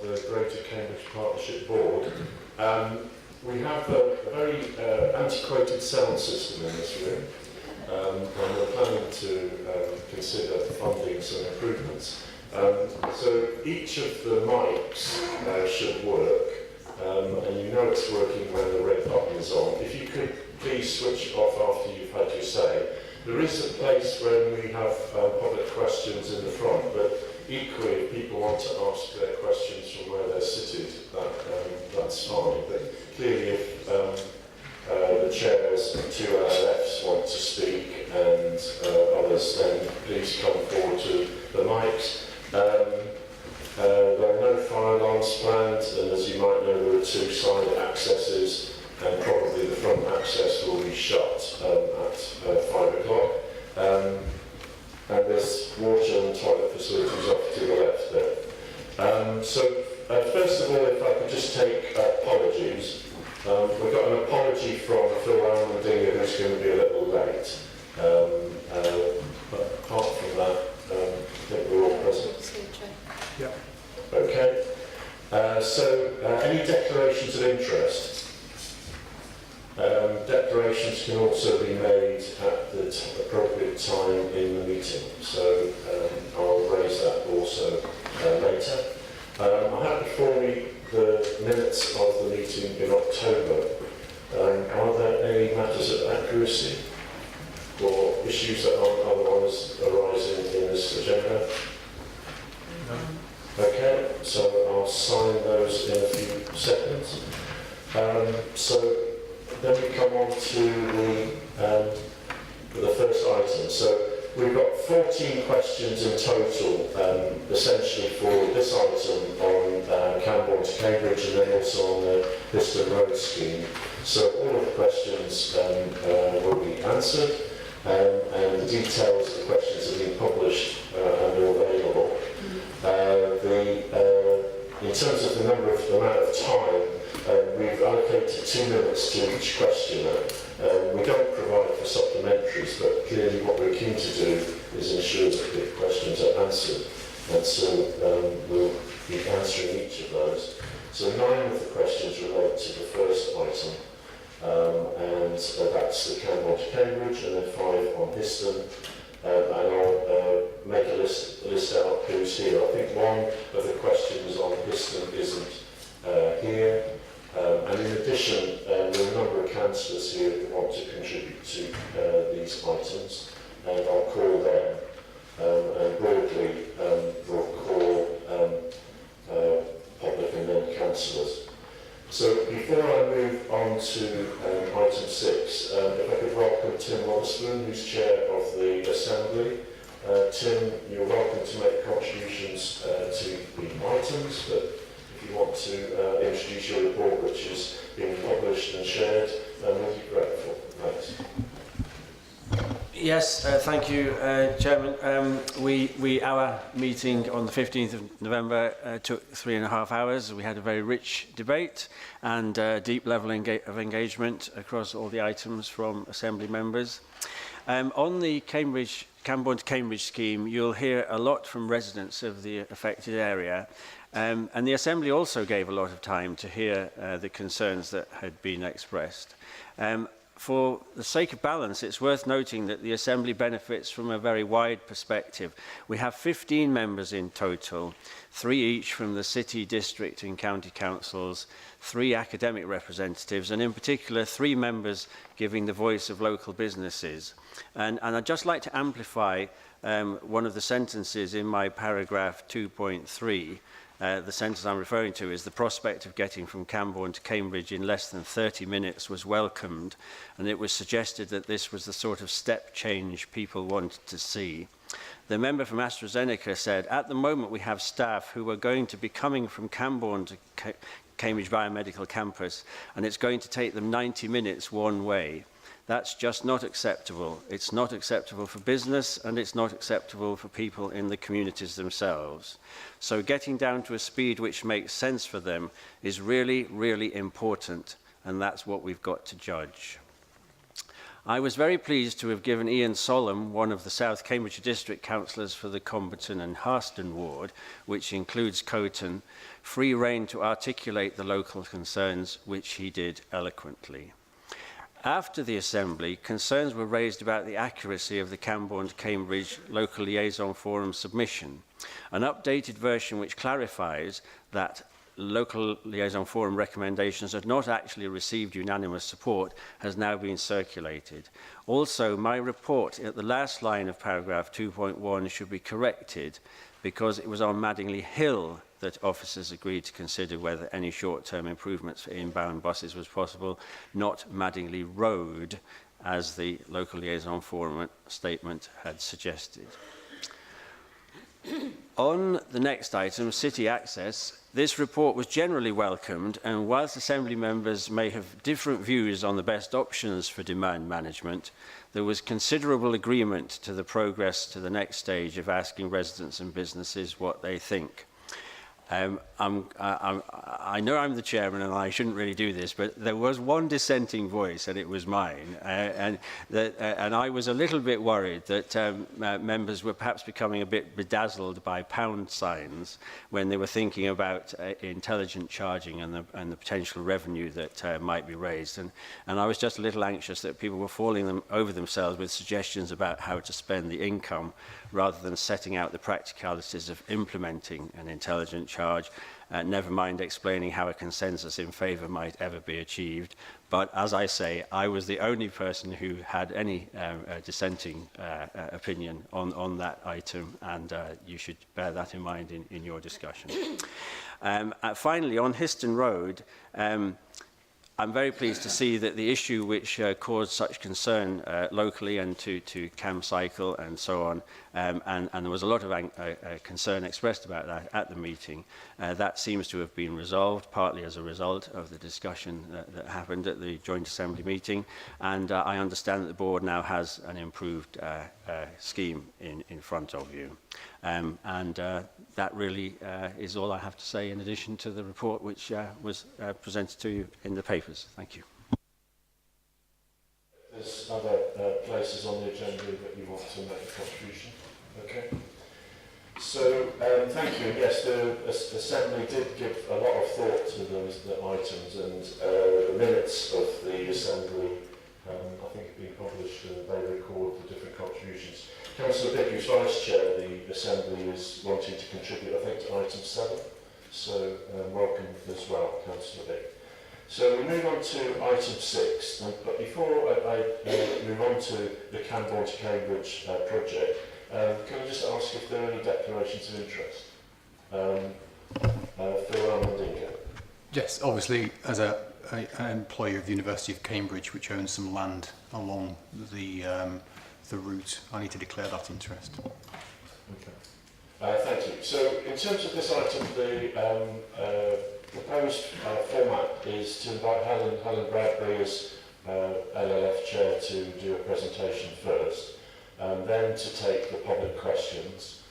the Greater Cambridge Partnership Board. We have a very antiquated sound system in this room, and we're planning to consider funding some improvements. So each of the mics should work, and you know it's working when the red button is on. If you could please switch off after you've had your say. There is a place when we have public questions in the front, but equally if people want to ask their questions from where they're seated, that's fine. But clearly if the chairs to our lefts want to speak and others, then please come forward to the mics. There are no fire alarms planned, and as you might know, there are 2 side accesses, and probably the front access will be shut at 5 o'clock. And there's water and toilet facilities off to the left there. So first of all, if I could just take apologies. We've got an apology from Phil Allen, who's going to be a little late. But apart from that, I think we're all present. Yeah. Okay. So any declarations of interest? Declarations can also be made at the appropriate time in the meeting, so I'll raise that also later. I have before me the minutes of the meeting in October. Are there any matters of accuracy or issues that aren't otherwise arising in this agenda? No. Okay, so I'll sign those in a few seconds. So then we come on to the first item. So we've got 14 questions in total, essentially for this item on Cambourne to Cambridge, and then also on the Histon Road scheme. So all of the questions will be answered, and the details of the questions have been published and are available. In terms of the amount of time, we've allocated 2 minutes to each questioner. We don't provide for supplementaries, but clearly what we're keen to do is ensure that the questions are answered. And so we'll be answering each of those. So 9 of the questions relate to the first item, and that's the Cambourne to Cambridge, and then 5 on Histon. And I'll make a list out who's here. I think one of the questions on Histon isn't here. And in addition, there are a number of councillors here who want to contribute to these items, and I'll call them. And broadly, we'll call public and then councillors. So before I move on to item 6, if I could welcome Tim Waterspoon, who's chair of the Assembly. Tim, you're welcome to make contributions to the items, but if you want to introduce your report, which is being published and shared, then we'll be grateful. Thanks. Yes, thank you, Chairman. Our meeting on the 15th of November took 3.5 hours. We had a very rich debate and deep level of engagement across all the items from Assembly members. On the Cambourne to Cambridge scheme, you'll hear a lot from residents of the affected area. And the Assembly also gave a lot of time to hear the concerns that had been expressed. For the sake of balance, it's worth noting that the Assembly benefits from a very wide perspective. We have 15 members in total, 3 each from the city, district and county councils, 3 academic representatives, and in particular 3 members giving the voice of local businesses. And I'd just like to amplify one of the sentences in my paragraph 2.3. The sentence I'm referring to is the prospect of getting from Cambourne to Cambridge in less than 30 minutes was welcomed, and it was suggested that this was the sort of step change people wanted to see. The member from AstraZeneca said, at the moment we have staff who are going to be coming from Cambourne to Cambridge Biomedical Campus, and it's going to take them 90 minutes one way. That's just not acceptable. It's not acceptable for business, and it's not acceptable for people in the communities themselves. So getting down to a speed which makes sense for them is really, really important, and that's what we've got to judge. I was very pleased to have given Ian Sollum, one of the South Cambridgeshire District Councillors for the Cambourne and Histon ward, which includes Coton, free rein to articulate the local concerns, which he did eloquently. After the Assembly, concerns were raised about the accuracy of the Cambourne to Cambridge Local Liaison Forum submission. An updated version which clarifies that local liaison forum recommendations had not actually received unanimous support has now been circulated. Also, my report at the last line of paragraph 2.1 should be corrected because it was on Madingley Hill that officers agreed to consider whether any short-term improvements for inbound buses was possible, not Madingley Road, as the local liaison forum statement had suggested. On the next item, city access, this report was generally welcomed, and whilst Assembly members may have different views on the best options for demand management, there was considerable agreement to the progress to the next stage of asking residents and businesses what they think. I know I'm the chairman and I shouldn't really do this, but there was one dissenting voice and it was mine. And I was a little bit worried that members were perhaps becoming a bit bedazzled by pound signs when they were thinking about intelligent charging and the potential revenue that might be raised. And I was just a little anxious that people were falling over themselves with suggestions about how to spend the income rather than setting out the practicalities of implementing an intelligent charge, never mind explaining how a consensus in favour might ever be achieved. But as I say, I was the only person who had any dissenting opinion on that item, and you should bear that in mind in your discussion. Finally, on Histon Road, I'm very pleased to see that the issue which caused such concern locally and to Camcycle and so on, and there was a lot of concern expressed about that at the meeting, that seems to have been resolved, partly as a result of the discussion that happened at the Joint Assembly meeting, and I understand that the board now has an improved scheme in front of you. That really is all I have to say in addition to the report which was presented to you in the papers. Thank you. There's other places on the agenda that you want to make a contribution. Okay. So, thank you. Yes, the Assembly did give a lot of thought to the items, and the minutes of the Assembly, I think, have been published, and they record the different contributions. Councillor Dick, who's Vice Chair, the Assembly is wanting to contribute, I think, to item 7. So, welcome as well, Councillor Dick. So we move on to item 6, but before I move on to the Cambourne to Cambridge project, can I just ask if there are any declarations of interest? Phil Almondingo. Yes, obviously, as an employee of the University of Cambridge, which owns some land along the route, I need to declare that interest. Okay. Thank you. So in terms of this item, the proposed format is to invite Helen Bradbury as LLF Chair to do a presentation first, then to take the public questions,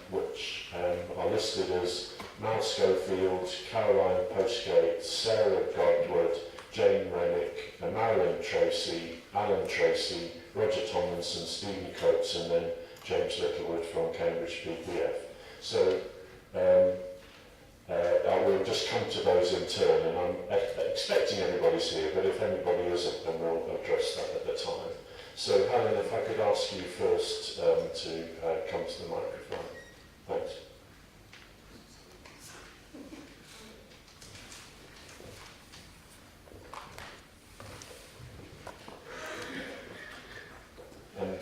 which are listed as Mal Schofield, Caroline Postgate, Sara Godward, Jane Renwick, Marilyn Treacy, Allan Treacy, Roger Tomlinson, Stephen Coates, and then James Littlewood from Cambridge PPF. So I will just come to those in turn, and I'm expecting everybody's here, but if anybody isn't, then we'll address that at the time. So Helen, if I could ask you first to come to the microphone. Thanks. And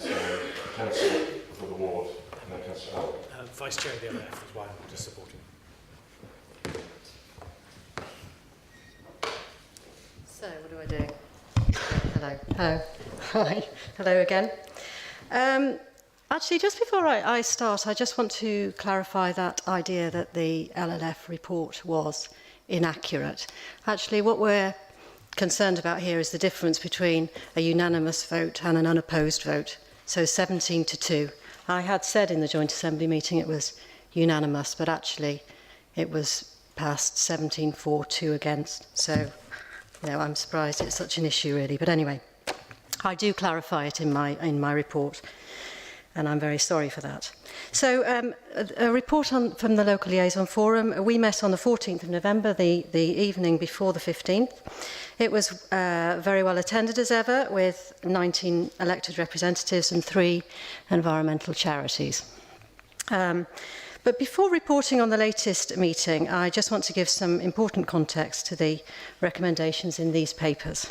Councillor for the ward, and then Councillor Allen. Vice Chair of the LF is why I'm just supporting. So, what do I do? Hello. Hello. Hi. Hello again. Actually, just before I start, I just want to clarify that idea that the LLF report was inaccurate. Actually, what we're concerned about here is the difference between a unanimous vote and an unopposed vote. So 17-2. I had said in the Joint Assembly meeting it was unanimous, but actually it was passed 17-4, 2 against. So, you know, I'm surprised it's such an issue, really. But anyway, I do clarify it in my report, and I'm very sorry for that. So a report from the local liaison forum. We met on the 14th of November, the evening before the 15th. It was very well attended as ever, with 19 elected representatives and 3 environmental charities. But before reporting on the latest meeting, I just want to give some important context to the recommendations in these papers.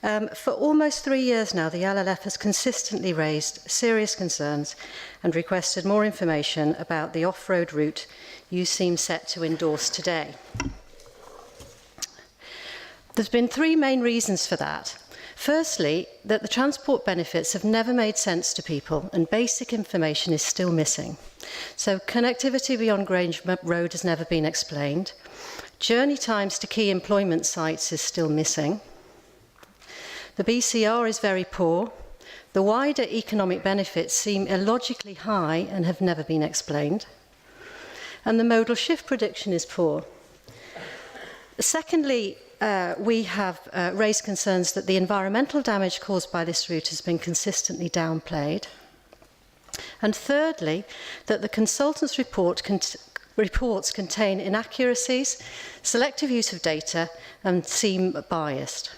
For almost 3 years now, the LLF has consistently raised serious concerns and requested more information about the off-road route you seem set to endorse today. There's been 3 main reasons for that. Firstly, that the transport benefits have never made sense to people and basic information is still missing. So connectivity beyond Grange Road has never been explained. Journey times to key employment sites is still missing. The BCR is very poor. The wider economic benefits seem illogically high and have never been explained. And the modal shift prediction is poor. Secondly, we have raised concerns that the environmental damage caused by this route has been consistently downplayed. And thirdly, that the consultant's reports contain inaccuracies, selective use of data, and seem biased.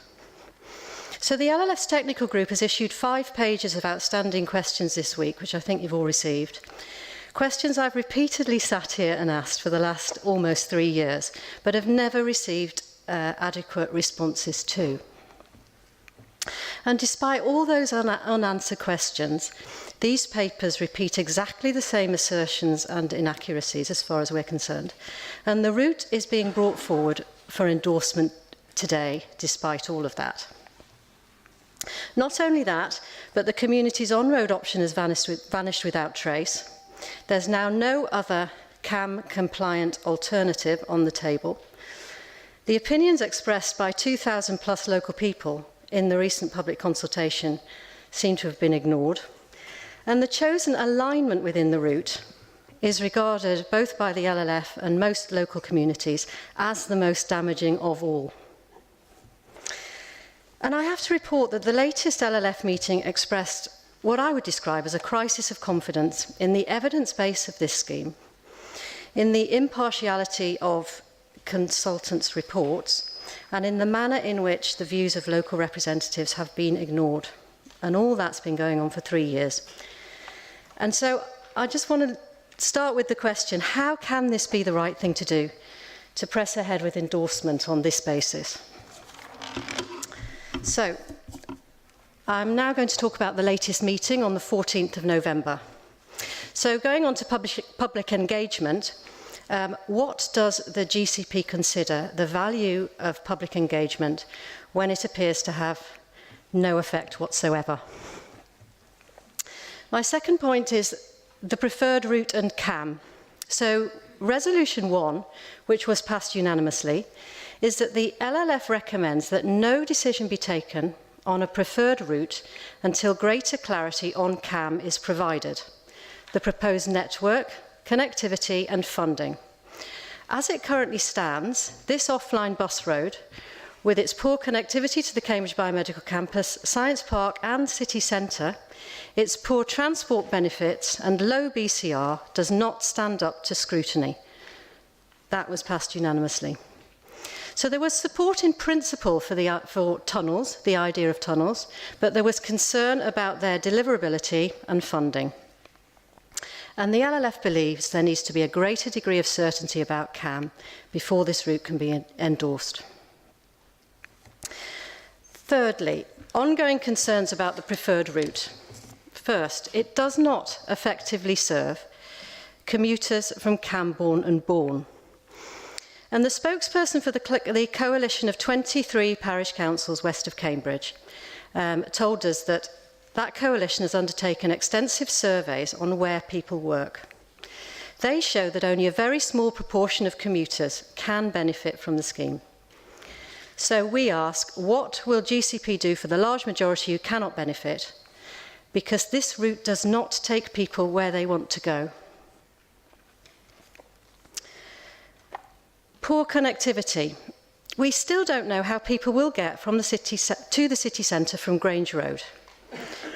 So the LLF's technical group has issued 5 pages of outstanding questions this week, which I think you've all received. Questions I've repeatedly sat here and asked for the last almost 3 years, but have never received adequate responses to. And despite all those unanswered questions, these papers repeat exactly the same assertions and inaccuracies as far as we're concerned. And the route is being brought forward for endorsement today, despite all of that. Not only that, but the community's on-road option has vanished without trace. There's now no other CAM-compliant alternative on the table. The opinions expressed by 2,000 plus local people in the recent public consultation seem to have been ignored. And the chosen alignment within the route is regarded both by the LLF and most local communities as the most damaging of all. And I have to report that the latest LLF meeting expressed what I would describe as a crisis of confidence in the evidence base of this scheme, in the impartiality of consultants' reports, and in the manner in which the views of local representatives have been ignored. And all that's been going on for 3 years. And so I just want to start with the question, how can this be the right thing to do, to press ahead with endorsement on this basis? So, I'm now going to talk about the latest meeting on the 14th of November. So, going on to public engagement, what does the GCP consider the value of public engagement when it appears to have no effect whatsoever? My second point is the preferred route and CAM. So, Resolution 1, which was passed unanimously, is that the LLF recommends that no decision be taken on a preferred route until greater clarity on CAM is provided, the proposed network, connectivity and funding. As it currently stands, this offline bus road, with its poor connectivity to the Cambridge Biomedical Campus, Science Park and City Centre, its poor transport benefits and low BCR does not stand up to scrutiny. That was passed unanimously. So there was support in principle for tunnels, the idea of tunnels, but there was concern about their deliverability and funding. And the LLF believes there needs to be a greater degree of certainty about CAM before this route can be endorsed. Thirdly, ongoing concerns about the preferred route. First, it does not effectively serve commuters from Cambourne and Bourne. And the spokesperson for the coalition of 23 parish councils west of Cambridge told us that that coalition has undertaken extensive surveys on where people work. They show that only a very small proportion of commuters can benefit from the scheme. So we ask, what will GCP do for the large majority who cannot benefit? Because this route does not take people where they want to go. Poor connectivity. We still don't know how people will get from the city to the city centre from Grange Road.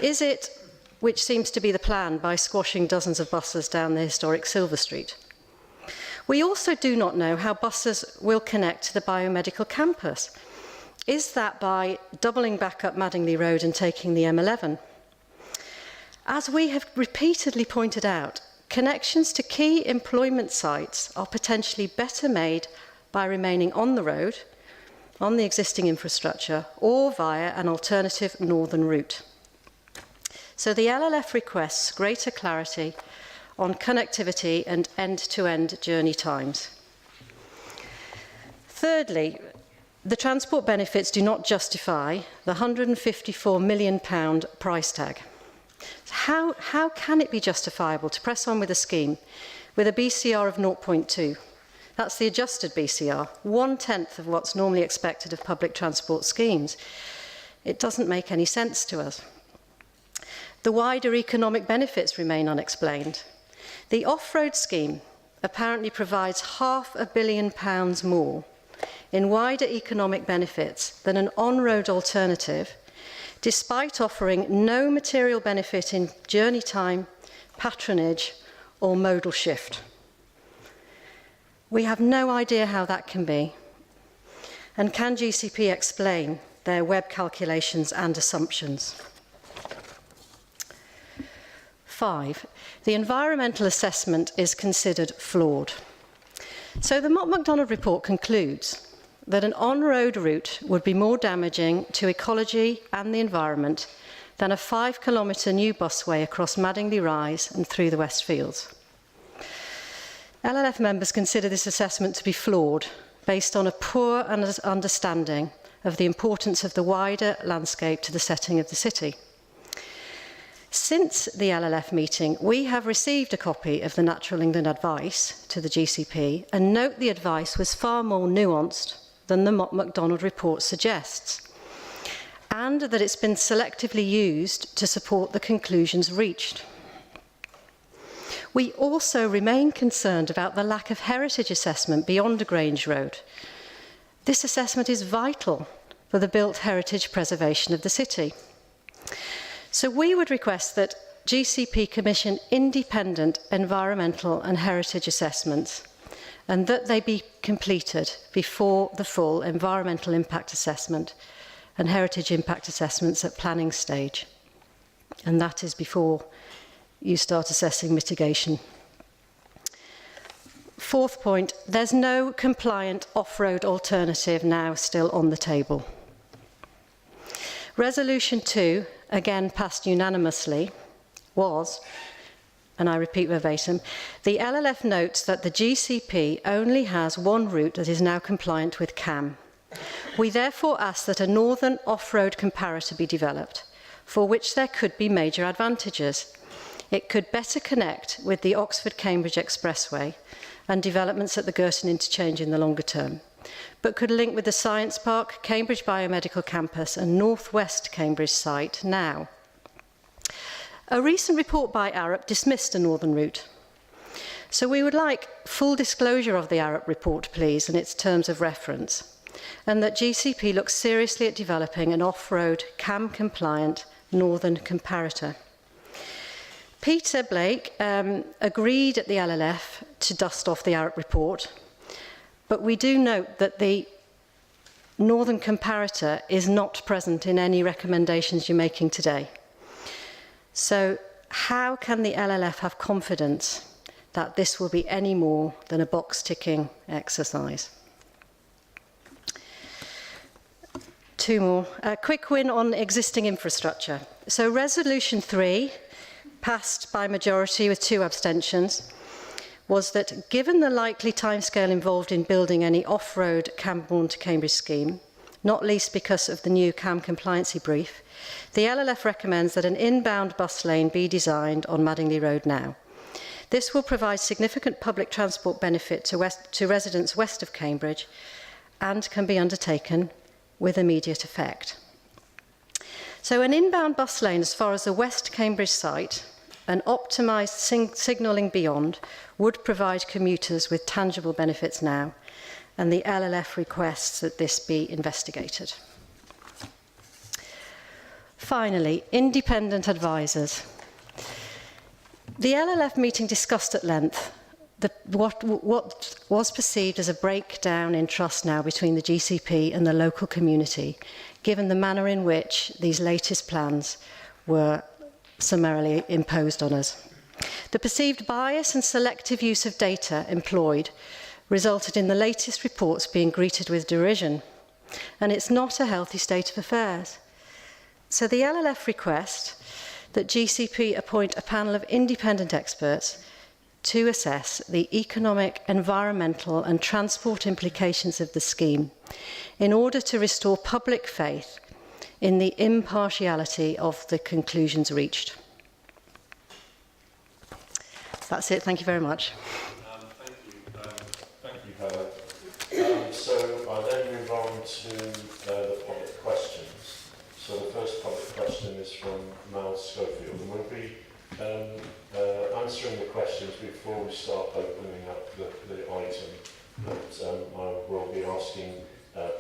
Is it, which seems to be the plan, by squashing dozens of buses down the historic Silver Street? We also do not know how buses will connect to the biomedical campus. Is that by doubling back up Madingley Road and taking the M11? As we have repeatedly pointed out, connections to key employment sites are potentially better made by remaining on the road, on the existing infrastructure, or via an alternative northern route. So the LLF requests greater clarity on connectivity and end-to-end journey times. Thirdly, the transport benefits do not justify the £154 million price tag. How can it be justifiable to press on with a scheme with a BCR of 0.2? That's the adjusted BCR, 1/10 of what's normally expected of public transport schemes. It doesn't make any sense to us. The wider economic benefits remain unexplained. The off-road scheme apparently provides £500 million more in wider economic benefits than an on-road alternative, despite offering no material benefit in journey time, patronage, or modal shift. We have no idea how that can be. And can GCP explain their web calculations and assumptions? 5, the environmental assessment is considered flawed. So the Mott MacDonald report concludes that an on-road route would be more damaging to ecology and the environment than a 5-kilometre new busway across Madingley Rise and through the West Fields. LLF members consider this assessment to be flawed, based on a poor understanding of the importance of the wider landscape to the setting of the city. Since the LLF meeting, we have received a copy of the Natural England advice to the GCP, and note the advice was far more nuanced than the Mott MacDonald report suggests, and that it's been selectively used to support the conclusions reached. We also remain concerned about the lack of heritage assessment beyond Grange Road. This assessment is vital for the built heritage preservation of the city. So we would request that GCP commission independent environmental and heritage assessments, and that they be completed before the full environmental impact assessment and heritage impact assessments at planning stage. And that is before you start assessing mitigation. 4th point, there's no compliant off-road alternative now still on the table. Resolution 2, again passed unanimously, was, and I repeat verbatim, the LLF notes that the GCP only has one route that is now compliant with CAM. We therefore ask that a northern off-road comparator be developed, for which there could be major advantages. It could better connect with the Oxford-Cambridge Expressway and developments at the Girton Interchange in the longer term, but could link with the Science Park, Cambridge Biomedical Campus and North West Cambridge site now. A recent report by ARUP dismissed a northern route. So we would like full disclosure of the ARUP report, please, and its terms of reference, and that GCP looks seriously at developing an off-road CAM-compliant northern comparator. Peter Blake agreed at the LLF to dust off the ARUP report, but we do note that the northern comparator is not present in any recommendations you're making today. So how can the LLF have confidence that this will be any more than a box-ticking exercise? 2 more. A quick win on existing infrastructure. So Resolution 3, passed by majority with 2 abstentions, was that given the likely timescale involved in building any off-road Cambourne to Cambridge scheme, not least because of the new CAM compliancy brief, the LLF recommends that an inbound bus lane be designed on Madingley Road now. This will provide significant public transport benefit to residents west of Cambridge and can be undertaken with immediate effect. So an inbound bus lane as far as the West Cambridge site and optimised signalling beyond would provide commuters with tangible benefits now and the LLF requests that this be investigated. Finally, independent advisors. The LLF meeting discussed at length what was perceived as a breakdown in trust now between the GCP and the local community, given the manner in which these latest plans were summarily imposed on us. The perceived bias and selective use of data employed resulted in the latest reports being greeted with derision, and it's not a healthy state of affairs. So the LLF request that GCP appoint a panel of independent experts to assess the economic, environmental and transport implications of the scheme in order to restore public faith in the impartiality of the conclusions reached. That's it. Thank you very much. Thank you, Helen. So I then move on to the public questions. So the first public question is from Mal Schofield, and we'll be answering the questions before we start opening up the item. And I will be asking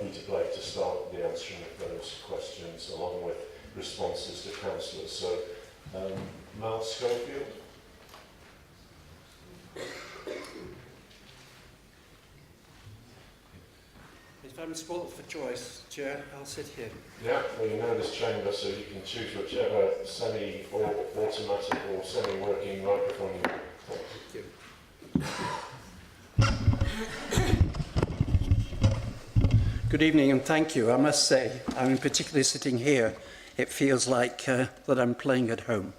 Peter Blake to start the answering of those questions along with responses to councillors. So Mal Schofield. If I'm spoilt for choice, Chair, I'll sit here. Yeah, well, you know this chamber, so you can choose whichever semi-automatic or semi-working microphone you want. Thank you. Good evening and thank you. I must say, I mean, particularly sitting here, it feels like that I'm playing at home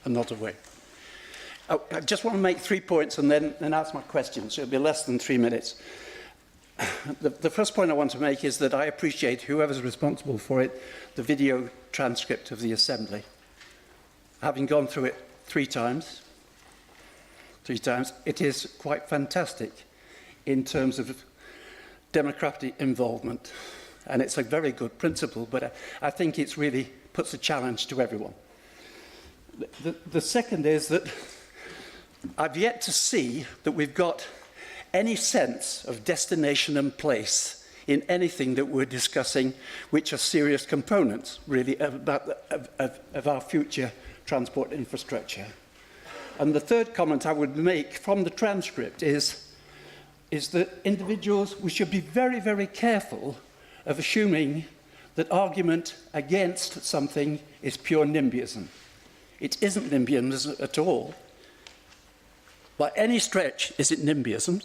and not away. I just want to make 3 points and then ask my questions. It'll be less than 3 minutes. The first point I want to make is that I appreciate whoever's responsible for it, the video transcript of the Assembly. Having gone through it three times, it is quite fantastic in terms of democratic involvement. And it's a very good principle, but I think it really puts a challenge to everyone. The second is that I've yet to see that we've got any sense of destination and place in anything that we're discussing, which are serious components, really, of our future transport infrastructure. And the third comment I would make from the transcript is that individuals, we should be very, very careful of assuming that argument against something is pure NIMBYism. It isn't NIMBYism at all. By any stretch is it NIMBYism.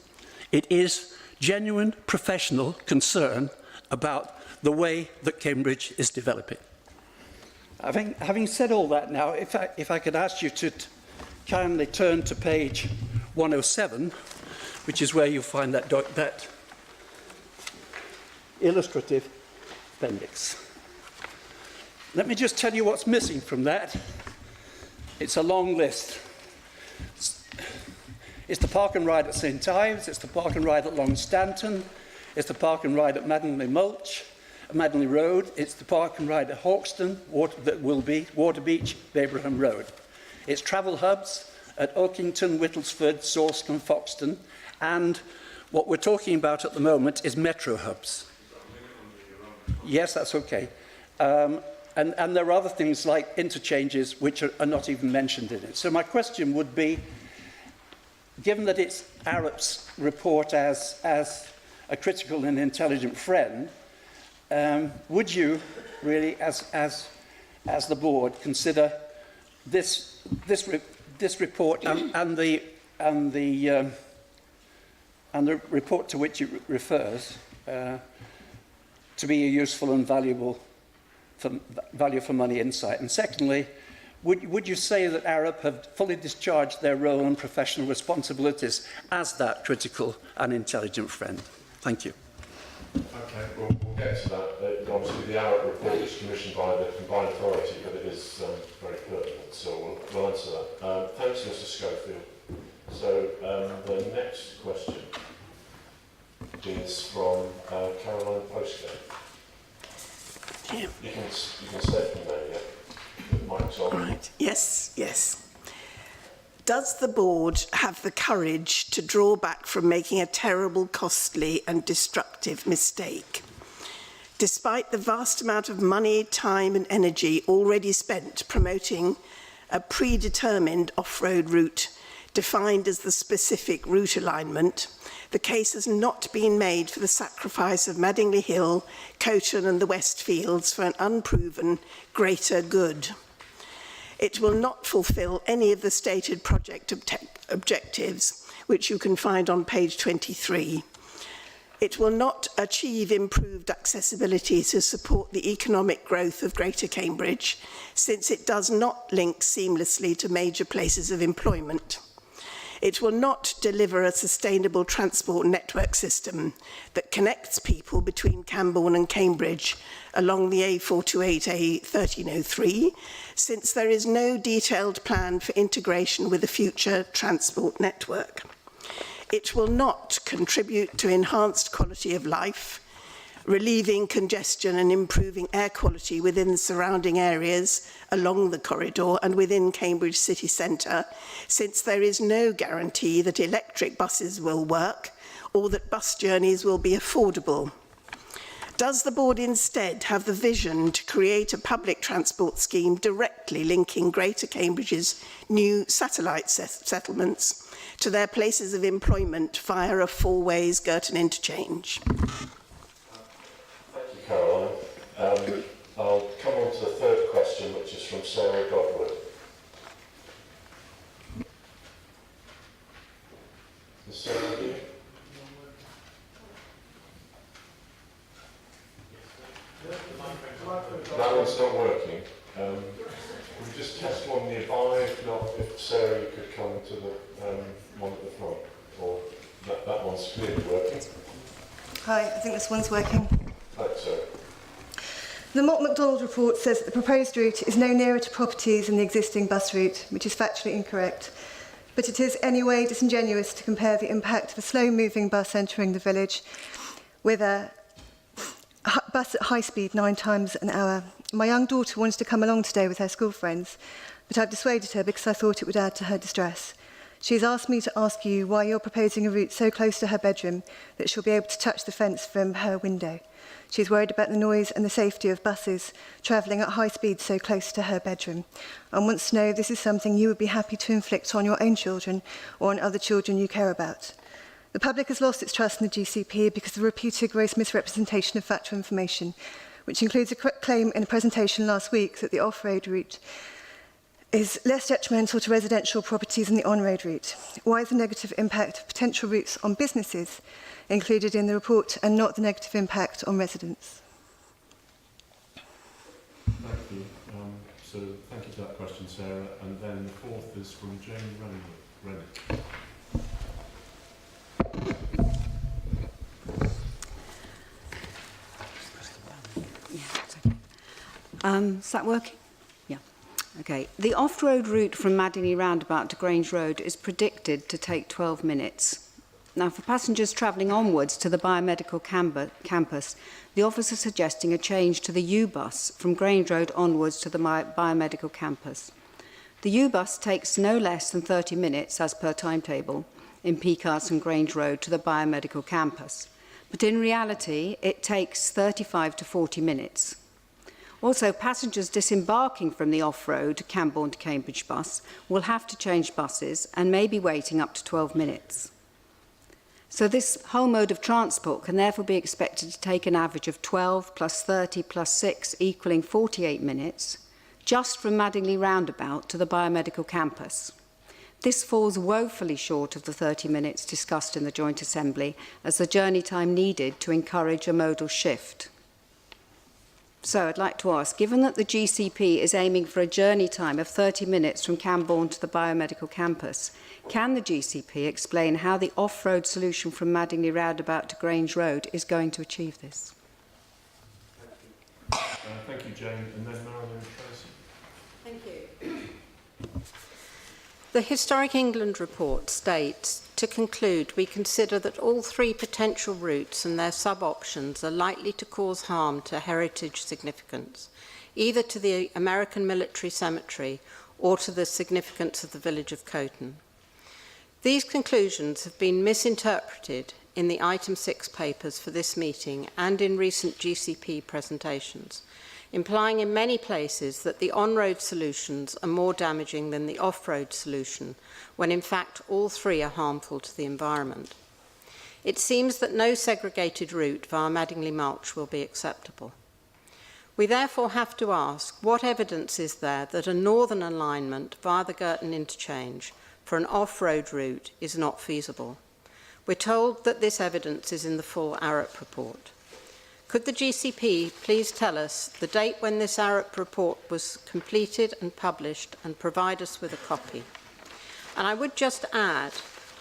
It is genuine professional concern about the way that Cambridge is developing. Having said all that now, if I could ask you to kindly turn to page 107, which is where you'll find that illustrative appendix. Let me just tell you what's missing from that. It's a long list. It's the park and ride at St Ives, it's the park and ride at Long Stanton, it's the park and ride at Maddenley Road, it's the park and ride at Hawkston, that will be Waterbeach, Babraham Road. It's travel hubs at Oakington, Whittlesford, Sawston, Foxton, and what we're talking about at the moment is metro hubs. Yes, that's okay. And there are other things like interchanges which are not even mentioned in it. So my question would be, given that it's ARUP's report as a critical and intelligent friend, would you really, as the board, consider this report and the report to which it refers to be a useful and value for money insight? And secondly, would you say that ARUP have fully discharged their role and professional responsibilities as that critical and intelligent friend? Thank you. Okay, we'll get to that. Obviously, the ARUP report is commissioned by the combined authority, but it is very pertinent, so we'll answer that. Thanks, Mr. Schofield. So the next question is from Carolyn Postgate. Yeah. You can say from there, yeah. The mic's on. Right. Yes. Does the board have the courage to draw back from making a terrible, costly and destructive mistake? Despite the vast amount of money, time and energy already spent promoting a predetermined off-road route defined as the specific route alignment, the case has not been made for the sacrifice of Madingley Hill, Coton and the Westfields for an unproven greater good. It will not fulfil any of the stated project objectives, which you can find on page 23. It will not achieve improved accessibility to support the economic growth of Greater Cambridge, since it does not link seamlessly to major places of employment. It will not deliver a sustainable transport network system that connects people between Cambourne and Cambridge along the A428A1303, since there is no detailed plan for integration with a future transport network. It will not contribute to enhanced quality of life, relieving congestion and improving air quality within the surrounding areas along the corridor and within Cambridge city centre, since there is no guarantee that electric buses will work or that bus journeys will be affordable. Does the board instead have the vision to create a public transport scheme directly linking Greater Cambridge's new satellite settlements to their places of employment via a four-ways Girton interchange? Carolyn. I'll come on to the third question, which is from Sara Godward. Is Sara here? That one's not working. We'll just test one nearby. If not, if Sarah, you could come to the one at the front, or that one's clearly working. Hi, I think this one's working. So. The Mott MacDonald report says that the proposed route is no nearer to properties than the existing bus route, which is factually incorrect. But it is anyway disingenuous to compare the impact of a slow-moving bus entering the village with a bus at high speed 9 times an hour. My young daughter wanted to come along today with her school friends, but I've dissuaded her because I thought it would add to her distress. She's asked me to ask you why you're proposing a route so close to her bedroom that she'll be able to touch the fence from her window. She's worried about the noise and the safety of buses travelling at high speed so close to her bedroom, and wants to know if this is something you would be happy to inflict on your own children or on other children you care about. The public has lost its trust in the GCP because of the reputed gross misrepresentation of factual information, which includes a claim in a presentation last week that the off-road route is less detrimental to residential properties than the on-road route. Why is the negative impact of potential routes on businesses included in the report and not the negative impact on residents? Thank you. So thank you for that question, Sarah. And then the fourth is from Jane Renwick. Is that working? Yeah. Okay. The off-road route from Madingley Roundabout to Grange Road is predicted to take 12 minutes. Now, for passengers travelling onwards to the biomedical campus, the office is suggesting a change to the U-bus from Grange Road onwards to the biomedical campus. The U-bus takes no less than 30 minutes, as per timetable, in peak hours from Grange Road to the biomedical campus. But in reality, it takes 35 to 40 minutes. Also, passengers disembarking from the off-road Cambourne to Cambridge bus will have to change buses and may be waiting up to 12 minutes. So this whole mode of transport can therefore be expected to take an average of 12 plus 30 plus 6 equaling 48 minutes just from Madingley Roundabout to the biomedical campus. This falls woefully short of the 30 minutes discussed in the Joint Assembly as the journey time needed to encourage a modal shift. So I'd like to ask, given that the GCP is aiming for a journey time of 30 minutes from Cambourne to the biomedical campus, can the GCP explain how the off-road solution from Madingley Roundabout to Grange Road is going to achieve this? Thank you, Jane. And then Marilyn Treacy. Thank you. The Historic England report states, to conclude, we consider that all 3 potential routes and their sub-options are likely to cause harm to heritage significance, either to the American Military Cemetery or to the significance of the village of Coton. These conclusions have been misinterpreted in the item 6 papers for this meeting and in recent GCP presentations, implying in many places that the on-road solutions are more damaging than the off-road solution, when in fact all three are harmful to the environment. It seems that no segregated route via Madingley Mulch will be acceptable. We therefore have to ask, what evidence is there that a northern alignment via the Girton interchange for an off-road route is not feasible? We're told that this evidence is in the full ARAP report. Could the GCP please tell us the date when this ARAP report was completed and published and provide us with a copy? And I would just add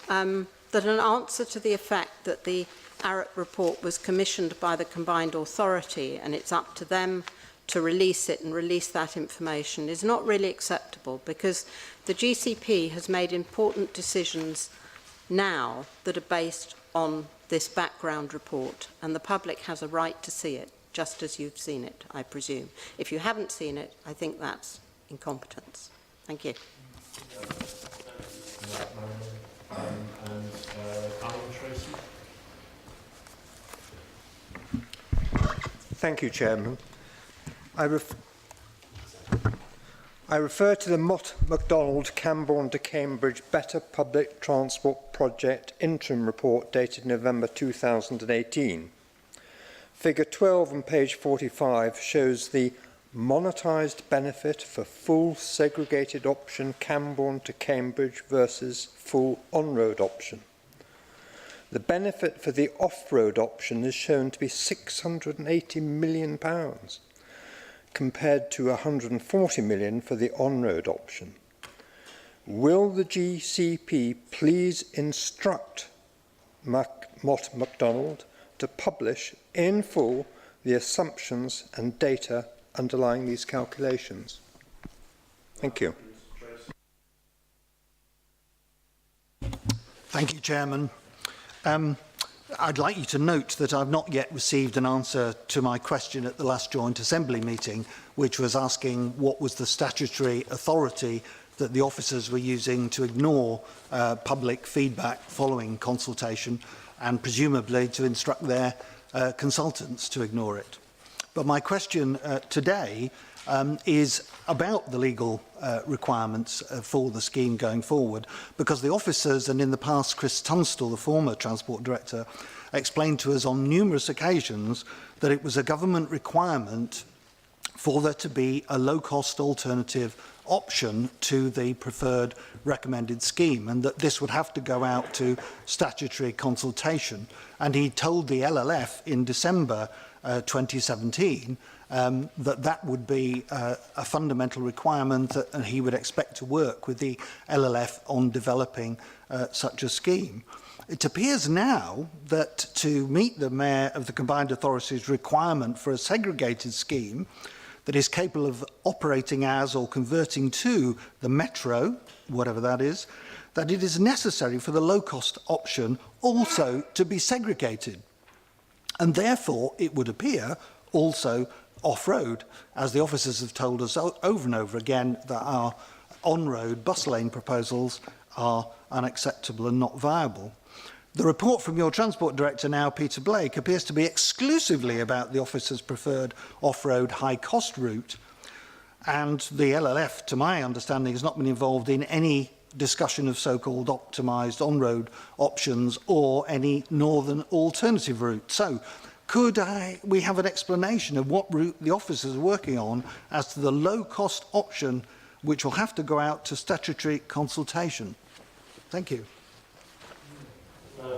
that an answer to the effect that the ARAP report was commissioned by the Combined Authority and it's up to them to release it and release that information is not really acceptable, because the GCP has made important decisions now that are based on this background report, and the public has a right to see it, just as you've seen it, I presume. If you haven't seen it, I think that's incompetence. Thank you. Allan Treacy. Thank you, Chairman. I refer to the Mott MacDonald Cambourne to Cambridge Better Public Transport Project Interim Report dated November 2018. Figure 12 on page 45 shows the monetised benefit for full segregated option Cambourne to Cambridge versus full on-road option. The benefit for the off-road option is shown to be £680 million, compared to £140 million for the on-road option. Will the GCP please instruct Mott MacDonald to publish in full the assumptions and data underlying these calculations? Thank you. Thank you, Chairman. I'd like you to note that I've not yet received an answer to my question at the last Joint Assembly meeting, which was asking what was the statutory authority that the officers were using to ignore public feedback following consultation, and presumably to instruct their consultants to ignore it. But my question today is about the legal requirements for the scheme going forward, because the officers, and in the past Chris Tunstall, the former Transport Director, explained to us on numerous occasions that it was a government requirement for there to be a low-cost alternative option to the preferred recommended scheme, and that this would have to go out to statutory consultation. And he told the LLF in December 2017 that would be a fundamental requirement, and he would expect to work with the LLF on developing such a scheme. It appears now that to meet the Mayor of the Combined Authority's requirement for a segregated scheme that is capable of operating as or converting to the metro, whatever that is, that it is necessary for the low-cost option also to be segregated. And therefore, it would appear also off-road, as the officers have told us over and over again that our on-road bus lane proposals are unacceptable and not viable. The report from your Transport Director now, Peter Blake, appears to be exclusively about the officers' preferred off-road high-cost route, and the LLF, to my understanding, has not been involved in any discussion of so-called optimised on-road options or any northern alternative route. So, could we have an explanation of what route the officers are working on as to the low-cost option, which will have to go out to statutory consultation? Thank you.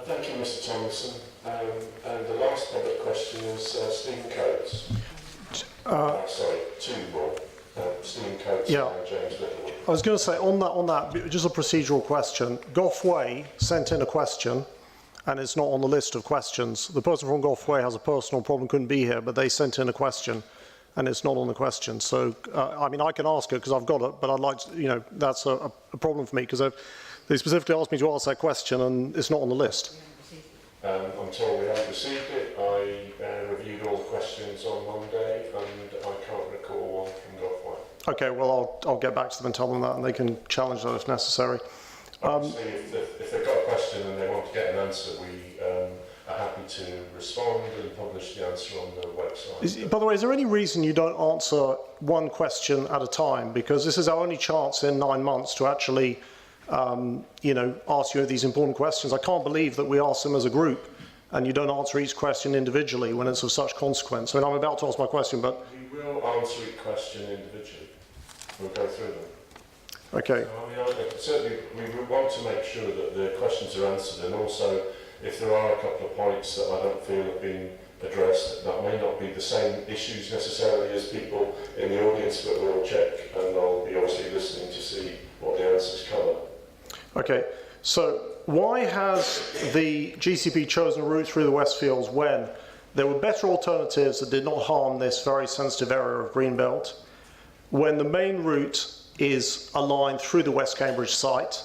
Thank you, Mr. Tomlinson. And the last public question is Stephen Coates. Sorry, two more. Stephen Coates and James Littlewood. I was going to say, on that, just a procedural question. Gough Way sent in a question, and it's not on the list of questions. The person from Gough Way has a personal problem, couldn't be here, but they sent in a question, and it's not on the question. So, I mean, I can ask it because I've got it, but I'd like to, that's a problem for me, because they specifically asked me to ask that question, and it's not on the list. I'm told we haven't received it. I reviewed all the questions on Monday, and I can't recall one from Gough Way. Okay, well, I'll get back to them and tell them that, and they can challenge that if necessary. Obviously, if they've got a question and they want to get an answer, we are happy to respond and publish the answer on the website. By the way, is there any reason you don't answer one question at a time? Because this is our only chance in 9 months to actually, you know, ask you these important questions. I can't believe that we ask them as a group and you don't answer each question individually when it's of such consequence. I mean, I'm about to ask my question, but... We will answer each question individually. We'll go through them. Okay. So, I mean, certainly we want to make sure that the questions are answered, and also if there are a couple of points that I don't feel have been addressed, that may not be the same issues necessarily as people in the audience, but we'll check and I'll be obviously listening to see what the answers cover. Okay, so why has the GCP chosen a route through the Westfields when there were better alternatives that did not harm this very sensitive area of Greenbelt, when the main route is aligned through the West Cambridge site,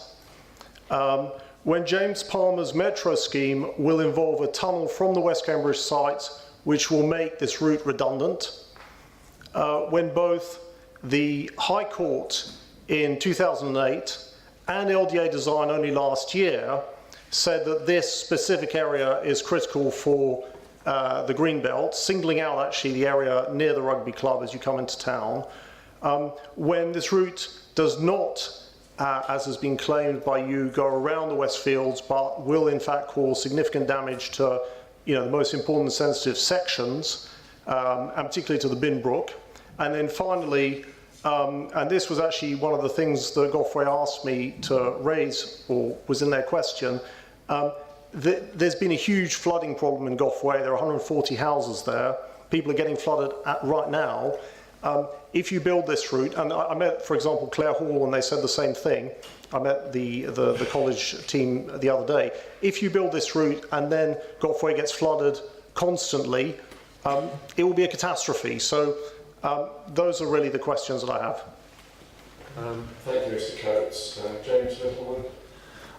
when James Palmer's metro scheme will involve a tunnel from the West Cambridge site which will make this route redundant, when both the High Court in 2008 and LDA Design only last year said that this specific area is critical for the Greenbelt, singling out actually the area near the rugby club as you come into town, when this route does not, as has been claimed by you, go around the Westfields, but will in fact cause significant damage to, you know, the most important and sensitive sections, and particularly to the Binbrook. And then finally, and this was actually one of the things that Goffway asked me to raise, or was in their question, there's been a huge flooding problem in Goffway. There are 140 houses there. People are getting flooded right now. If you build this route, and I met, for example, Clare Hall, and they said the same thing. I met the college team the other day. If you build this route and then Goffway gets flooded constantly, it will be a catastrophe. So those are really the questions that I have. Thank you, Mr. Coates. James Littlewood.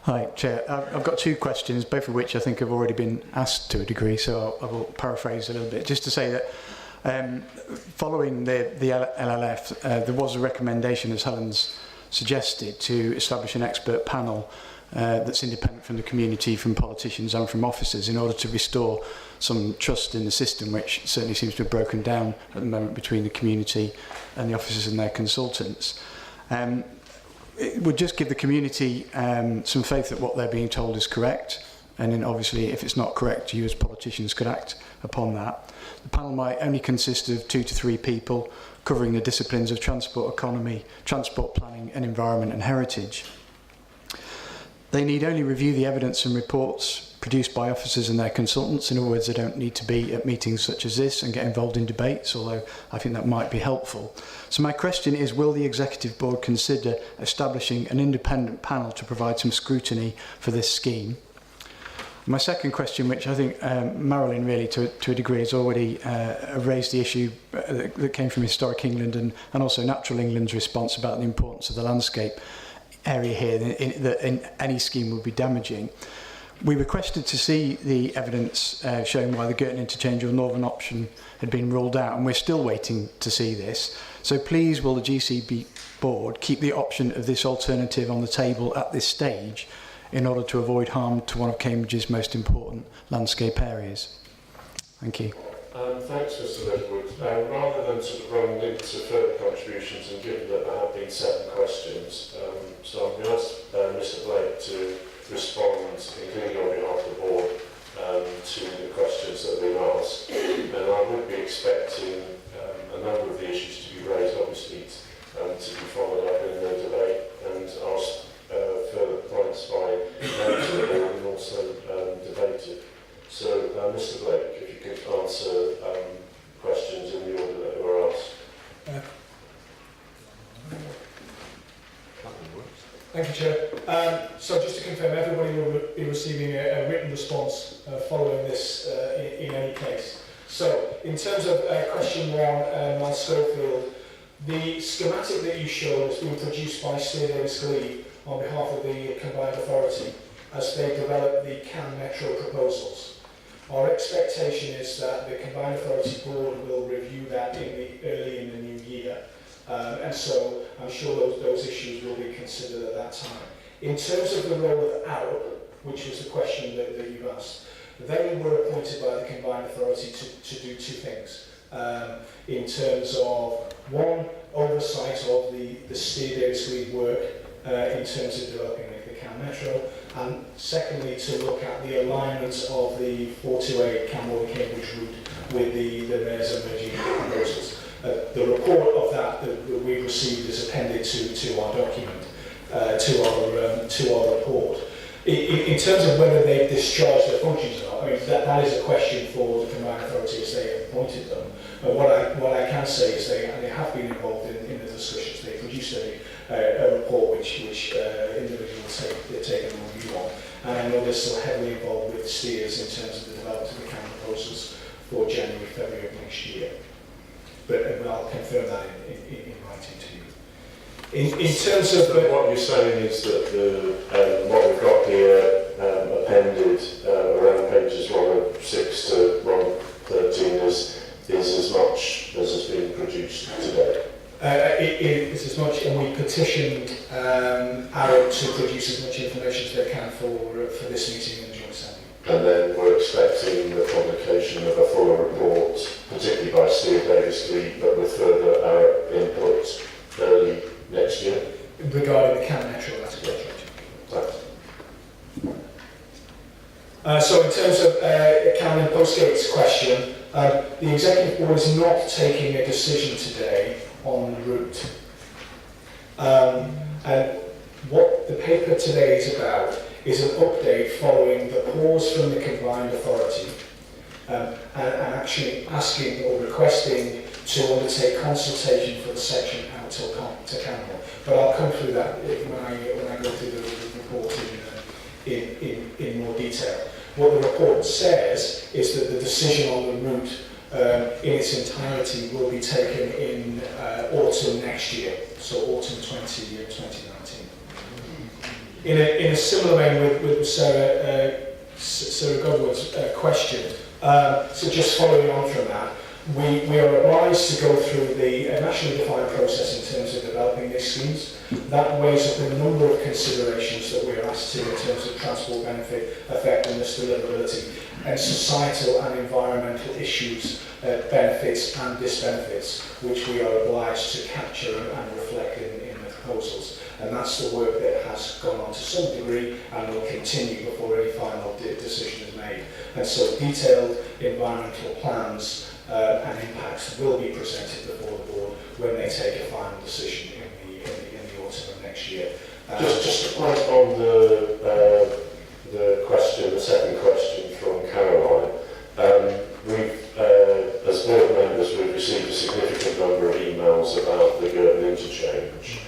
Hi, Chair. I've got two questions, both of which I think have already been asked to a degree, so I will paraphrase a little bit. Just to say that following the LLF, there was a recommendation, as Helen's suggested, to establish an expert panel that's independent from the community, from politicians and from officers, in order to restore some trust in the system, which certainly seems to have broken down at the moment between the community and the officers and their consultants. It would just give the community some faith that what they're being told is correct, and then obviously if it's not correct, you as politicians could act upon that. The panel might only consist of 2 to 3 people covering the disciplines of transport economy, transport planning and environment and heritage. They need only review the evidence and reports produced by officers and their consultants. In other words, they don't need to be at meetings such as this and get involved in debates, although I think that might be helpful. So my question is, will the Executive Board consider establishing an independent panel to provide some scrutiny for this scheme? My second question, which I think Marilyn really to a degree has already raised the issue that came from Historic England and also Natural England's response about the importance of the landscape area here, that in any scheme would be damaging. We requested to see the evidence showing why the Girton interchange or northern option had been ruled out, and we're still waiting to see this. So please, will the GCP board keep the option of this alternative on the table at this stage in order to avoid harm to one of Cambridge's most important landscape areas? Thank you. Thanks, Mr. Littlewood. Rather than sort of run into further contributions, and given that there have been 7 questions, so I'm going to ask Mr. Blake to respond, including on behalf of the board, to the questions that have been asked. And I would be expecting a number of the issues to be raised, obviously, to be followed up in the debate and asked further points by members of the board and also debated. So, Mr. Blake, if you could answer questions in the order that were asked. Thank you, Chair. So just to confirm, everybody will be receiving a written response following this in any case. So, in terms of question 1 on Schofield, the schematic that you showed has been produced by Sir Davis Glee on behalf of the Combined Authority as they develop the CAN Metro proposals. Our expectation is that the Combined Authority Board will review that early in the new year, And so I'm sure those issues will be considered at that time. In terms of the role of ARRA, which was the question that you've asked, they were appointed by the Combined Authority to do two things. In terms of, one, oversight of the Steer Davis Lead work in terms of developing the Cam Metro, and secondly, to look at the alignment of the 428 Cambourne Cambridge route with the Mayor's emerging proposals. The report of that we received is appended to our document, to our report. In terms of whether they've discharged their functions or not, I mean, that is a question for the Combined Authority as they have appointed them. But what I can say is they have been involved in the discussions. They produced a report which individuals have taken a review on. And I know they're still heavily involved with steers in terms of the development of the CAM proposals for January, February of next year. But I'll confirm that in writing to you. In terms of... So what you're saying is that what we've got here appended around pages 106 to 113 is as much as has been produced today? It is as much, and we petitioned ARRA to produce as much information as they can for this meeting in the Joint Assembly. And then we're expecting the publication of a fuller report, particularly by Steer Davis Lead, but with further ARRA input early next year? Regarding the Cam Metro, that's correct. Thanks. So in terms of Carolyn Postgate's question, the Executive Board is not taking a decision today on the route. And what the paper today is about is an update following the pause from the Combined Authority and actually asking or requesting to undertake consultation for the section out to Cambourne. But I'll come through that when I go through the report in more detail. What the report says is that the decision on the route in its entirety will be taken in autumn next year, so autumn 2019. In a similar vein with Sara Godward's question, so just following on from that, we are obliged to go through the nationally defined process in terms of developing these schemes. That weighs up a number of considerations that we are asked to in terms of transport benefit, effectiveness, deliverability, and societal and environmental issues, benefits and disbenefits, which we are obliged to capture and reflect in the proposals. And that's the work that has gone on to some degree and will continue before any final decision is made. And so detailed environmental plans and impacts will be presented before the board when they take a final decision in the autumn of next year. Just to point on the question, the second question from Caroline, as board members, we've received a significant number of emails about the Girton interchange.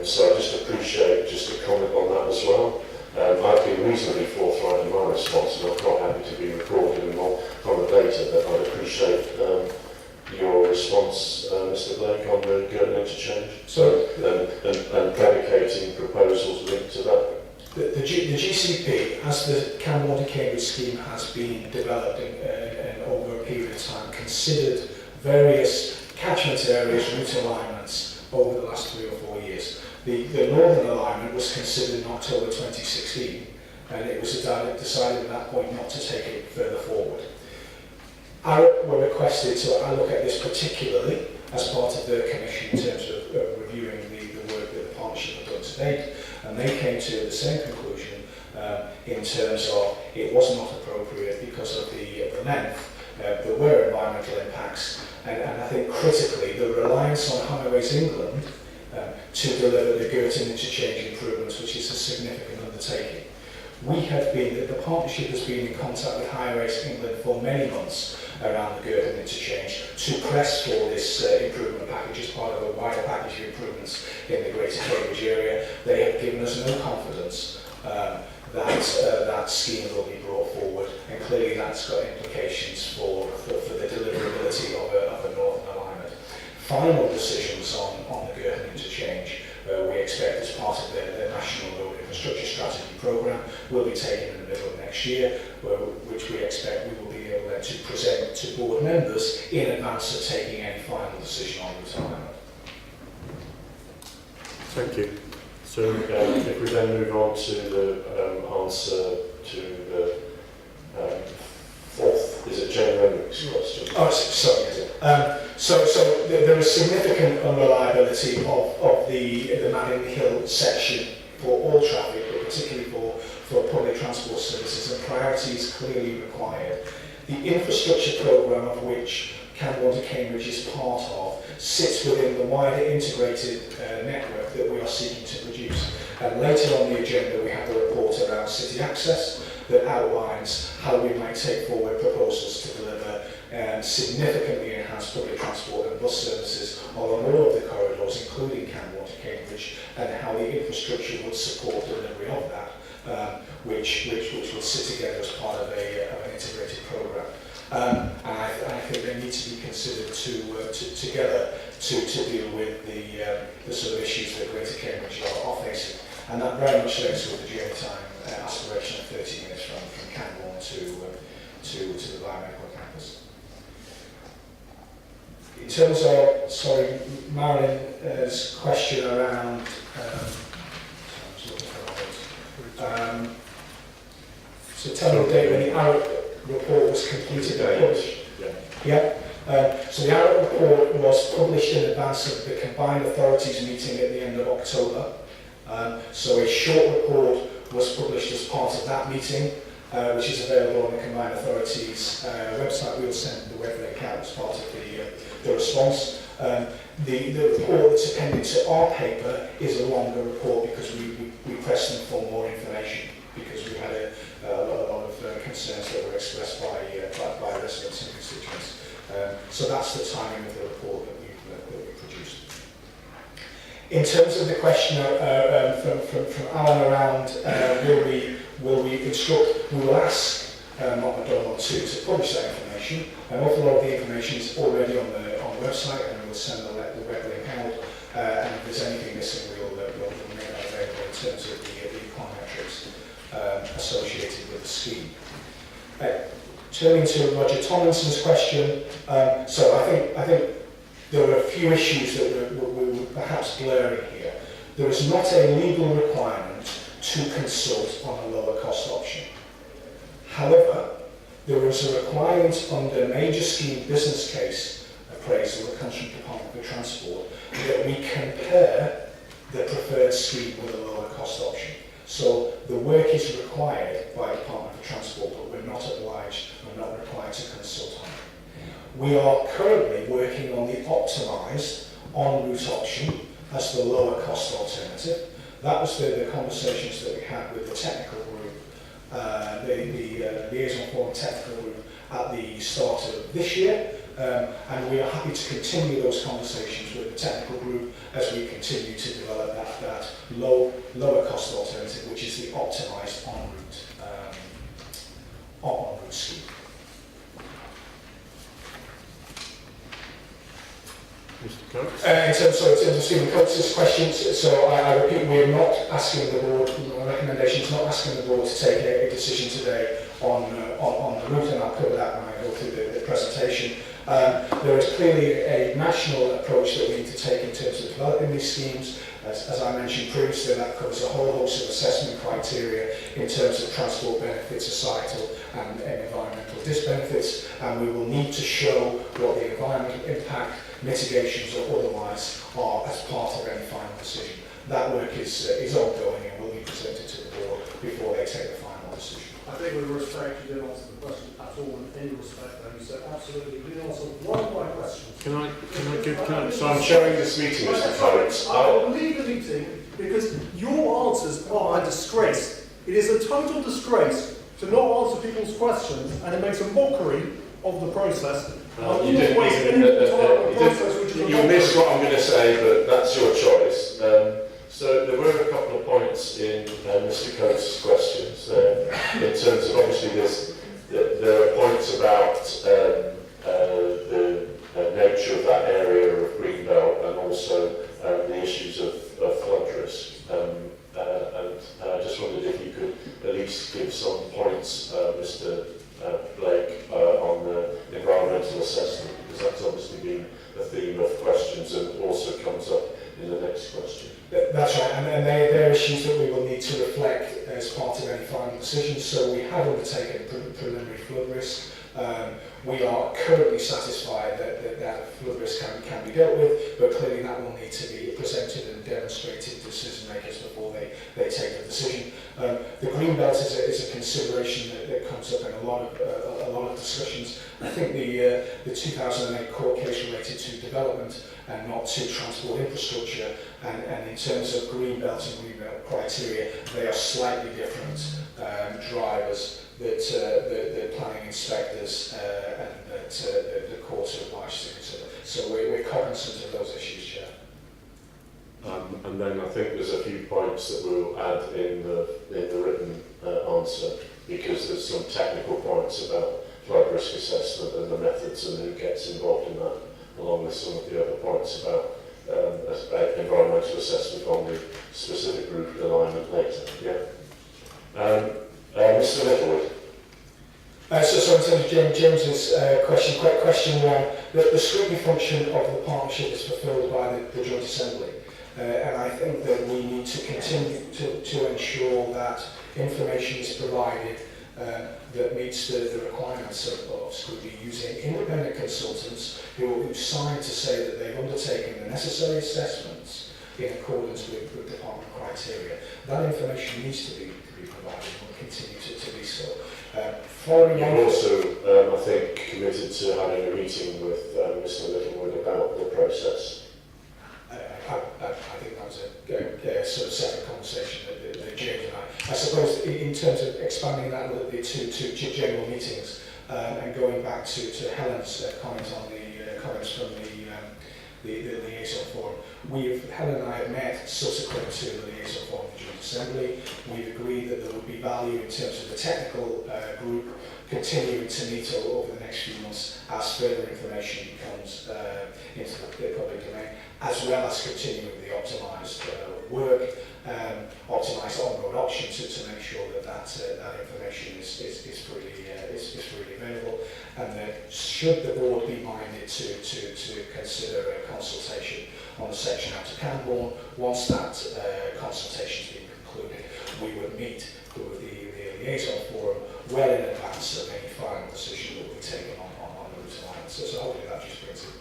So I just appreciate just a comment on that as well. I've been reasonably forthright in my response, and I'm quite happy to be recorded and not on the data, but I'd appreciate your response, Mr. Blake, on the Girton interchange. So, and dedicating proposals linked to that. The GCP, as the Cambourne to Cambridge scheme has been developed and over a period of time, considered various catchment areas, route alignments over the last 3 or 4 years. The northern alignment was considered in October 2016, and it was decided at that point not to take it further forward. ARRA were requested to look at this particularly as part of the commission in terms of reviewing the work that the partnership had done to date, and they came to the same conclusion in terms of it was not appropriate because of the length. There were environmental impacts, and I think critically the reliance on Highways England to deliver the Girton interchange improvements, which is a significant undertaking. The partnership has been in contact with Highways England for many months around the Girton interchange to press for this improvement package as part of a wider package of improvements in the Greater Cambridge area. They have given us no confidence that that scheme will be brought forward, and clearly that's got implications for the deliverability of a northern alignment. Final decisions on the Girton interchange we expect as part of the National Road Infrastructure Strategy Programme will be taken in the middle of next year, which we expect we will be able then to present to board members in advance of taking any final decision on route alignment. Thank you. So if we then move on to the answer to the fourth, is it Jane Renwick's question? Oh, sorry. So there is significant unreliability of the Manning Hill section for all traffic, but particularly for public transport services, and priority is clearly required. The infrastructure programme of which Cambourne to Cambridge is part of sits within the wider integrated network that we are seeking to produce. And later on the agenda we have a report around city access that outlines how we might take forward proposals to deliver significantly enhanced public transport and bus services along all of the corridors, including Cambourne to Cambridge, and how the infrastructure would support delivery of that, which would sit together as part of an integrated programme. And I think they need to be considered together to deal with the sort of issues that Greater Cambridge are facing. And that very much links with the journey time aspiration of 30 minutes from Cambourne to the biomedical campus. In terms of, Marilyn's question around, so tell me the date when the ARRA report was completed and published. So the ARRA report was published in advance of the combined authorities meeting at the end of October. So a short report was published as part of that meeting, which is available on the combined authorities website. We'll send the web link out as part of the response. The report that's appended to our paper is a longer report because we pressed them for more information, because we had a lot of concerns that were expressed by residents and constituents. So that's the timing of the report that we produced. In terms of the question from Allan around will we instruct, we will ask Mark MacDonald to publish that information. An awful lot of the information is already on the website, and we'll send the web link out. And if there's anything missing, we'll make that available in terms of the econometrics associated with the scheme. Turning to Roger Tomlinson's question, so I think there are a few issues that were perhaps blurring here. There is not a legal requirement to consult on a lower cost option. However, there is a requirement under major scheme business case appraisal of the Country Department for Transport that we compare the preferred scheme with a lower cost option. So the work is required by the Department for Transport, but we're not obliged, we're not required to consult on it. We are currently working on the optimised en route option as the lower cost alternative. That was the conversations that we had with the technical group, the Liaison Forum technical group at the start of this year. And we are happy to continue those conversations with the technical group as we continue to develop that lower cost alternative, which is the optimised en route scheme. Mr. Coates? In terms of Stephen Coates' questions, so I repeat, we are not asking the board, my recommendation is not asking the board to take a decision today on the route, and I'll cover that when I go through the presentation. There is clearly a national approach that we need to take in terms of developing these schemes. As I mentioned previously, that covers a whole host of assessment criteria in terms of transport benefits, societal and environmental disbenefits, and we will need to show what the environmental impact, mitigations or otherwise are as part of any final decision. That work is ongoing and will be presented to the board before they take the final decision. I think with respect, you didn't answer the question at all in any respect, though. You said absolutely, you didn't answer one of my questions. So I'm sharing this meeting, Mr. Coates. I will leave the meeting because your answers are a disgrace. It is a total disgrace to not answer people's questions, and it makes a mockery of the process. You missed what I'm going to say, but that's your choice. So there were a couple of points in Mr. Coates' questions. In terms of, obviously, there are points about the nature of that area of Greenbelt and also the issues of flood risk. And I just wondered if you could at least give some points, Mr. Blake, on the environmental assessment, because that's obviously been a theme of questions and also comes up in the next question. That's reflect as part of any final decision. So we have undertaken preliminary flood risk. We are currently satisfied that flood risk can be dealt with, but clearly that will need to be presented and demonstrated to decision makers before they take the decision. The green belt is a consideration that comes up in a lot of discussions. I think the 2008 court case related to development and not to transport infrastructure, and in terms of green belt and green belt criteria, they are slightly different drivers that the planning inspectors and that the courts are obliged to consider. So we're cognizant of those issues, Chair. And then I think there's a few points that we'll add in the written answer, because there's some technical points about flood risk assessment and the methods and who gets involved in that, along with some of the other points about environmental assessment on the specific route alignment later. Yeah. Mr. Littlewood. So in terms of James's question one, the scrutiny function of the partnership is fulfilled by the Joint Assembly. And I think that we need to continue to ensure that information is provided that meets the requirements of scrutiny, using independent consultants who sign to say that they've undertaken the necessary assessments in accordance with department criteria. That information needs to be provided and will continue to be so. You're also, I think, committed to having a meeting with Mr. Littlewood about the process. I think that was a sort of separate conversation that James and I suppose in terms of expanding that a little bit to general meetings and going back to Helen's comment on the comments from the Liaison Forum. Helen and I have met subsequent to the Liaison Forum in the Joint Assembly. We've agreed that there would be value in terms of the technical group continuing to meet over the next few months as further information comes into the public domain, as well as continuing the optimised work, optimised on-road options to make sure that information is freely available. And that should the board be minded to consider a consultation on the section out to Cambourne, once that consultation has been concluded, we would meet with the Liaison Forum well in advance of any final decision that will be taken on the route alignment. So hopefully that just brings it.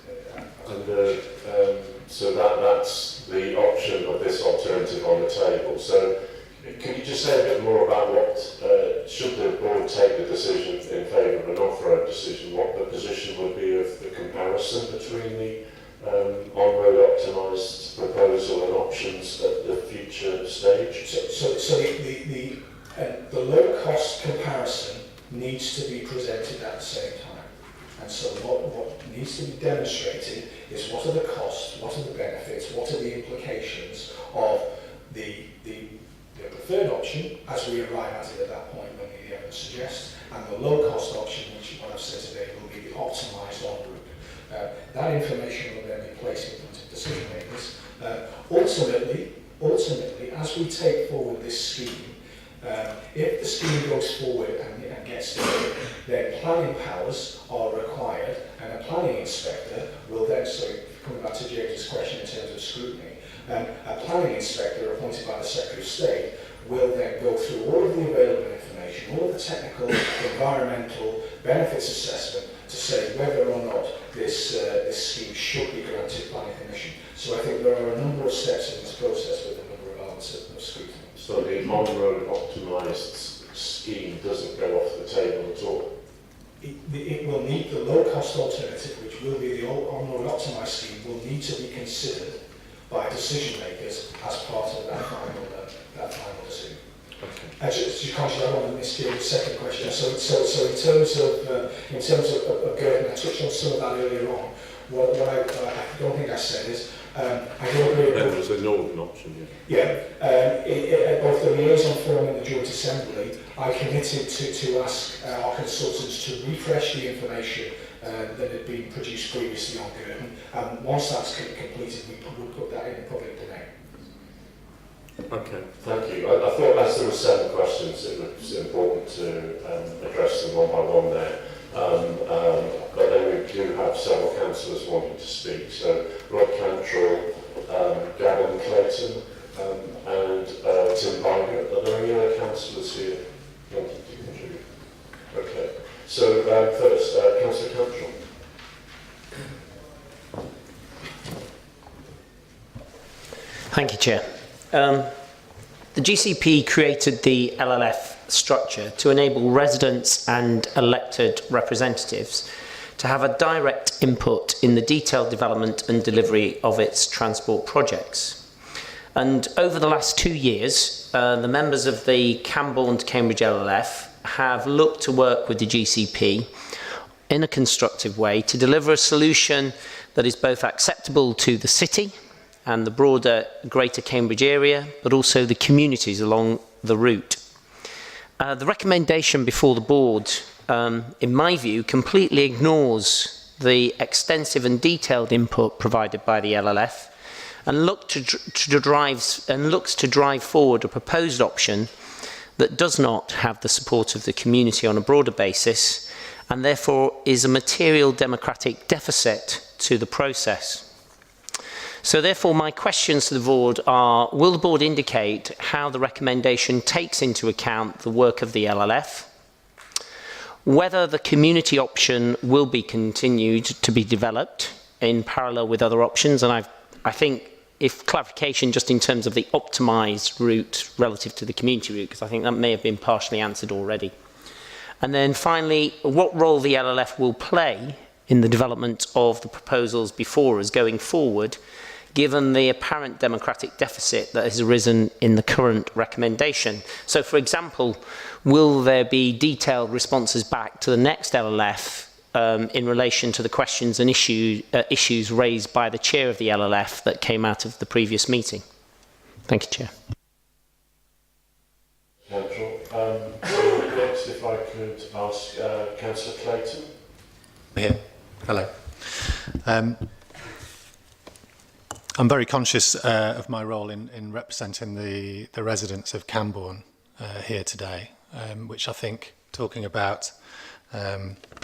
So that's the option of this alternative on the table. So could you just say a bit more about what, should the board take the decision in favour of an off-road decision, what the position would be of the comparison between the on-road optimised proposal and options at the future stage? So the low-cost comparison needs to be presented at the same time. And so what needs to be demonstrated is what are the costs, what are the benefits, what are the implications of the preferred option as we arrive at it at that point when the evidence suggests, and the low-cost option, which is what I've said today, will be the optimised on route. That information will then be placed in front of decision makers. Ultimately, as we take forward this scheme, if the scheme goes forward and gets delivered, then planning powers are required, and a planning inspector will then, coming back to James's question in terms of scrutiny, a planning inspector appointed by the Secretary of State will then go through all of the available information, all of the technical, environmental benefits assessment to say whether or not this scheme should be granted planning permission. So I think there are a number of steps in this process with a number of elements of scrutiny. So the on-road optimised scheme doesn't go off the table at all? It will need the low-cost alternative, which will be the on-road optimised scheme, will need to be considered by decision makers as part of that final decision. Okay. Just conscious I want to miss James' second question. So in terms of Girton, I touched on some of that earlier on. What I don't think I said is I don't agree. There was a northern option. Yeah. At both the Liaison Forum and the Joint Assembly, I committed to ask our consultants to refresh the information that had been produced previously on Girton, and once that's completed, we would put that in the public domain. Okay, thank you. I thought as there were 7 questions, it was important to address them one by one there. But then we do have several councillors wanting to speak. So Rod Cantrell, Gavin Clayton, and embargo. Are there any other councillors here wanting to contribute? Okay. So first, Councillor Campbell. Thank you, Chair. The GCP created the LLF structure to enable residents and elected representatives to have a direct input in the detailed development and delivery of its transport projects. And over the last 2 years, the members of the Cambourne to Cambridge LLF have looked to work with the GCP in a constructive way to deliver a solution that is both acceptable to the city and the broader Greater Cambridge area, but also the communities along the route. The recommendation before the board, in my view, completely ignores the extensive and detailed input provided by the LLF and looks to drive forward a proposed option that does not have the support of the community on a broader basis and therefore is a material democratic deficit to the process. So therefore my questions to the board are, will the board indicate how the recommendation takes into account the work of the LLF, whether the community option will be continued to be developed in parallel with other options, and I think if clarification just in terms of the optimised route relative to the community route, because I think that may have been partially answered already. And then finally, what role the LLF will play in the development of the proposals before us going forward, given the apparent democratic deficit that has arisen in the current recommendation. So, for example, will there be detailed responses back to the next LLF in relation to the questions and issues raised by the chair of the LLF that came out of the previous meeting? Thank you, Chair. Next, if I could ask Councillor Clayton. Here. Hello. I'm very conscious of my role in representing the residents of Cambourne here today, which I think, talking about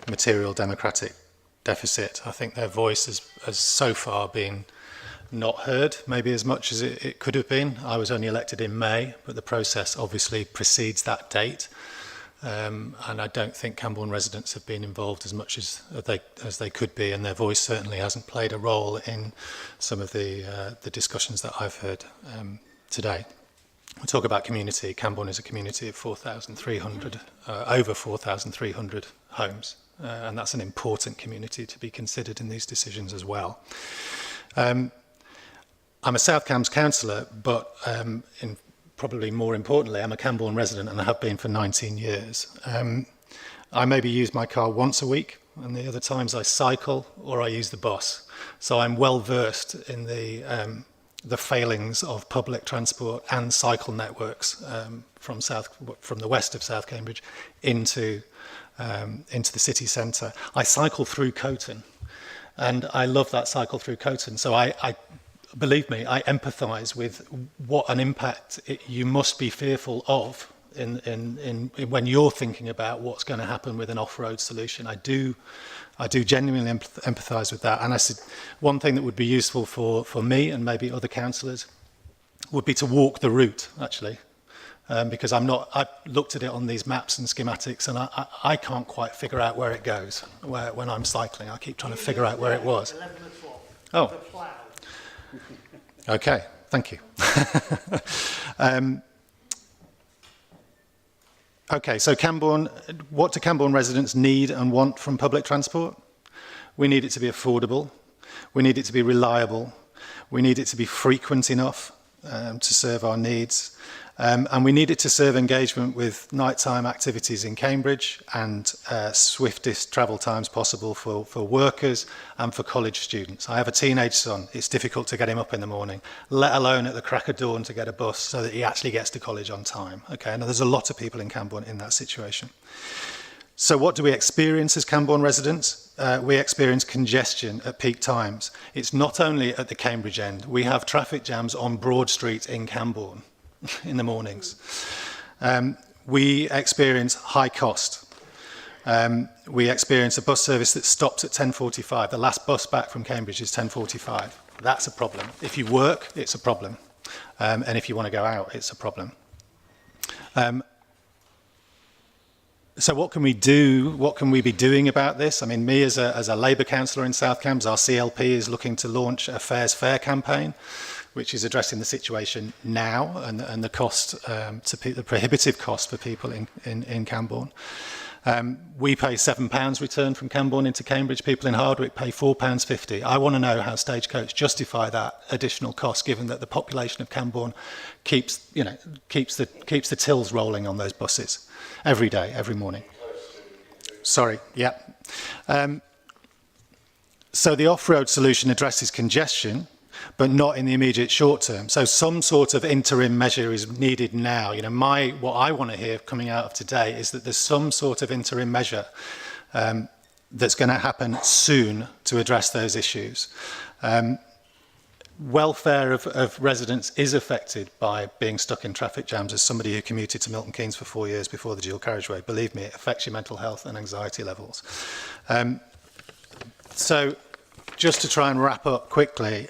material democratic deficit, I think their voice has so far been not heard, maybe as much as it could have been. I was only elected in May, but the process obviously precedes that date. And I don't think Cambourne residents have been involved as much as they could be, and their voice certainly hasn't played a role in some of the discussions that I've heard today. We talk about community. Cambourne is a community of 4,300, over 4,300 homes, and that's an important community to be considered in these decisions as well. I'm a South Cambs councillor, but probably more importantly, I'm a Cambourne resident and I have been for 19 years. I maybe use my car once a week, and the other times I cycle or I use the bus. So I'm well versed in the failings of public transport and cycle networks from the west of South Cambridge into the city centre. I cycle through Coton, and I love that cycle through Coton. So believe me, I empathise with what an impact you must be fearful of when you're thinking about what's going to happen with an off-road solution. I do genuinely empathise with that. And I said one thing that would be useful for me and maybe other councillors would be to walk the route, actually, because I've looked at it on these maps and schematics, and I can't quite figure out where it goes when I'm cycling. I keep trying to figure out where it was. Oh. Okay, thank you. Okay, so Cambourne, what do Cambourne residents need and want from public transport? We need it to be affordable. We need it to be reliable. We need it to be frequent enough to serve our needs. And we need it to serve engagement with nighttime activities in Cambridge and swiftest travel times possible for workers and for college students. I have a teenage son. It's difficult to get him up in the morning, let alone at the crack of dawn to get a bus so that he actually gets to college on time. Okay, now there's a lot of people in Cambourne in that situation. So what do we experience as Cambourne residents? We experience congestion at peak times. It's not only at the Cambridge end. We have traffic jams on Broad Street in Cambourne in the mornings. We experience high cost. We experience a bus service that stops at 10:45. The last bus back from Cambridge is 10:45. That's a problem. If you work, it's a problem. And if you want to go out, it's a problem. So what can we do? What can we be doing about this? I mean, me as a Labour councillor in South Cambs, our CLP is looking to launch a Fares Fair campaign, which is addressing the situation now and the cost, the prohibitive cost for people in Cambourne. We pay £7 return from Cambourne into Cambridge. People in Hardwick pay £4.50. I want to know how Stagecoach justify that additional cost, given that the population of Cambourne keeps the tills rolling on those buses every day, every morning. Sorry, yeah. So the off-road solution addresses congestion, but not in the immediate short term. So some sort of interim measure is needed now. You know, what I want to hear coming out of today is that there's some sort of interim measure that's going to happen soon to address those issues. Welfare of residents is affected by being stuck in traffic jams. As somebody who commuted to Milton Keynes for 4 years before the dual carriageway, believe me, it affects your mental health and anxiety levels. So just to try and wrap up quickly,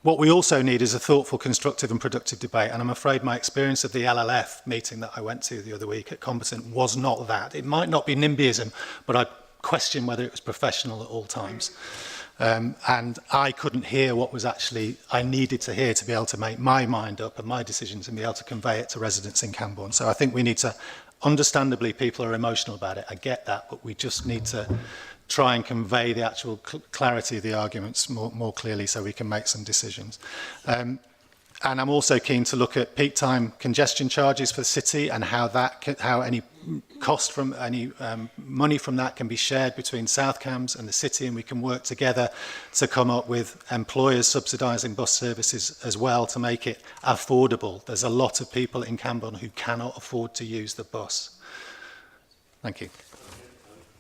what we also need is a thoughtful, constructive and productive debate, and I'm afraid my experience of the LLF meeting that I went to the other week at Competent was not that. It might not be NIMBYism, but I question whether it was professional at all times. And I couldn't hear what was actually I needed to hear to be able to make my mind up and my decisions and be able to convey it to residents in Cambourne. So I think we need to, understandably, people are emotional about it. I get that, but we just need to try and convey the actual clarity of the arguments more clearly so we can make some decisions. And I'm also keen to look at peak time congestion charges for the city and how any cost from any money from that can be shared between South Cambs and the city, and we can work together to come up with employers subsidising bus services as well to make it affordable. There's a lot of people in Cambourne who cannot afford to use the bus. Thank you.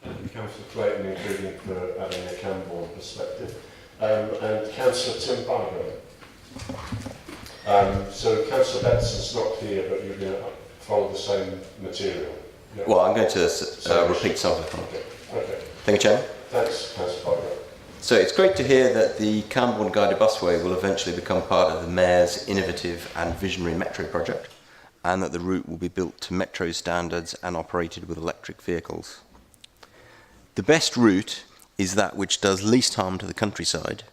Thank you, Councillor Clayton, including for having a Cambourne perspective. And Councillor Tim Barger. So Councillor Benson's not here, but you're going to follow the same material. Yeah. Well, I'm going to repeat something. Okay. Thank you, Chairman. Thanks, Councillor Barger. So it's great to hear that the Cambourne Guided Busway will eventually become part of the Mayor's innovative and visionary metro project, and that the route will be built to metro standards and operated with electric vehicles. The best route is that which does least harm to the countryside,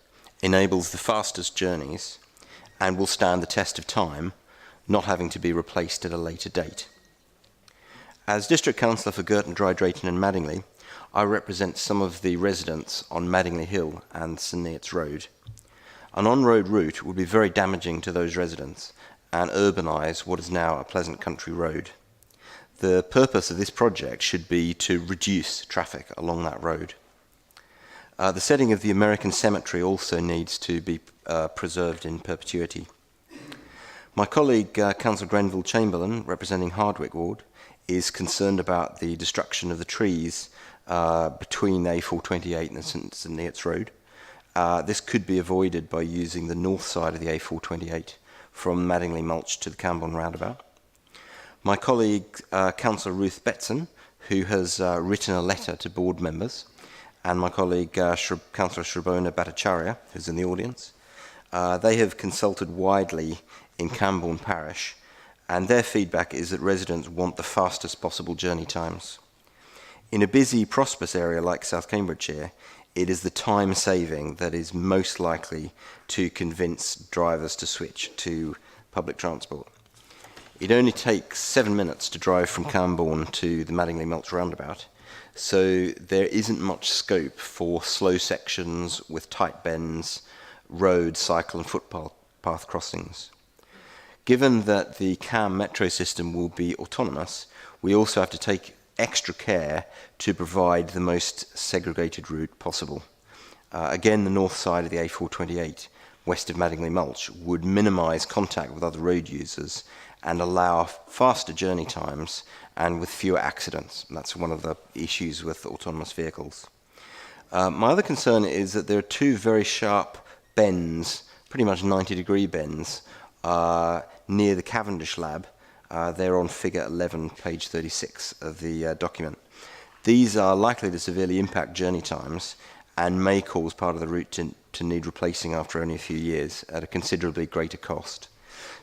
enables the fastest journeys, and will stand the test of time, not having to be replaced at a later date. As District Councillor for Girton, Dry Drayton and Madingley, I represent some of the residents on Madingley Hill and St Neots Road. An on-road route would be very damaging to those residents and urbanise what is now a pleasant country road. The purpose of this project should be to reduce traffic along that road. The setting of the American Cemetery also needs to be preserved in perpetuity. My colleague, Councillor Grenville Chamberlain, representing Hardwick Ward, is concerned about the destruction of the trees between the A428 and St Neots Road. This could be avoided by using the north side of the A428 from Madingley Mulch to the Cambourne roundabout. My colleague, Councillor Ruth Benson, who has written a letter to board members, and my colleague, Councillor Shrabona Bhattacharya, who's in the audience, they have consulted widely in Cambourne Parish, and their feedback is that residents want the fastest possible journey times. In a busy, prosperous area like South Cambridgeshire, it is the time saving that is most likely to convince drivers to switch to public transport. It only takes 7 minutes to drive from Cambourne to the Madingley Mulch roundabout, so there isn't much scope for slow sections with tight bends, road, cycle and footpath crossings. Given that the Cam metro system will be autonomous, we also have to take extra care to provide the most segregated route possible. Again, the north side of the A428, west of Madingley Mulch, would minimise contact with other road users and allow faster journey times and with fewer accidents. And that's one of the issues with autonomous vehicles. My other concern is that there are two very sharp bends, pretty much 90-degree bends, near the Cavendish Lab. They're on figure 11, page 36 of the document. These are likely to severely impact journey times and may cause part of the route to need replacing after only a few years at a considerably greater cost.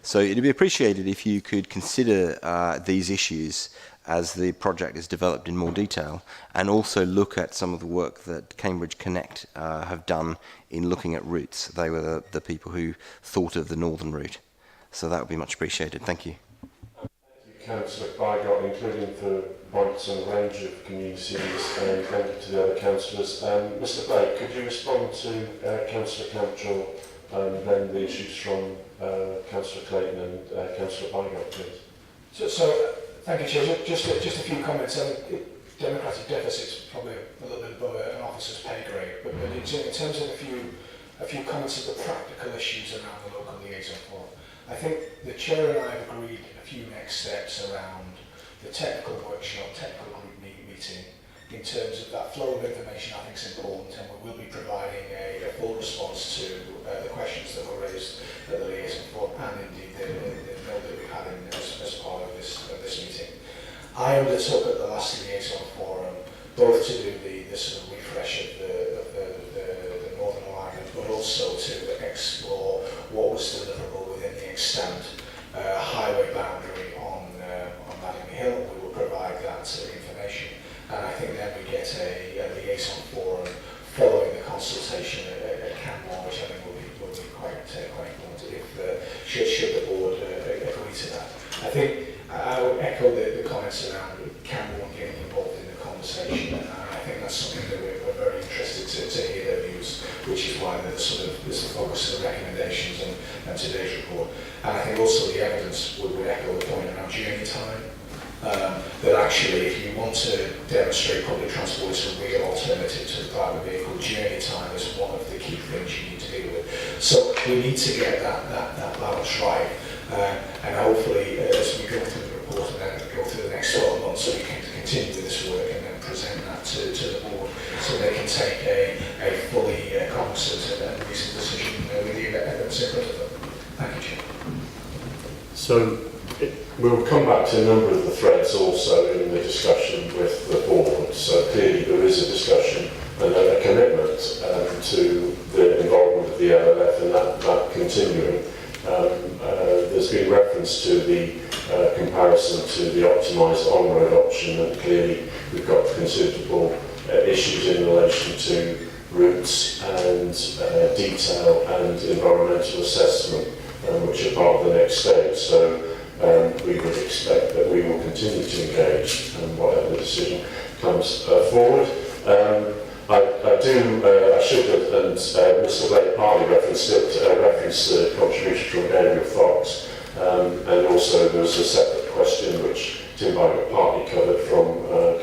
So it'd be appreciated if you could consider these issues as the project is developed in more detail, and also look at some of the work that Cambridge Connect have done in looking at routes. They were the people who thought of the northern route. So that would be much appreciated. Thank you. Councillor Bygott, including for points on a range of communities, and thank you to the other councillors. Mr Blake, could you respond to Councillor Campbell and then the issues from Councillor Clayton and Councillor Bygott, please? So thank you, Chair. Just a few comments. Democratic deficit's probably a little bit above an officer's pay grade, but in terms of a few comments of the practical issues around the local liaison forum, I think the Chair and I have agreed a few next steps around the technical workshop, technical group meeting. In terms of that flow of information, I think is important, and we will be providing a full response to the questions that were raised at the liaison forum, and indeed the note that we've had as part of this meeting. I undertook at the last liaison forum both to do the sort of refresh of the Northern Alignment, but also to explore what was deliverable within the extant highway boundary on Madingley Hill. We will provide that information, and I think then we get a liaison forum following the consultation at Cambourne, which I think will be quite important if should the board agree to that. I think I would echo the comments around Cambourne getting involved in the conversation, and I think that's something that we're very interested to hear their views, which is why there's the focus of the recommendations and today's report. And I think also the evidence would echo the point around journey time, that actually if you want to demonstrate public transport as a real alternative to the private vehicle, journey time is one of the key things you need to deal with. So we need to get that balance right. And hopefully, as we go through the report and then go through the next 12 months, we can continue this work and then present that to the board so they can take a fully cognizant and reasoned decision with the evidence in front of them. Thank you, Chair. So we'll come back to a number of the threads also in the discussion with the board. So clearly there is a discussion and a commitment to the involvement of the LLF and that continuing. There's been reference to the comparison to the optimised on-road option, and clearly we've got considerable issues in relation to routes and detail and environmental assessment, which are part of the next stage. So we would expect that we will continue to engage whatever decision comes forward. I should have, and Mr Blake partly referenced the contribution from Gabriel Fox, and also there was a separate question which Tim Bygott partly covered from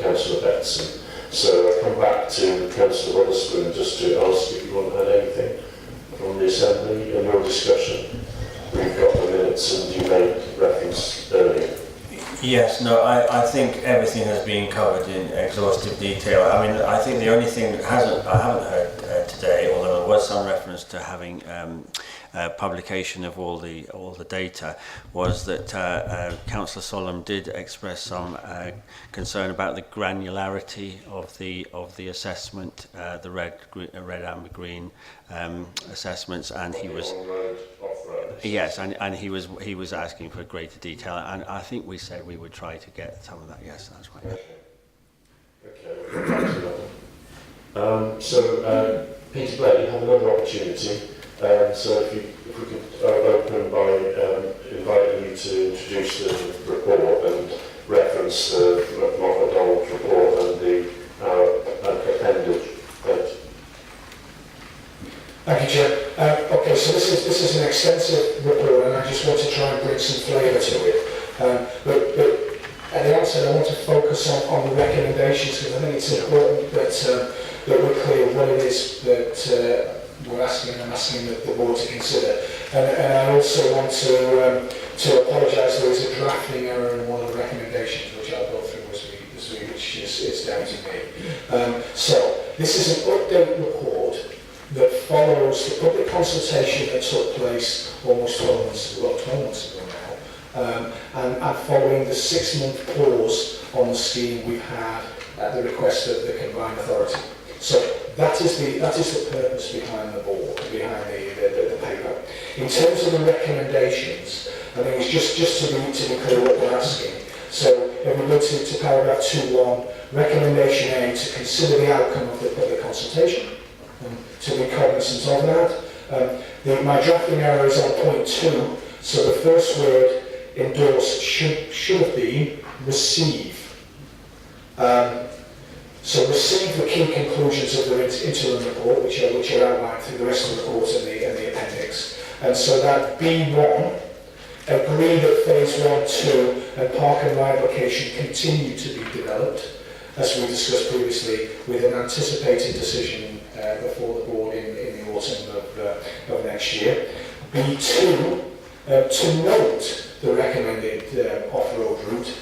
Councillor Benson. So I come back to Councillor Witherspoon just to ask if you want to add anything from the Assembly in your discussion. We've got the minutes and you made reference earlier. Yes, no, I think everything has been covered in exhaustive detail. I mean, I think the only thing that I haven't heard today, although there was some reference to having publication of all the data, was that Councillor Solomon did express some concern about the granularity of the assessment, the red, amber, green assessments, and he was. Yes, and he was asking for greater detail, and I think we said we would try to get some of that. Yes, that's right. Okay. So Peter Blake, you have another opportunity. So if we could open by inviting you to introduce the report and reference the McDonald report and the appendage. Thank you, Chair. Okay, so this is an extensive report, and I just want to try and bring some flavour to it. But at the outset, I want to focus on the recommendations, because I think it's important that we're clear what it is that we're asking, and I'm asking the board to consider. And I also want to apologise. There is a drafting error in one of the recommendations, which I'll go through which is down to me. So this is an update report that follows the public consultation that took place almost 12 months ago now, and following the 6-month pause on the scheme we've had at the request of the Combined Authority. So that is the purpose behind the board, behind the paper. In terms of the recommendations, I think it's just to be clear what we're asking. So if we look to paragraph 2.1, recommendation A, to consider the outcome of the public consultation, to be cognizant of that. My drafting error is on point 2, so the first word endorsed should have been receive. So receive the key conclusions of the interim report, which are outlined through the rest of the report and the appendix. And so that B1, agree that phase 1, 2 and park and ride location continue to be developed, as we discussed previously, with an anticipated decision before the board in the autumn of next year. B2, to note the recommended off-road route,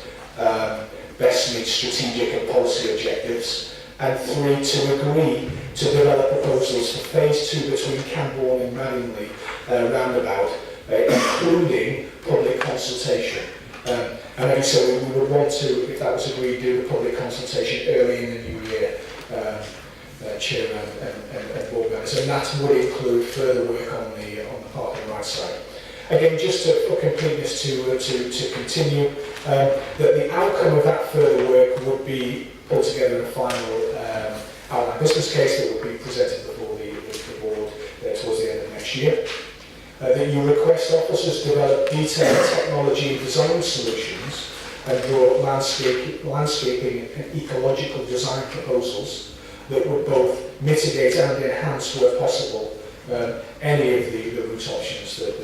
best meets strategic and policy objectives. And 3, to agree to develop proposals for phase 2 between Cambourne and Marilyn roundabout, including public consultation. And as I said, we would want to, if that was agreed, do the public consultation early in the new year, Chair and board members, and that would include further work on the park and ride side. Again, just for completeness to continue, that the outcome of that further work would be put together in a final outline business case that would be presented before the board towards the end of next year. That you request officers develop detailed technology and design solutions and draw landscaping and ecological design proposals that would both mitigate and enhance, where possible, any of the route options that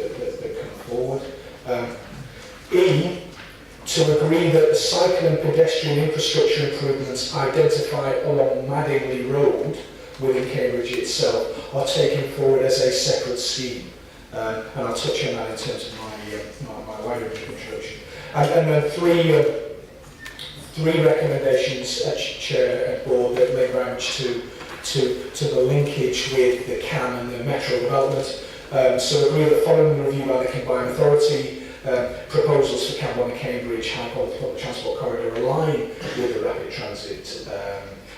come forward. E, to agree that the cycle and pedestrian infrastructure improvements identified along Madingley Road within Cambridge itself are taken forward as a separate scheme. And I'll touch on that in terms of my wider introduction. And then three recommendations, Chair and Board, that link very much to the linkage with the CAM and the metro development. So agree that following the review by the Combined Authority, proposals for Cambourne and Cambridge High Quality Public Transport Corridor align with the rapid transit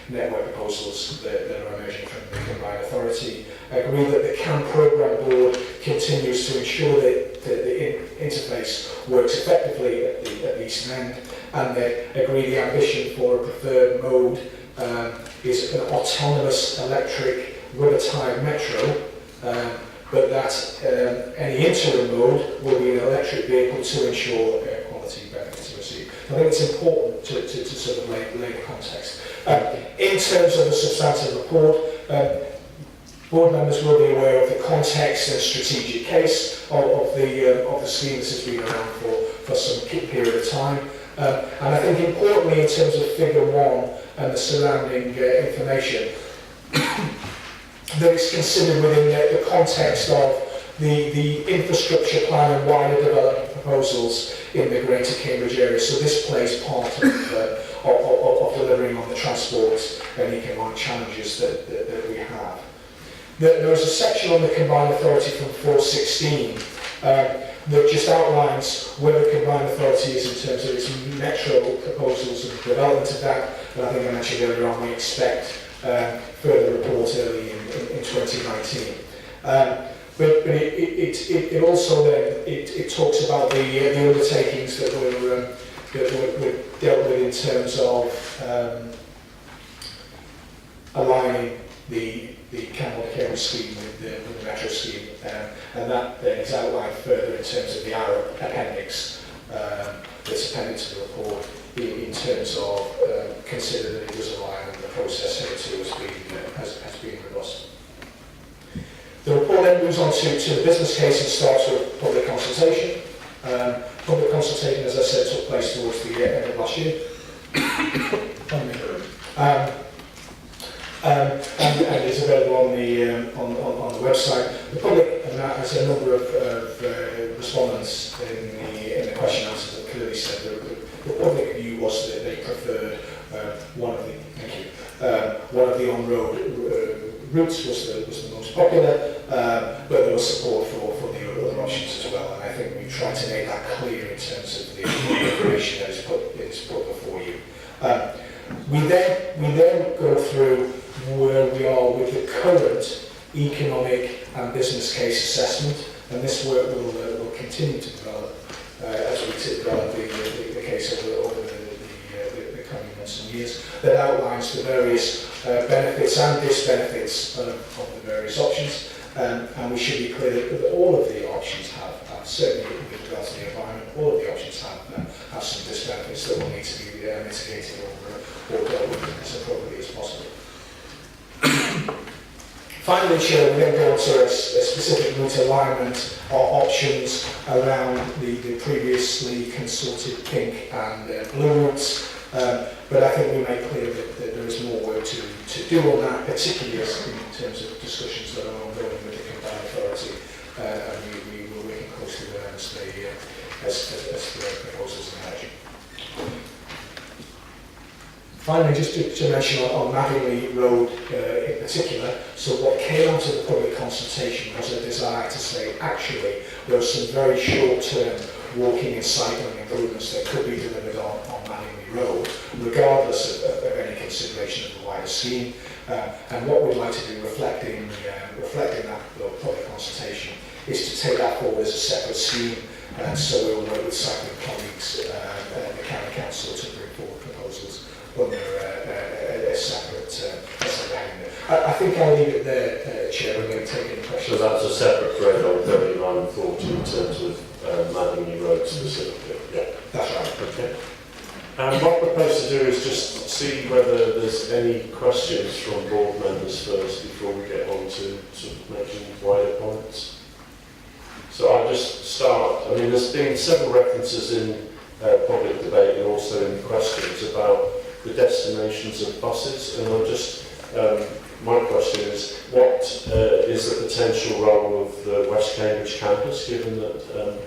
network proposals that are emerging from the Combined Authority. Agree that the CAM Programme Board continues to ensure that the interface works effectively at the eastern end, and they agree the ambition for a preferred mode is an autonomous electric rubber-tired metro, but that any interim mode will be an electric vehicle to ensure air quality benefits are received. I think it's important to sort of lay the context. In terms of the substantive report, board members will be aware of the context and strategic case of the scheme. This has been around for some period of time. And I think importantly in terms of figure 1 and the surrounding information, that it's considered within the context of the infrastructure plan and wider development proposals in the Greater Cambridge area. So this plays part of delivering on the transport and economic challenges that we have. There is a section on the Combined Authority from 416 that just outlines where the Combined Authority is in terms of its metro proposals and development of that. And I think I mentioned earlier on, we expect further report early in 2019. But it also then it talks about the undertakings that were dealt with in terms of aligning the Cambourne Cambridge scheme with the metro scheme, and that then is outlined further in terms of the HRARA appendix that's appended to the report in terms of consider that it was aligned and the process hitherto has been robust. The report then moves on to the business case and starts with public consultation. Public consultation, as I said, took place towards the end of last year. And is available on the website. The public, and that has a number of respondents in the question answers that clearly said the public view was that they preferred one of the on-road routes was the most popular, but there was support for the other options as well. And I think we tried to make that clear in terms of the information that is put before you. We then go through where we are with the current economic and business case assessment, and this work will continue to develop to develop the case over the coming months and years, that outlines the various benefits and disbenefits of the various options. And we should be clear that all of the options have certainly with regards to the environment, all of the options have some disbenefits that will need to be mitigated or dealt with as appropriately as possible. Finally, Chair, we then go on to a specific route alignment or options around the previously consulted pink and blue routes. But I think we make clear that there is more work to do on that, particularly in terms of discussions that are ongoing with the combined authority. And we will work closely with them as the proposals emerge. Finally, just to mention on Madingley Road in particular, so what came out of the public consultation was a desire to say, actually, there are some very short-term walking and cycling improvements that could be delivered on Madingley Road, regardless of any consideration of the wider scheme. And what we'd like to do, reflecting that public consultation, is to take that forward as a separate scheme. So we'll work with cycling colleagues and the County Council to bring forward proposals under a separate heading. I think I'll leave it there, Chair. We're going to take any questions. So that's a separate thread on 39 and 40 in terms of Madingley Road specifically. Yeah, that's right. Okay. And what I propose to do is just see whether there's any questions from board members first before we get on to sort of making wider points. So I'll just start. I mean, there's been several references in public debate and also in questions about the destinations of buses, and I'm just, my question is, what is the potential role of the West Cambridge campus, given that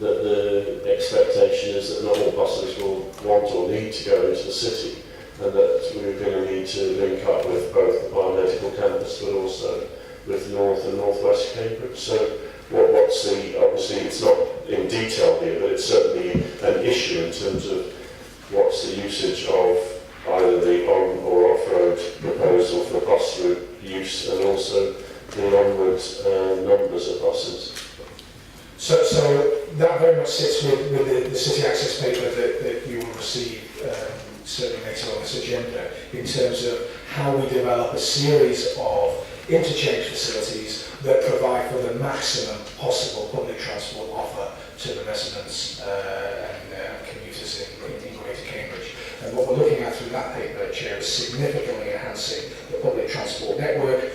that the expectation is that not all buses will want or need to go into the city, and that we're going to need to link up with both the biomedical campus but also with North and Northwest Cambridge. So what's the, obviously it's not in detail here, but it's certainly an issue in terms of what's the usage of either the on or off-road proposal for bus route use, and also the onward numbers of buses. So that very much sits with the city access paper that you will receive certainly later on this agenda, in terms of how we develop a series of interchange facilities that provide for the maximum possible public transport offer to the residents and commuters in Greater Cambridge. And what we're looking at through that paper, Chair, is significantly enhancing the public transport network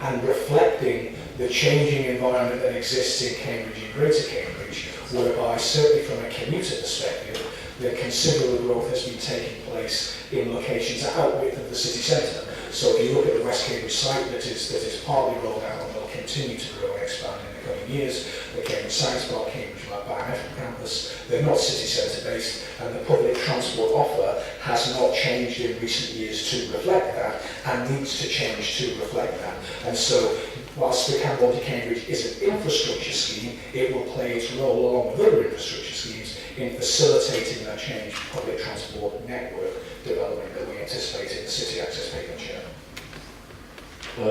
and reflecting the changing environment that exists in Cambridge and Greater Cambridge, whereby certainly from a commuter perspective, the considerable growth has been taking place in locations outwith of the city centre. So if you look at the West Cambridge site that is partly rolled out and will continue to grow and expand in the coming years, the Cambridge Science Park, Cambridge Biomedical Campus, they're not city centre based, and the public transport offer has not changed in recent years to reflect that, and needs to change to reflect that. And so whilst the Cambourne to Cambridge is an infrastructure scheme, it will play its role along with other infrastructure schemes in facilitating that change public transport network development that we anticipate in the city access paper, Chair.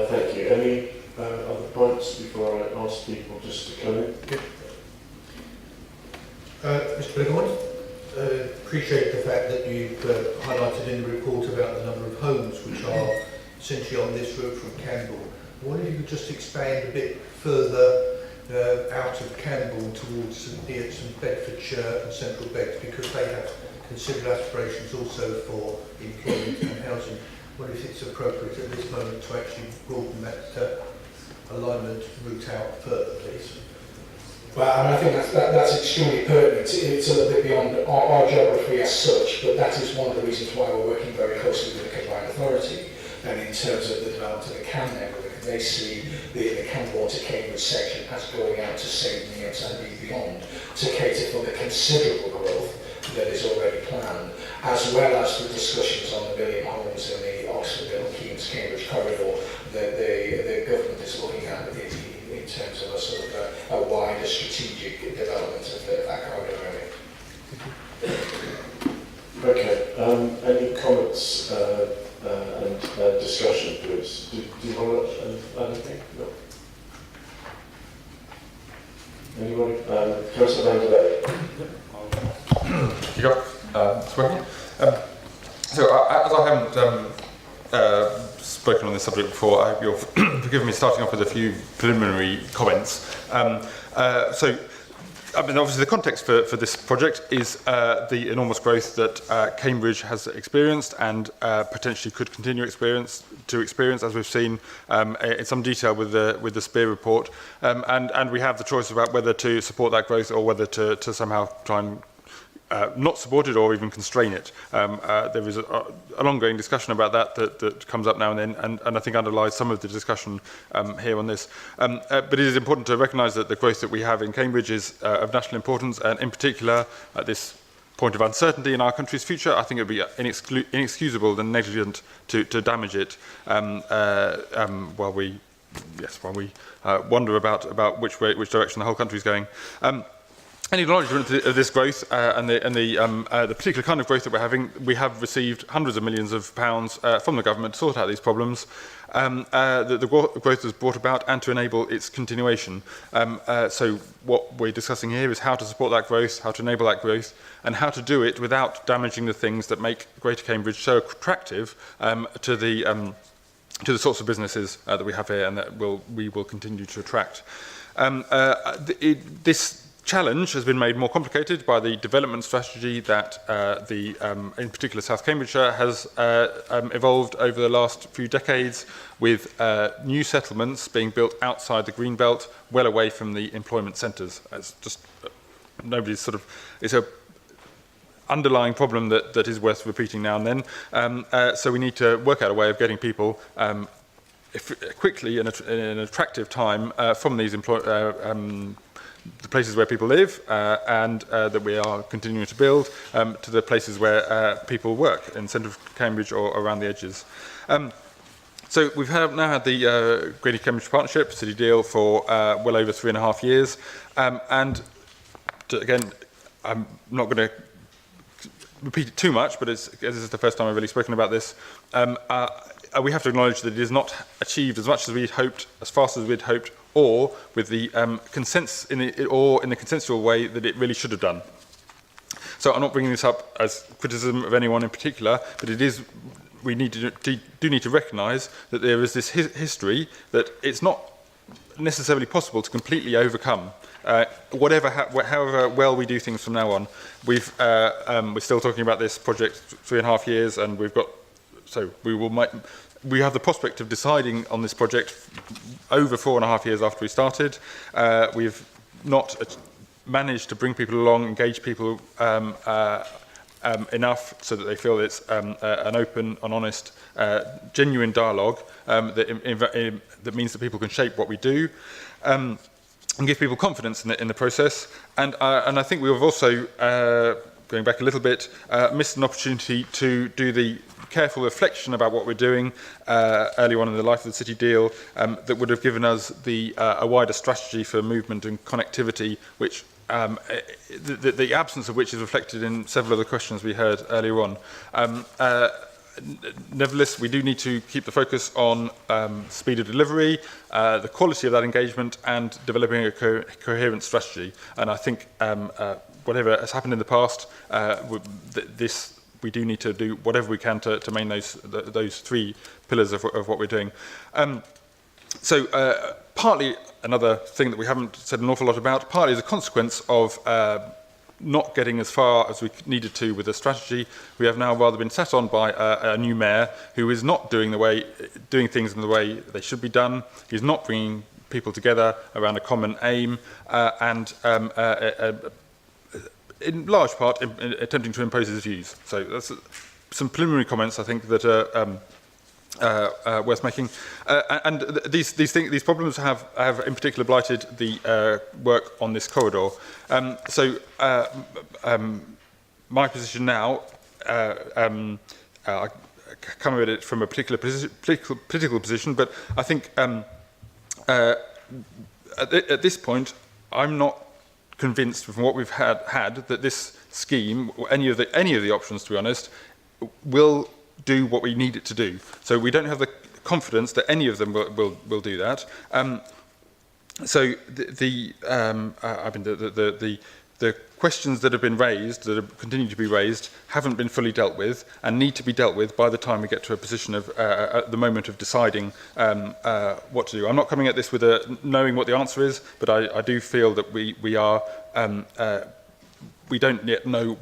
Thank you. Any other points before I ask people just to come in? Mr. Littlewood, appreciate the fact that you've highlighted in the report about the number of homes which are essentially on this route from Cambourne. I wonder if you could just expand a bit further out of Cambourne towards St Neots and Bedfordshire and Central Beds, because they have considerable aspirations also for employment and housing. I wonder if it's appropriate at this moment to actually broaden that alignment route out further, please. Well, I mean, I think that's extremely pertinent. It's a little bit beyond our geography as such, but that is one of the reasons why we're working very closely with the combined authority. And in terms of the development of the CAM network, they see the Cambourne to Cambridge section as going out to St Neots and beyond to cater for the considerable growth that is already planned, as well as the discussions on the Lilian homes and the Oxford and Keynes Cambridge corridor that the government is looking at in terms of a sort of a wider strategic development of that corridor area. Okay. Any comments and discussion, please? Do you want to add anything? No. Anybody? Councillor Van der Leyen. You got working? So as I haven't spoken on this subject before, I hope you'll forgive me starting off with a few preliminary comments. So, I mean, obviously the context for this project is the enormous growth that Cambridge has experienced and potentially could continue to experience, as we've seen in some detail with the Spear report. And we have the choice about whether to support that growth or whether to somehow try and not support it or even constrain it. There is an ongoing discussion about that comes up now and then, and I think underlies some of the discussion here on this. But it is important to recognise that the growth that we have in Cambridge is of national importance, and in particular at this point of uncertainty in our country's future, I think it would be inexcusable and negligent to damage it while we wonder about which direction the whole country is going. Any acknowledgement of this growth and the particular kind of growth that we're having, we have received hundreds of millions of pounds from the government to sort out these problems that the growth has brought about and to enable its continuation. So what we're discussing here is how to support that growth, how to enable that growth, and how to do it without damaging the things that make Greater Cambridge so attractive to the sorts of businesses that we have here and that we will continue to attract. This challenge has been made more complicated by the development strategy that in particular South Cambridgeshire has evolved over the last few decades, with new settlements being built outside the green belt, well away from the employment centres. It's just it's a underlying problem that is worth repeating now and then. So we need to work out a way of getting people quickly in an attractive time from these the places where people live and that we are continuing to build to the places where people work in centre of Cambridge or around the edges. So we've now had the Greater Cambridge Partnership City deal for well over 3.5 years, and again, I'm not going to repeat it too much, but this is the first time I've really spoken about this. We have to acknowledge that it is not achieved as much as we'd hoped, as fast as we'd hoped, or with the consensus in the consensual way that it really should have done. So I'm not bringing this up as criticism of anyone in particular, but it is we need to recognise that there is this history that it's not necessarily possible to completely overcome. However well we do things from now on, we're still talking about this project 3.5 years, and we have the prospect of deciding on this project over 4.5 years after we started. We've not managed to bring people along, engage people enough so that they feel it's an open and honest, genuine dialogue that means that people can shape what we do. And give people confidence in the process. And I think we've also, going back a little bit, missed an opportunity to do the careful reflection about what we're doing early on in the life of the city deal that would have given us a wider strategy for movement and connectivity, which the absence of which is reflected in several of the questions we heard earlier on. Nevertheless, we do need to keep the focus on speed of delivery, the quality of that engagement, and developing a coherent strategy. And I think whatever has happened in the past, we do need to do whatever we can to maintain those three pillars of what we're doing. Partly another thing that we haven't said an awful lot about, partly as a consequence of not getting as far as we needed to with the strategy, we have now rather been sat on by a new mayor who is not doing things in the way they should be done. He's not bringing people together around a common aim, and in large part attempting to impose his views. So that's some preliminary comments I think that are worth making. And these problems have in particular blighted the work on this corridor. My position now, I come at it from a particular political position, but I think at this point I'm not convinced from what we've had that this scheme, or any of the options, to be honest, will do what we need it to do. So we don't have the confidence that any of them will do that. So the questions that have been raised, that have continued to be raised, haven't been fully dealt with and need to be dealt with by the time we get to a position of, at the moment of deciding what to do. I'm not coming at this with knowing what the answer is, but I do feel that we are, we don't yet know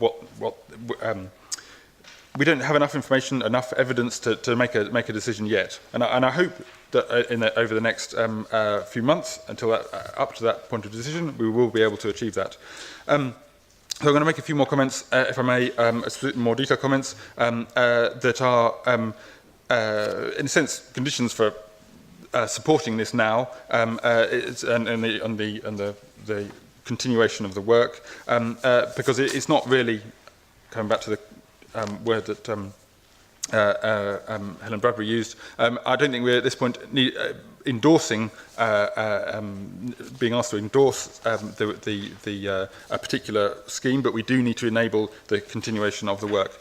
we don't have enough information, enough evidence to make a decision yet. And I hope that over the next few months, until up to that point of decision, we will be able to achieve that. So I'm going to make a few more comments, if I may, more detailed comments that are, in a sense, conditions for supporting this now, and the continuation of the work, because it's not really coming back to the word that Helen Bradbury used. I don't think we're at this point endorsing, being asked to endorse a particular scheme, but we do need to enable the continuation of the work.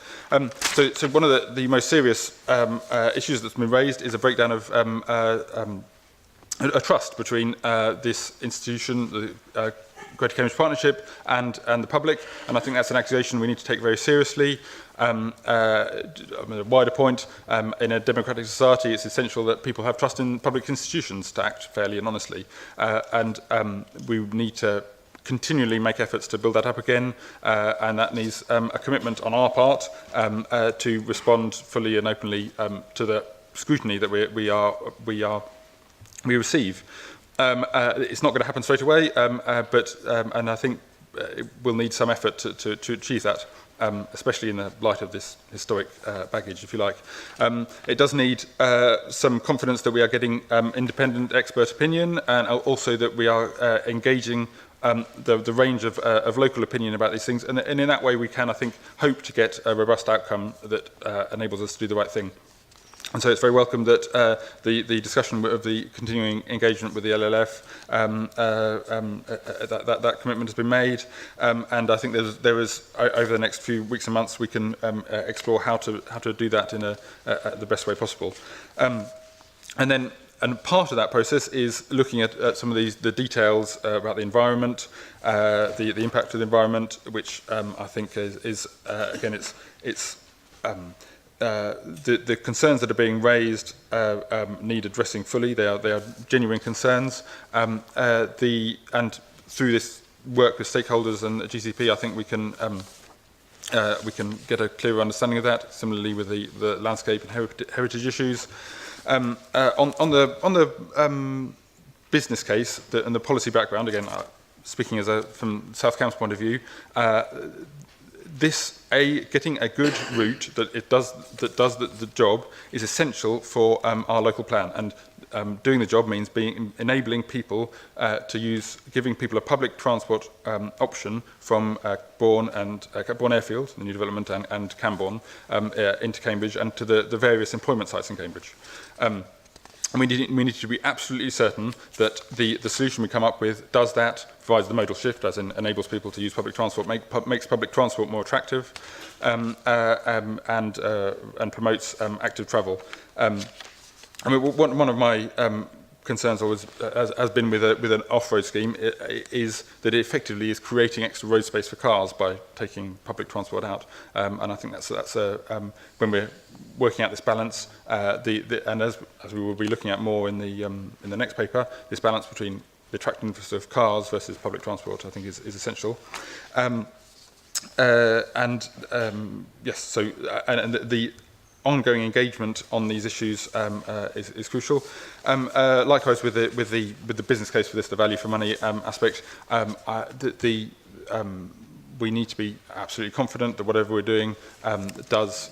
So one of the most serious issues that's been raised is a breakdown of a trust between this institution, the Greater Cambridge Partnership, and the public, and I think that's an accusation we need to take very seriously. A wider point, in a democratic society, it's essential that people have trust in public institutions to act fairly and honestly, and we need to continually make efforts to build that up again, and that needs a commitment on our part to respond fully and openly to the scrutiny that we receive. It's not going to happen straight away, but and I think it will need some effort to achieve that, especially in the light of this historic baggage, if you like. It does need some confidence that we are getting independent expert opinion, and also that we are engaging the range of local opinion about these things, and in that way we can, I think, hope to get a robust outcome that enables us to do the right thing. And so it's very welcome that the discussion of the continuing engagement with the LLF, that commitment has been made, and I think there is over the next few weeks and months we can explore how to do that in the best way possible. And part of that process is looking at some of the details about the environment, the impact of the environment, which I think is again it's the concerns that are being raised need addressing fully. They are genuine concerns, and through this work with stakeholders and GCP, I think we can get a clearer understanding of that. Similarly, with the landscape and heritage issues, on the business case and the policy background. Again, speaking from South Cam's point of view. Getting a good route that does the job is essential for our local plan, and doing the job means enabling people giving people a public transport option from Bourne Airfield, the new development, and Cambourne into Cambridge and to the various employment sites in Cambridge. And we need to be absolutely certain that the solution we come up with does that, provides the modal shift, as in enables people to use public transport, makes public transport more attractive, and promotes active travel. I mean, one of my concerns always has been with an off-road scheme is that it effectively is creating extra road space for cars by taking public transport out, and I think that's when we're working out this balance, and as we will be looking at more in the next paper, this balance between the attractiveness of cars versus public transport, I think, is essential. Yes, so and the ongoing engagement on these issues is crucial. Likewise, with the business case for this, the value for money aspect, we need to be absolutely confident that whatever we're doing does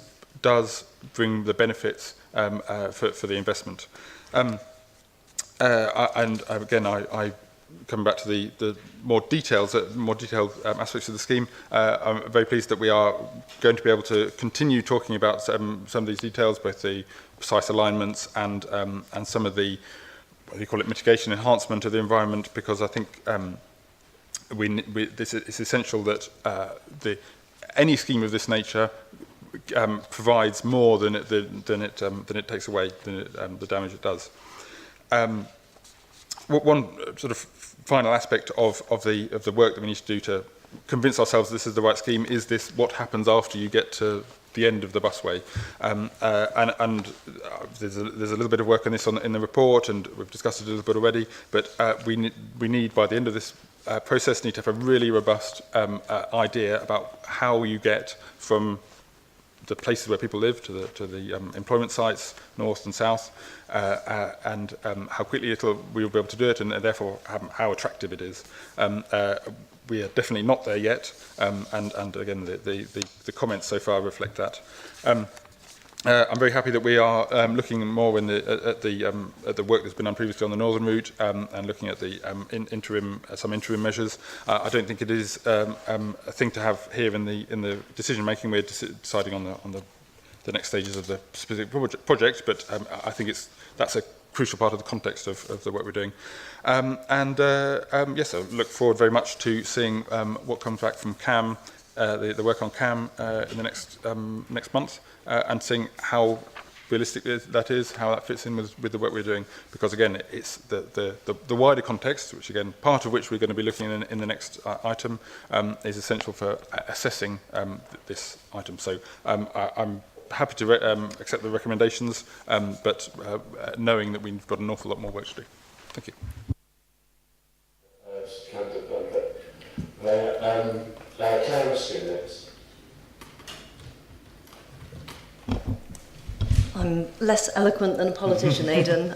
bring the benefits for the investment. And again, I coming back to the more detailed aspects of the scheme, I'm very pleased that we are going to be able to continue talking about some of these details, both the precise alignments and some of the, what do you call it, mitigation enhancement of the environment, because I think it's essential that any scheme of this nature provides more than it takes away, the damage it does. One sort of final aspect of the work that we need to do to convince ourselves this is the right scheme. Is this what happens after you get to the end of the busway? There's a little bit of work on this in the report, and we've discussed it a little bit already, but we need by the end of this process, need to have a really robust idea about how you get from the places where people live to the employment sites, north and south, and how quickly we will be able to do it, and therefore how attractive it is. We are definitely not there yet, and again, the comments so far reflect that. I'm very happy that we are looking more at the work that's been done previously on the northern route, and looking at the some interim measures. I don't think it is a thing to have here in the decision making. We're deciding on the next stages of the specific project, but I think that's a crucial part of the context of the work we're doing. Yes, I look forward very much to seeing what comes back from CAM, the work on CAM in the next month, and seeing how realistic that is, how that fits in with the work we're doing. Because again, it's the wider context, which again, part of which we're going to be looking in the next item, is essential for assessing this item. So I'm happy to accept the recommendations, but knowing that we've got an awful lot more work to do. Thank you. Next. I'm less eloquent than a politician, Aidan,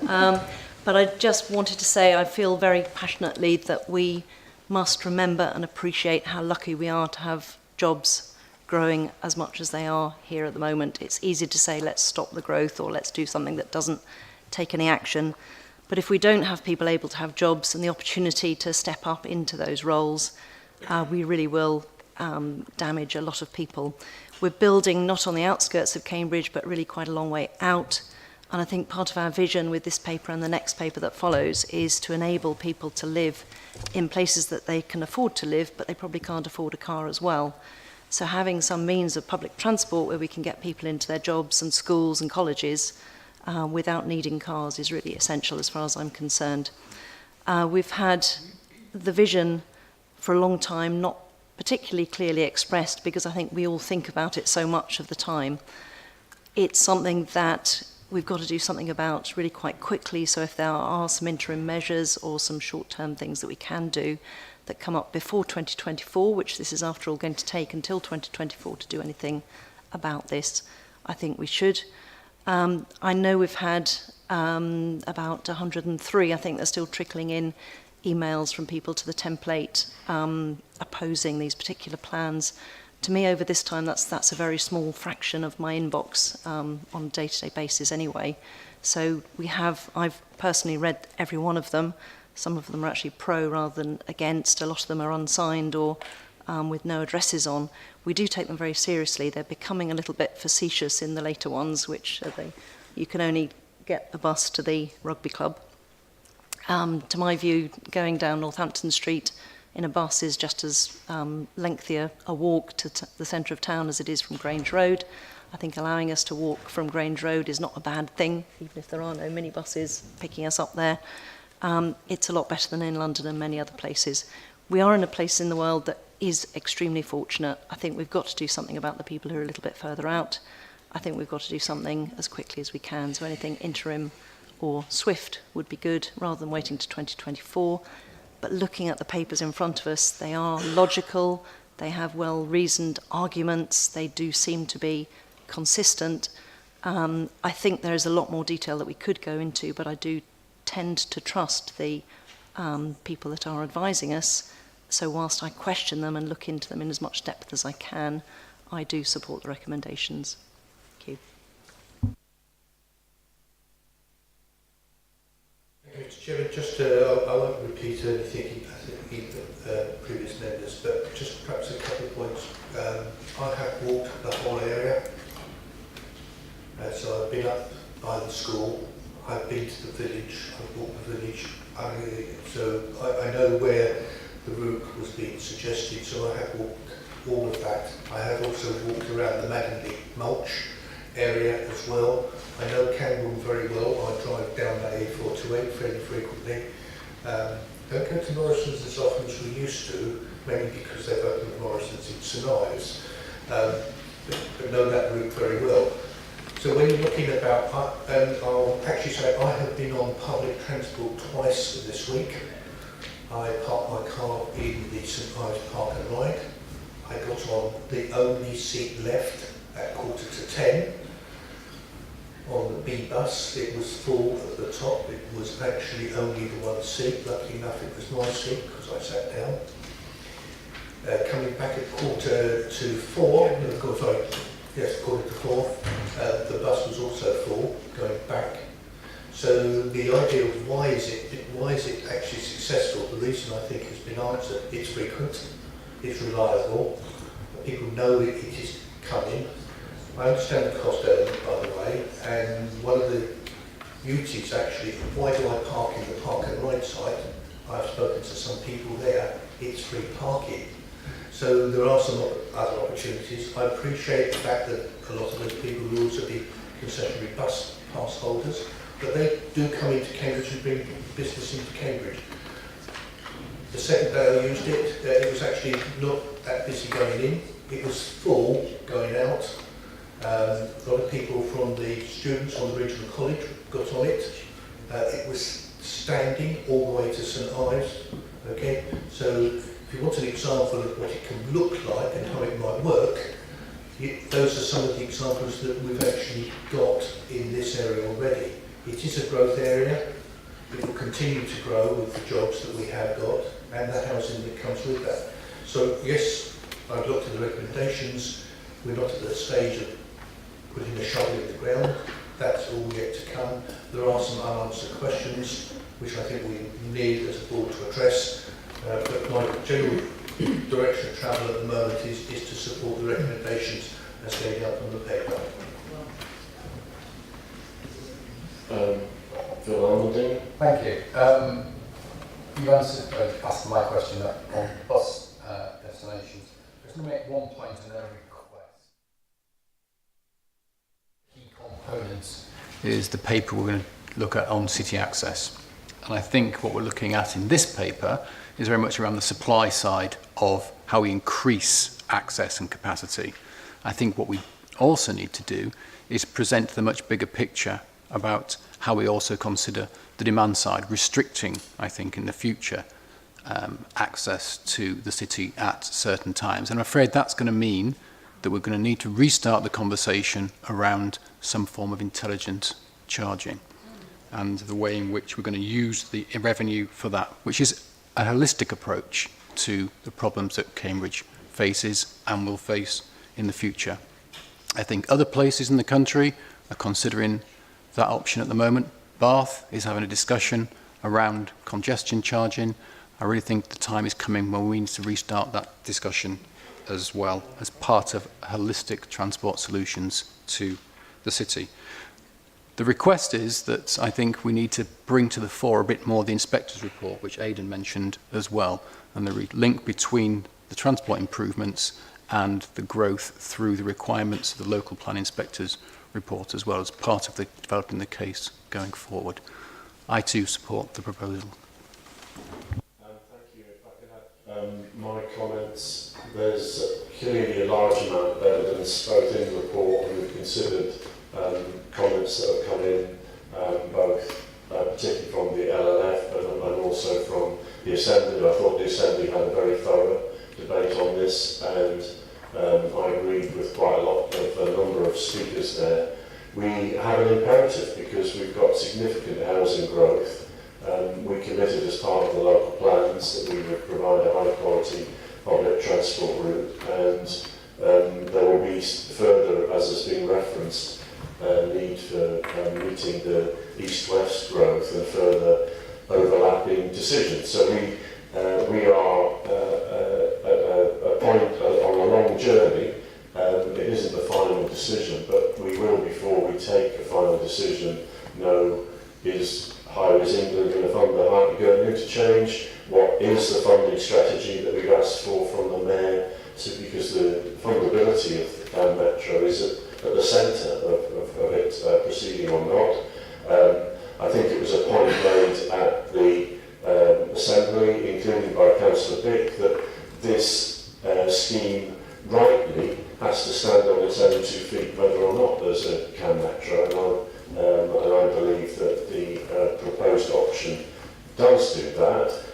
but I just wanted to say I feel very passionately that we must remember and appreciate how lucky we are to have jobs growing as much as they are here at the moment. It's easy to say let's stop the growth or let's do something that doesn't take any action, but if we don't have people able to have jobs and the opportunity to step up into those roles, we really will damage a lot of people. We're building not on the outskirts of Cambridge, but really quite a long way out. And I think part of our vision with this paper and the next paper that follows is to enable people to live in places that they can afford to live, but they probably can't afford a car as well. So having some means of public transport where we can get people into their jobs and schools and colleges without needing cars is really essential as far as I'm concerned. We've had the vision for a long time, not particularly clearly expressed, because I think we all think about it so much of the time. It's something that we've got to do something about really quite quickly, so if there are some interim measures or some short-term things that we can do that come up before 2024, which this is after all going to take until 2024 to do anything about this, I think we should. I know we've had about 103, I think they're still trickling in, emails from people to the template opposing these particular plans. To me, over this time, that's a very small fraction of my inbox on a day-to-day basis anyway. So I've personally read every one of them. Some of them are actually pro rather than against. A lot of them are unsigned or with no addresses on. We do take them very seriously. They're becoming a little bit facetious in the later ones, which you can only get a bus to the rugby club. To my view, going down Northampton Street in a bus is just as lengthy a walk to the centre of town as it is from Grange Road. I think allowing us to walk from Grange Road is not a bad thing, even if there are no minibuses picking us up there. It's a lot better than in London and many other places. We are in a place in the world that is extremely fortunate. I think we've got to do something about the people who are a little bit further out. I think we've got to do something as quickly as we can, so anything interim or swift would be good rather than waiting to 2024. But looking at the papers in front of us, they are logical, they have well-reasoned arguments, they do seem to be consistent. I think there is a lot more detail that we could go into, but I do tend to trust the people that are advising us. So whilst I question them and look into them in as much depth as I can, I do support the recommendations. Thank you. Mr. Chairman, just I won't repeat anything previous members, but just perhaps a couple of points. I have walked the whole area, so I've been up by the school, I've been to the village, I've walked the village, so I know where the route was being suggested, so I have walked all of that. I have also walked around the Maddenley mulch area as well. I know Cambourne very well. I drive down that A428 fairly frequently. Don't go to Morrison's as often as we used to, maybe because they've opened Morrison's in St Ives, but know that route very well. So when you're looking about, I'll actually say I have been on public transport twice this week. I parked my car in the St Ives Park and Ride. I got on the only seat left at 9:45. On the B bus, it was full at the top. It was actually only the one seat. Luckily enough, it was my seat because I sat down. Coming back at 4:45, yes, 4:45, the bus was also full going back. So the idea of why is it actually successful? The reason I think has been answered. It's frequent, it's reliable, people know it is coming. I understand the cost element, by the way, and one of the beauties actually, why do I park in the park and ride site? I've spoken to some people there, it's free parking. So there are some other opportunities. I appreciate the fact that a lot of those people will also be concessionary bus pass holders, but they do come into Cambridge and bring business into Cambridge. The second day I used it, it was actually not that busy going in. It was full going out. A lot of people from the students on the regional college got on it. It was standing all the way to St Ives. Okay, so if you want an example of what it can look like and how it might work, those are some of the examples that we've actually got in this area already. It is a growth area. It will continue to grow with the jobs that we have got and the housing that comes with that. So yes, I've looked at the recommendations. We're not at the stage of putting a shovel in the ground. That's all yet to come. There are some unanswered questions which I think we need as a board to address. But my general direction of travel at the moment is to support the recommendations as laid out on the paper. Phil Arnolding. Thank you. You answered asked my question on bus destinations. I'm just going to make one point and then a request. Key components is the paper we're going to look at on city access. And I think what we're looking at in this paper is very much around the supply side of how we increase access and capacity. I think what we also need to do is present the much bigger picture about how we also consider the demand side, restricting, I think, in the future, access to the city at certain times. And I'm afraid that's going to mean that we're going to need to restart the conversation around some form of intelligent charging and the way in which we're going to use the revenue for that, which is a holistic approach to the problems that Cambridge faces and will face in the future. I think other places in the country are considering that option at the moment. Bath is having a discussion around congestion charging. I really think the time is coming when we need to restart that discussion as well as part of holistic transport solutions to the city. The request is that I think we need to bring to the fore a bit more the inspector's report, which Aidan mentioned as well, and the link between the transport improvements and the growth through the requirements of the local plan inspector's report as well as part of the developing the case going forward. I too support the proposal. Thank you. If I can add my comments, there's clearly a large amount of evidence both in the report and we've considered comments that have come in, both particularly from the LLF and also from the Assembly. I thought the Assembly had a very thorough debate on this, and I agreed with quite a lot of a number of speakers there. We have an imperative because we've got significant housing growth. We committed as part of the local plans that we would provide a high quality public transport route, and there will be further, as has been referenced, need for meeting the east-west growth and further overlapping decisions. So we are at a point on a long journey. It isn't the final decision, but we will, before we take a final decision, know is Highways England going to fund the going interchange? What is the funding strategy that we've asked for from the Mayor? Because the fundability of Metro is at the centre of it proceeding or not. I think it was a point made at the Assembly, including by Councillor Bick, that this see whether or not there's a CAN metro, and I believe that the proposed option does do that.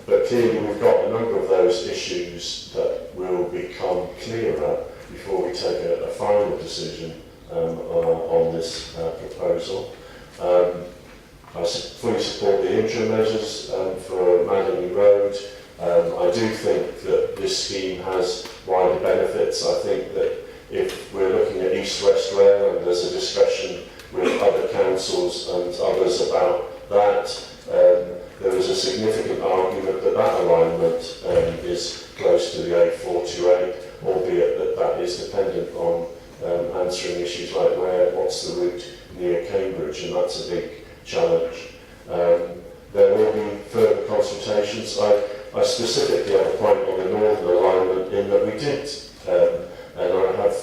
But clearly we've got a number of those issues that will become clearer before we take a final decision on this proposal. I fully support the interim measures for Madingley Road. I do think that this scheme has wider benefits. I think that if we're looking at East-West Rail and there's a discussion with other councils and others about that, there is a significant argument that that alignment is close to the A428, albeit that that is dependent on answering issues like what's the route near Cambridge, and that's a big challenge. There will be further consultations. I specifically have a point on the northern alignment in that we did, and I have,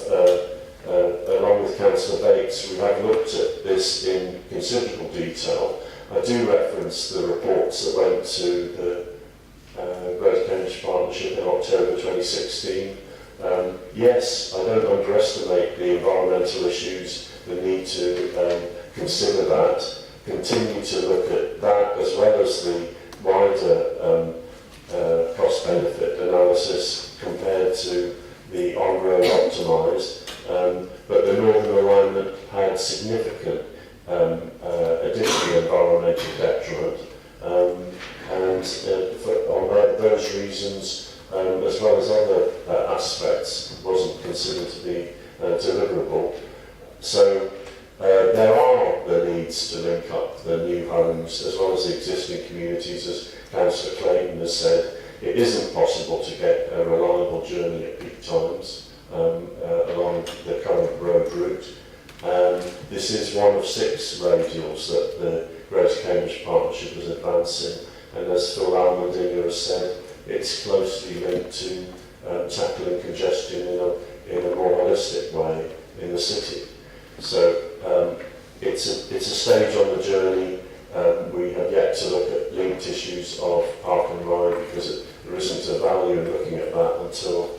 along with Councillor Bates, we have looked at this in considerable detail. I do reference the reports that went to the Greater Cambridge Partnership in October 2016. Yes, I don't underestimate the environmental issues, the need to consider that, continue to look at that as well as the wider cost-benefit analysis compared to the on-road optimised. But the northern alignment had significant additional environmental detriment, and on those reasons, as well as other aspects, wasn't considered to be deliverable. So there are the needs to link up the new homes as well as the existing communities, as Councillor Clayton has said. It isn't possible to get a reliable journey at peak times along the current road route. This is one of 6 radials that the Greater Cambridge Partnership is advancing, and as Phil Almendinger has said, it's closely linked to tackling congestion in a more holistic way in the city. So it's a stage on the journey. We have yet to look at linked issues of park and ride because there isn't a value in looking at that until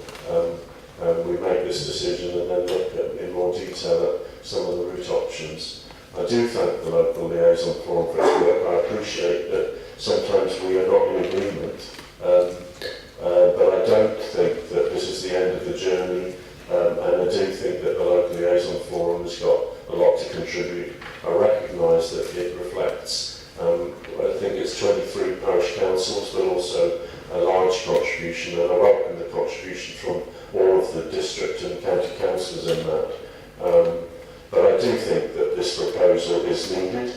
we make this decision and then look at, in more detail at some of the route options. I do thank the local liaison forum for its work. I appreciate that sometimes we are not in agreement, but I don't think that this is the end of the journey, and I do think that the local liaison forum has got a lot to contribute. I recognise that it reflects, I think it's 23 parish councils, but also a large contribution, and I welcome the contribution from all of the district and county councillors in that. But I do think that this proposal is needed.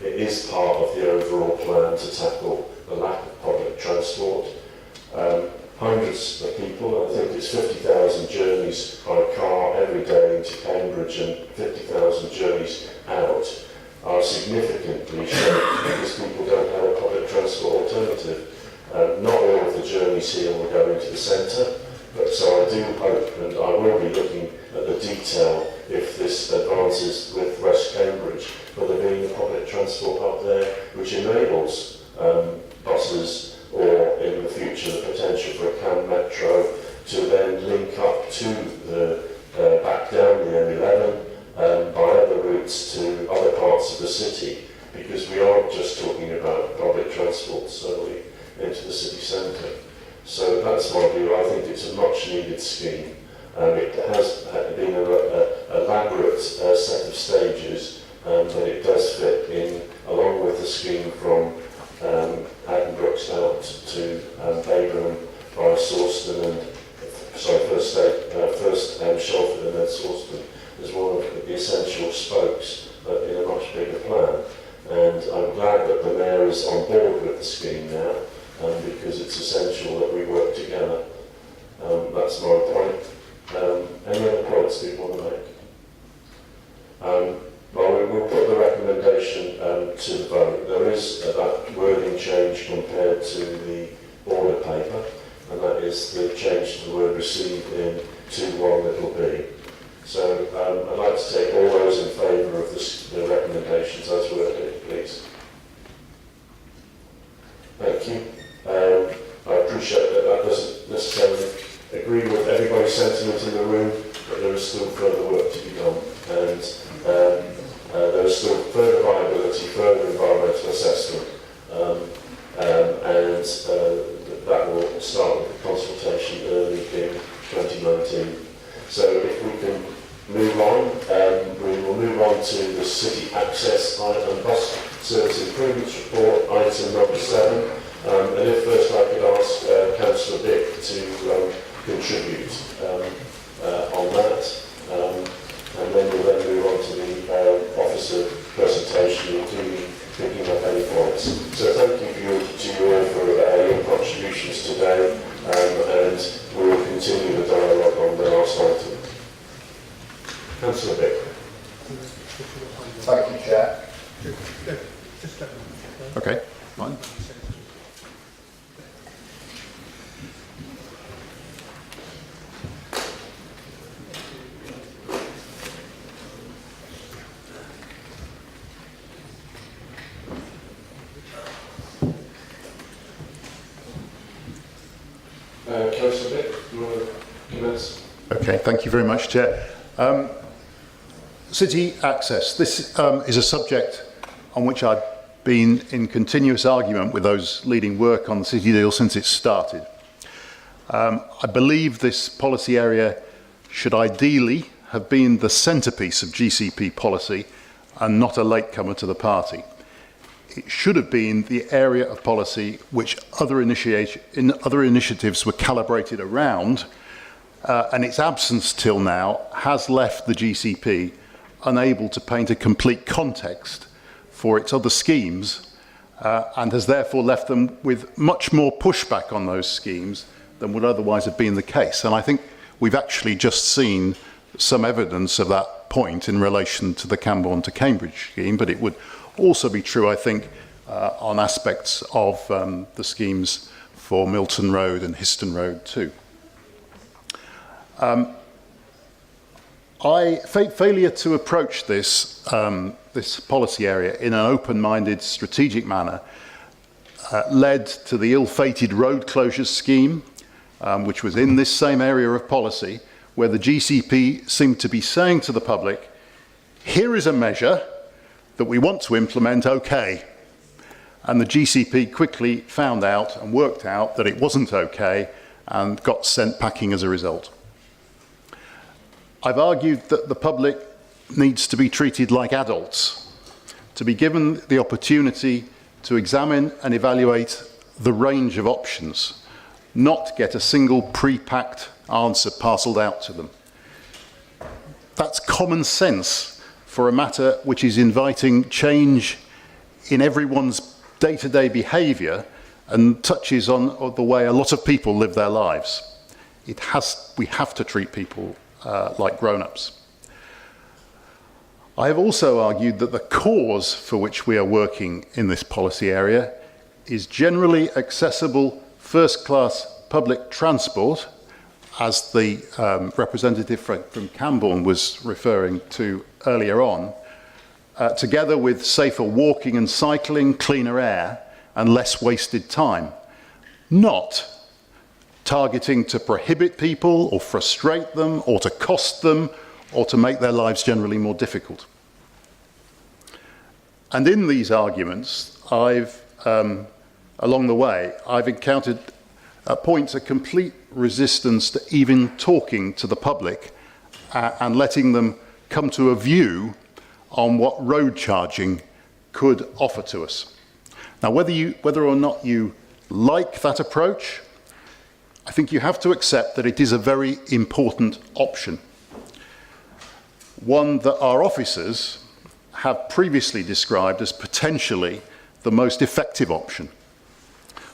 It is part of the overall plan to tackle the lack of public transport. Hundreds of people, I think it's 50,000 journeys by car every day into Cambridge and 50,000 journeys out, are significantly shaped because people don't have a public transport alternative. Not all of the journeys here will go into the centre, but so I do hope, and I will be looking at the detail if this advances with West Cambridge, for there being a public transport up there which enables buses, or in the future the potential for a CAN metro to then link up to the back down the M11 by other routes to other parts of the city, because we aren't just talking about public transport solely into the city centre. So that's my view. I think it's a much needed scheme. It has been an elaborate set of stages, but it does fit in along with the scheme from Haddonbrooks out to Baber via Sawston, and first Shelford and then Sawston as one of the essential spokes in a much bigger plan. And I'm glad that the Mayor is on board with the scheme now, because it's essential that we work together. That's my point. Any other points people want to make? Well, we'll put the recommendation to the vote. There is that wording change compared to the order paper, and that is the change to the word received in 2(1)b. So I'd like to take all those in favour of the recommendations as worded, please. Thank you. I appreciate that that doesn't necessarily agree with everybody's sentiment in the room, but there is still further work to be done, and there is still further viability, further environmental assessment, and that will start with the consultation early in 2019. So if we can move on, we will move on to the City Access and Bus Service Improvements Report, item number 7. And if first I could ask Councillor Dick to contribute on that, and then we'll then move on to the officer presentation, including picking up any points. So thank you to you all for your contributions today, and we will continue the dialogue on the last item. Councillor Dick. Thank you, Chair. Okay, fine. Councillor Dick, you want to commence? Okay, thank you very much, Chair. City access. This is a subject on which I've been in continuous argument with those leading work on the city deal since it started. I believe this policy area should ideally have been the centrepiece of GCP policy and not a latecomer to the party. It should have been the area of policy which other initiatives were calibrated around, and its absence till now has left the GCP unable to paint a complete context for its other schemes, and has therefore left them with much more pushback on those schemes than would otherwise have been the case. And I think we've actually just seen some evidence of that point in relation to the Cambourne to Cambridge scheme, but it would also be true, I think, on aspects of the schemes for Milton Road and Histon Road too. Failure to approach this, this policy area in an open-minded, strategic manner led to the ill-fated road closures scheme, which was in this same area of policy, where the GCP seemed to be saying to the public, here is a measure that we want to implement, okay. And the GCP quickly found out and worked out that it wasn't okay and got sent packing as a result. I've argued that the public needs to be treated like adults, to be given the opportunity to examine and evaluate the range of options, not get a single pre-packed answer parcelled out to them. That's common sense for a matter which is inviting change in everyone's day-to-day behaviour and touches on the way a lot of people live their lives. We have to treat people like grown-ups. I have also argued that the cause for which we are working in this policy area is generally accessible first-class public transport, as the representative from Cambourne was referring to earlier on, together with safer walking and cycling, cleaner air, and less wasted time, not targeting to prohibit people or frustrate them or to cost them or to make their lives generally more difficult. And in these arguments, along the way, I've encountered points of complete resistance to even talking to the public and letting them come to a view on what road charging could offer to us. Now, whether or not you like that approach, I think you have to accept that it is a very important option. One that our officers have previously described as potentially the most effective option.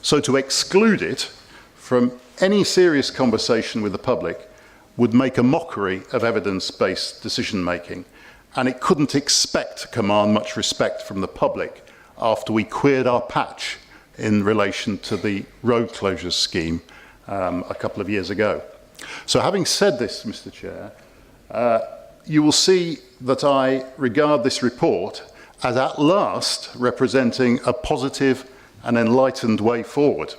So to exclude it from any serious conversation with the public would make a mockery of evidence-based decision-making, and it couldn't expect to command much respect from the public after we queered our patch in relation to the road closures scheme a couple of years ago. So having said this, Mr. Chair, you will see that I regard this report as at last representing a positive and enlightened way forward.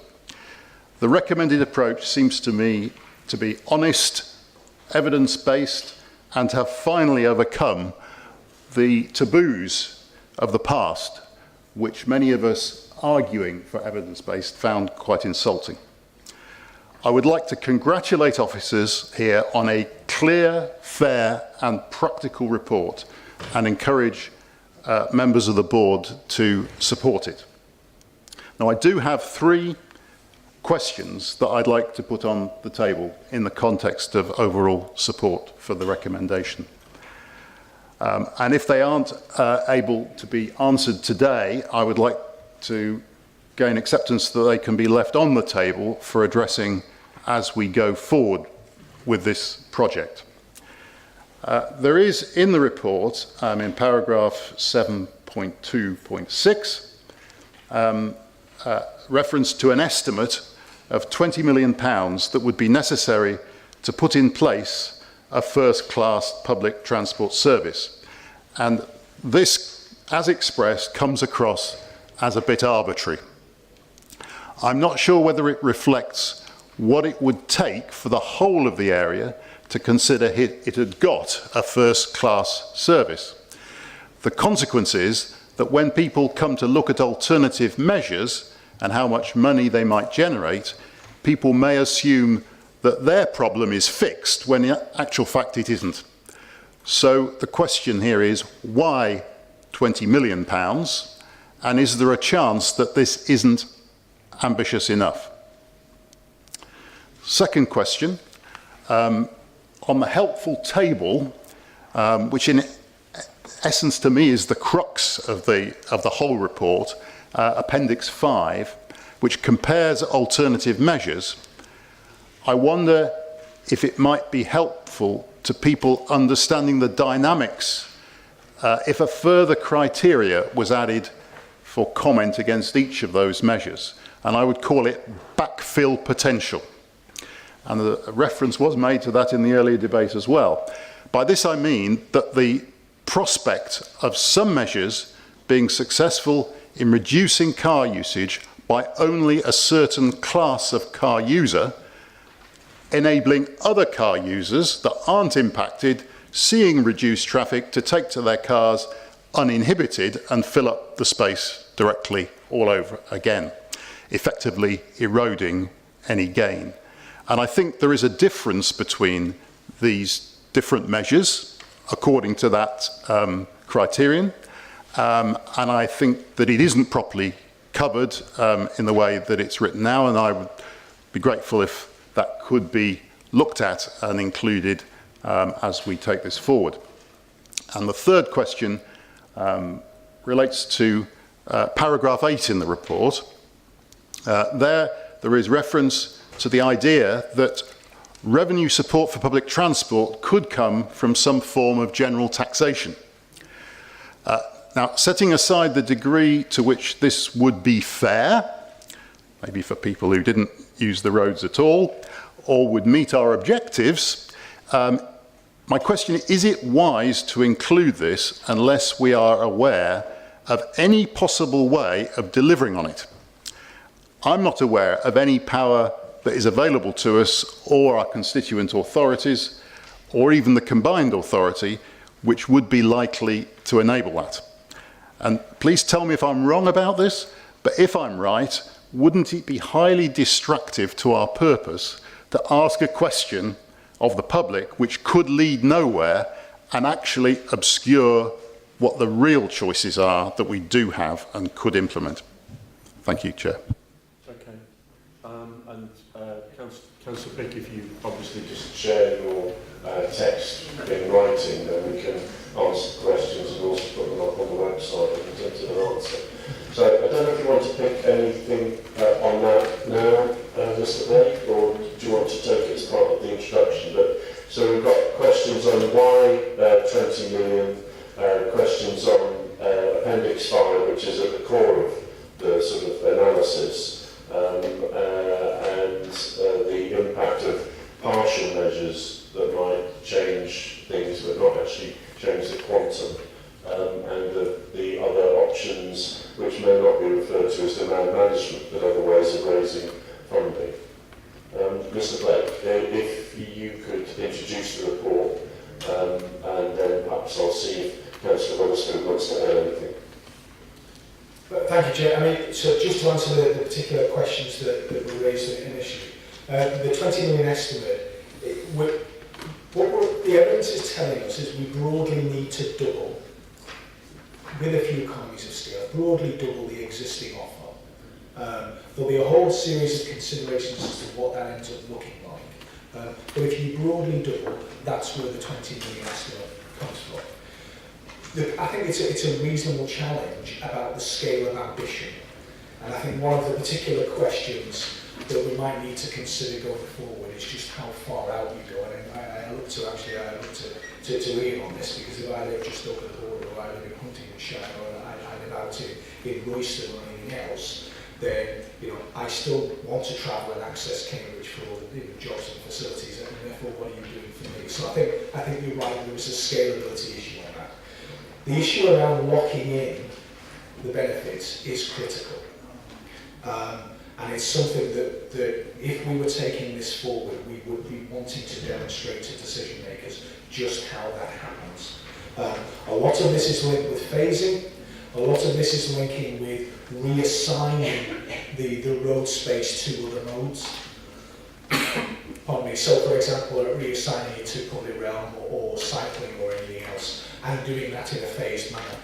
The recommended approach seems to me to be honest, evidence-based, and have finally overcome the taboos of the past, which many of us arguing for evidence-based found quite insulting. I would like to congratulate officers here on a clear, fair and practical report and encourage members of the board to support it. Now, I do have 3 questions that I'd like to put on the table in the context of overall support for the recommendation. And if they aren't able to be answered today, I would like to gain acceptance that they can be left on the table for addressing as we go forward with this project. There is in the report, in paragraph 7.2.6, reference to an estimate of £20 million that would be necessary to put in place a first-class public transport service. And this, as expressed, comes across as a bit arbitrary. I'm not sure whether it reflects what it would take for the whole of the area to consider it had got a first-class service. The consequence is that when people come to look at alternative measures and how much money they might generate, people may assume that their problem is fixed when in actual fact it isn't. So the question here is, why £20 million? And is there a chance that this isn't ambitious enough? Second question, on the helpful table, which in essence to me is the crux of the whole report, Appendix 5, which compares alternative measures, I wonder if it might be helpful to people understanding the dynamics if a further criteria was added for comment against each of those measures. And I would call it backfill potential. And a reference was made to that in the earlier debate as well. By this I mean that the prospect of some measures being successful in reducing car usage by only a certain class of car user, enabling other car users that aren't impacted, seeing reduced traffic, to take to their cars uninhibited and fill up the space directly all over again, effectively eroding any gain. And I think there is a difference between these different measures according to that criterion, and I think that it isn't properly covered in the way that it's written now, and I would be grateful if that could be looked at and included as we take this forward. And the third question relates to paragraph 8 in the report. There is reference to the idea that revenue support for public transport could come from some form of general taxation. Now, setting aside the degree to which this would be fair, maybe for people who didn't use the roads at all, or would meet our objectives, my question is it wise to include this unless we are aware of any possible way of delivering on it? I'm not aware of any power that is available to us or our constituent authorities, or even the combined authority, which would be likely to enable that. And please tell me if I'm wrong about this, but if I'm right, wouldn't it be highly distractive to our purpose to ask a question of the public which could lead nowhere and actually obscure what the real choices are that we do have and could implement? Thank you, Chair. Okay. Councillor Pick, if you obviously just share your text in writing, then we can answer questions and also put them up on the website in terms of an answer. So I don't know if you want to pick anything on that now, Mr. Blake, or do you want to take it as part of the introduction? But so we've got questions on why 20 million, questions on Appendix 5, which is at the core of the sort of analysis, and the impact of partial measures that might change things but not actually change the quantum, and the other options which may not be referred to as demand management but other ways of raising funding. Mr. Blake, if you could introduce the report and then perhaps I'll see if Councillor Wetherspoon wants to add anything. Thank you, Chair. I mean, so just to answer the particular questions that were raised initially, the 20 million estimate, what the evidence is telling us is we broadly need to double, with a few economies of scale, broadly double the existing offer. There'll be a whole series of considerations as to what that ends up looking like. But if you broadly double, that's where the 20 million estimate comes from. I think it's a reasonable challenge about the scale of ambition. And I think one of the particular questions that we might need to consider going forward is just how far out you go. And I look to Lilian on this, because if I live just over the border, or I live in Huntingdonshire, or I live out in Royston or anything else, then I still want to travel and access Cambridge for all the jobs and facilities, and therefore what are you doing for me? So I think you're right, there was a scalability issue on that. The issue around locking in the benefits is critical. And it's something that if we were taking this forward, we would be wanting to demonstrate to decision makers just how that happens. A lot of this is linked with phasing. A lot of this is linking with reassigning the road space to other modes. Pardon me. So, for example, reassigning it to public realm or cycling or anything else, and doing that in a phased manner.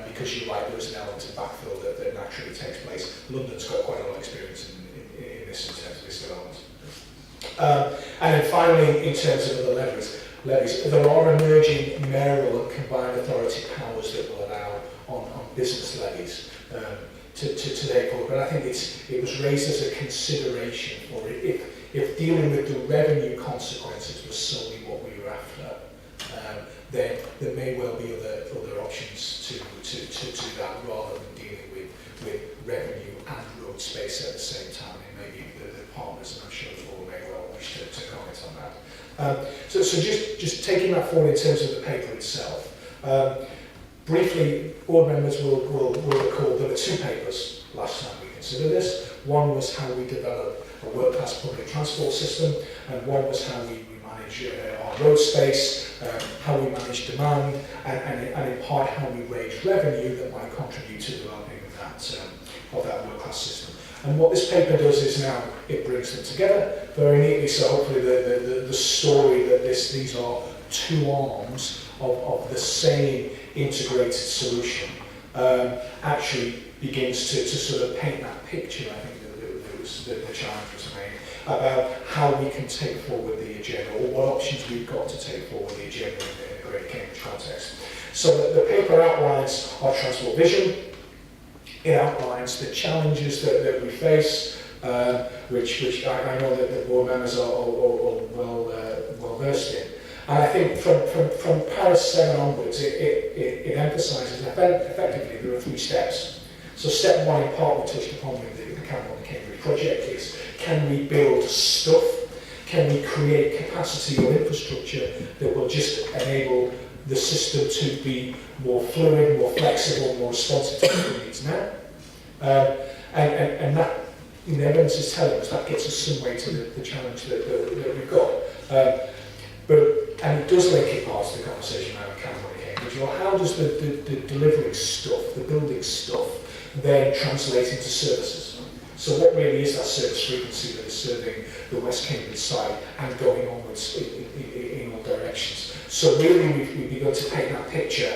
Because you're right, there is an element of backfill that naturally takes place. London's got quite a lot of experience in this in terms of this development. And then finally, in terms of other levies, there are emerging mayoral and combined authority powers that will allow on business levies to take forward. But I think it was raised as a consideration for it. If dealing with the revenue consequences was solely what we were after, then there may well be other options to that, rather than dealing with revenue and road space at the same time. And maybe the partners, and I'm sure the board may well wish to comment on that. So just taking that forward in terms of the paper itself. Briefly, board members will recall there were two papers last time we considered this. One was how we develop a world-class public transport system, and one was how we manage our road space, how we manage demand, and in part how we raise revenue that might contribute to developing of that world-class system. And what this paper does is now it brings them together very neatly. So hopefully the story that these are two arms of the same integrated solution actually begins to sort of paint that picture. I think that was the challenge was made about how we can take forward the agenda, or what options we've got to take forward the agenda in a Greater Cambridge context. So the paper outlines our transport vision. It outlines the challenges that we face, which I know that the board members are well versed in. And I think from Paris 7 onwards, it emphasises effectively there are 3 steps. So step 1, in part we touched upon with the Cambourne Cambridge project, is can we build stuff? Can we create capacity or infrastructure that will just enable the system to be more fluid, more flexible, more responsive to what it needs now? And that, the evidence is telling us that gets us some way to the challenge that we've got. And it does link in part to the conversation around Cambourne Cambridge. Well, how does the delivering stuff, the building stuff, then translate into services? So what really is that service frequency that is serving the West Cambridge side and going onwards in all directions? So really we've begun to paint that picture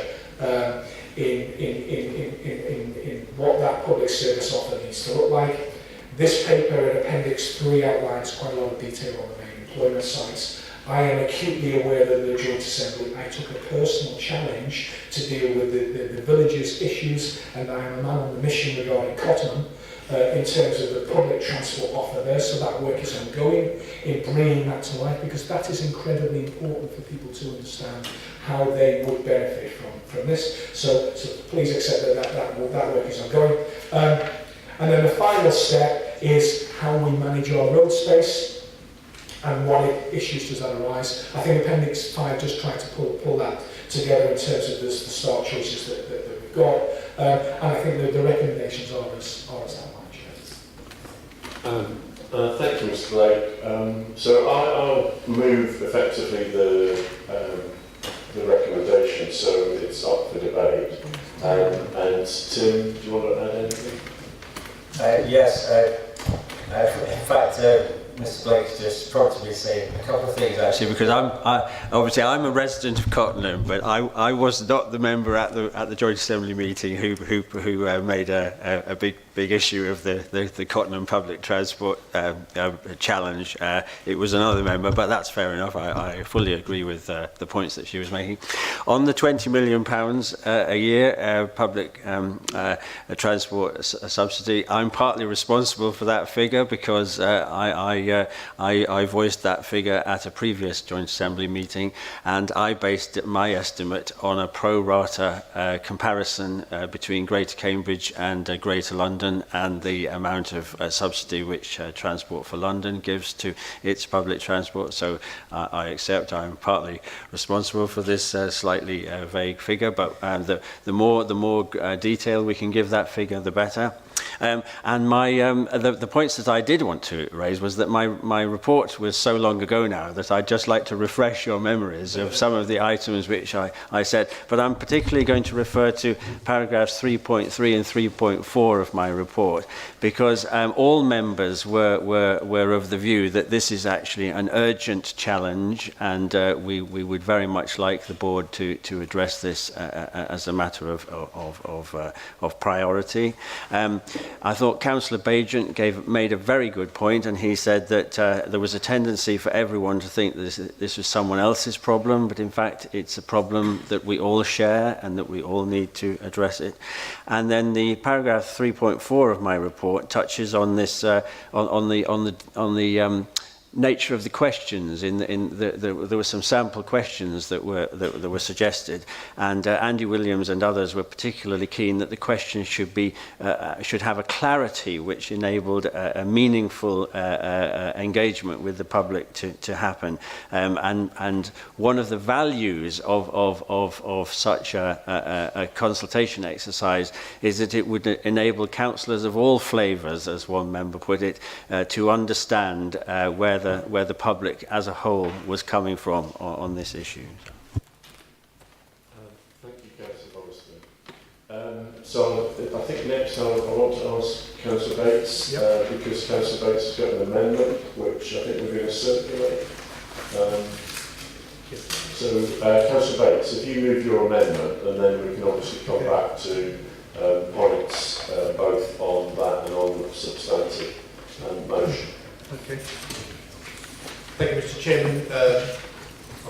in what that public service offer needs to look like. This paper in Appendix 3 outlines quite a lot of detail on the main employment sites. I am acutely aware that the Joint Assembly, I took a personal challenge to deal with the village's issues, and I am a man on the mission regarding Cottenham in terms of the public transport offer there, so that work is ongoing in bringing that to life, because that is incredibly important for people to understand how they would benefit from this. So please accept that work is ongoing. And then the final step is how we manage our road space. And what issues does that arise? I think Appendix 5 just tried to pull that together in terms of the start choices that we've got. And I think the recommendations are as outlined. Thank you, Mr. Blake. So I'll move effectively the the recommendation, so it's up for debate. And Tim, do you want to add anything? Yes. In fact, Mr. Blake just prompted me to say a couple of things actually, because obviously I'm a resident of Cottenham, but I was not the member at the Joint Assembly meeting who made a big issue of the Cottenham public transport challenge. It was another member, but that's fair enough. I fully agree with the points that she was making. On the £20 million a year public transport subsidy, I'm partly responsible for that figure because I voiced that figure at a previous Joint Assembly meeting, and I based my estimate on a pro rata comparison between Greater Cambridge and Greater London and the amount of subsidy which Transport for London gives to its public transport. So I accept I'm partly responsible for this slightly vague figure, but the more detail we can give that figure, the better. And the points that I did want to raise was that my report was so long ago now that I'd just like to refresh your memories of some of the items which I said. But I'm particularly going to refer to paragraphs 3.3 and 3.4 of my report, because all members were of the view that this is actually an urgent challenge, and we would very much like the board to address this as a matter of priority. I thought Councillor Bajent made a very good point, and he said that there was a tendency for everyone to think that this was someone else's problem, but in fact it's a problem that we all share and that we all need to address it. And then the paragraph 3.4 of my report touches on this on the nature of the questions. There were some sample questions that were suggested, and Andy Williams and others were particularly keen that the questions should have a clarity which enabled a meaningful engagement with the public to happen. And one of the values of such a consultation exercise is that it would enable councillors of all flavours, as one member put it, to understand where the public as a whole was coming from on this issue. Thank you, Councillor Morrison. So I think next I want to ask Councillor Bates, because Councillor Bates has got an amendment which I think we're going to circulate. So Councillor Bates, if you move your amendment, and then we can obviously come back to points both on that and on the substantive motion. Okay. Thank you, Mr. Chairman. I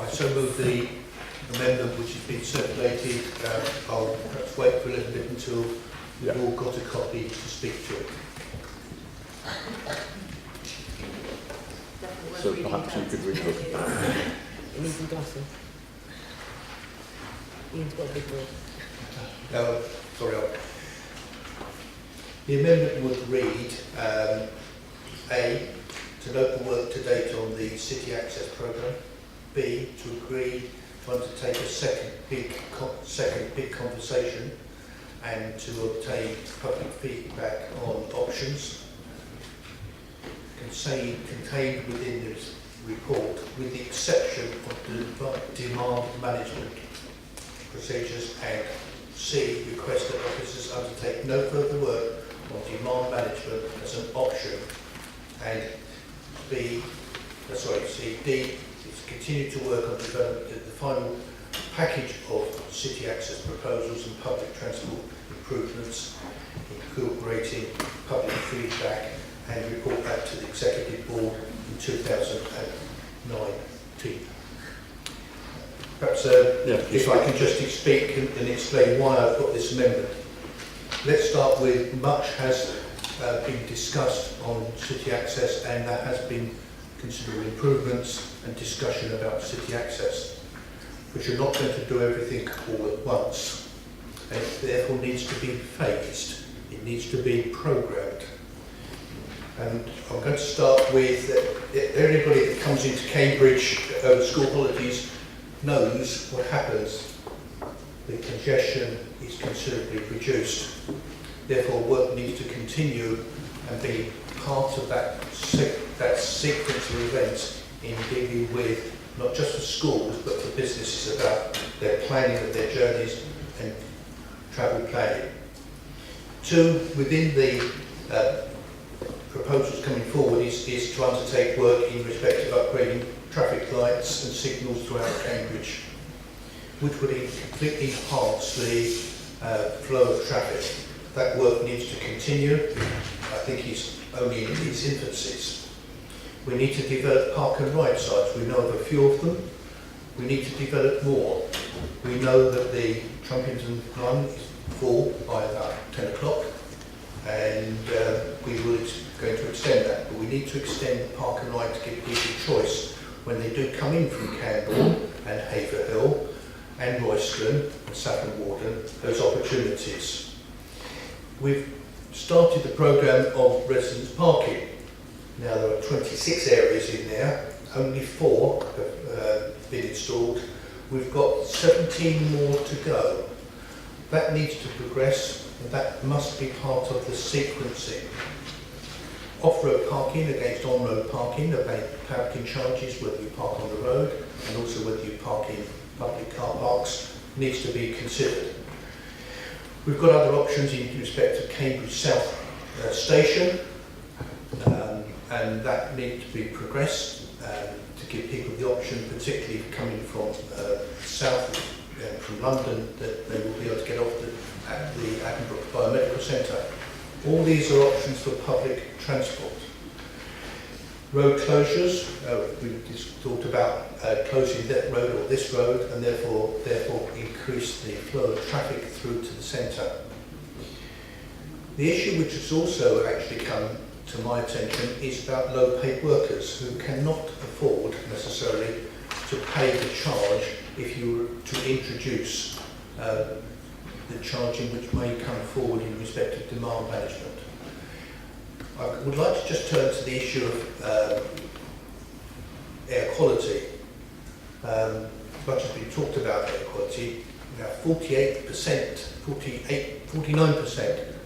so move the amendment which has been circulated. I'll perhaps wait for a little bit until you've all got a copy to speak to it. So perhaps you could read it. It needs some glasses. Ian's got a big word. No, sorry. The amendment would read, A, to note the work to date on the City Access Programme. B, to agree to undertake a second big conversation and to obtain public feedback on options. Contained within this report, with the exception of the demand management procedures, and C, request that officers undertake no further work on demand management as an option, and D, is continue to work on developing the final package of city access proposals and public transport improvements, incorporating public feedback, and report back to the Executive Board in 2019. Perhaps if I can just speak and explain why I've got this amendment. Let's start with much has been discussed on city access, and there has been considerable improvements and discussion about city access, but you're not going to do everything all at once, and it therefore needs to be phased. It needs to be programmed. And I'm going to start with everybody that comes into Cambridge over school holidays knows what happens. The congestion is considerably reduced. Therefore, work needs to continue and be part of that sequence of events in dealing with not just the schools but the businesses about their planning of their journeys and travel planning. 2, within the proposals coming forward is to undertake work in respect of upgrading traffic lights and signals throughout Cambridge, which would completely enhance the flow of traffic. That work needs to continue. I think it's only in its infancies. We need to develop park and ride sites. We know of a few of them. We need to develop more. We know that the Trumpington line is full by about 10 o'clock, and we were going to extend that. But we need to extend the park and ride to give people choice when they do come in from Cambourne and Haverhill and Royston and Saffron Walden, those opportunities. We've started the programme of residence parking. Now there are 26 areas in there, only 4 have been installed. We've got 17 more to go. That needs to progress, and that must be part of the sequencing. Off-road parking against on-road parking, about parking charges, whether you park on the road, and also whether you park in public car parks, needs to be considered. We've got other options in respect of Cambridge South Station, and that needs to be progressed to give people the option, particularly coming from south, from London, that they will be able to get off at the Addenbrooke Biomedical Centre. All these are options for public transport. Road closures, we just thought about closing that road or this road, and therefore increase the flow of traffic through to the centre. The issue which has also actually come to my attention is about low-paid workers who cannot afford necessarily to pay the charge if you were to introduce the charging which may come forward in respect of demand management. I would like to just turn to the issue of air quality. Much has been talked about air quality. Now 49%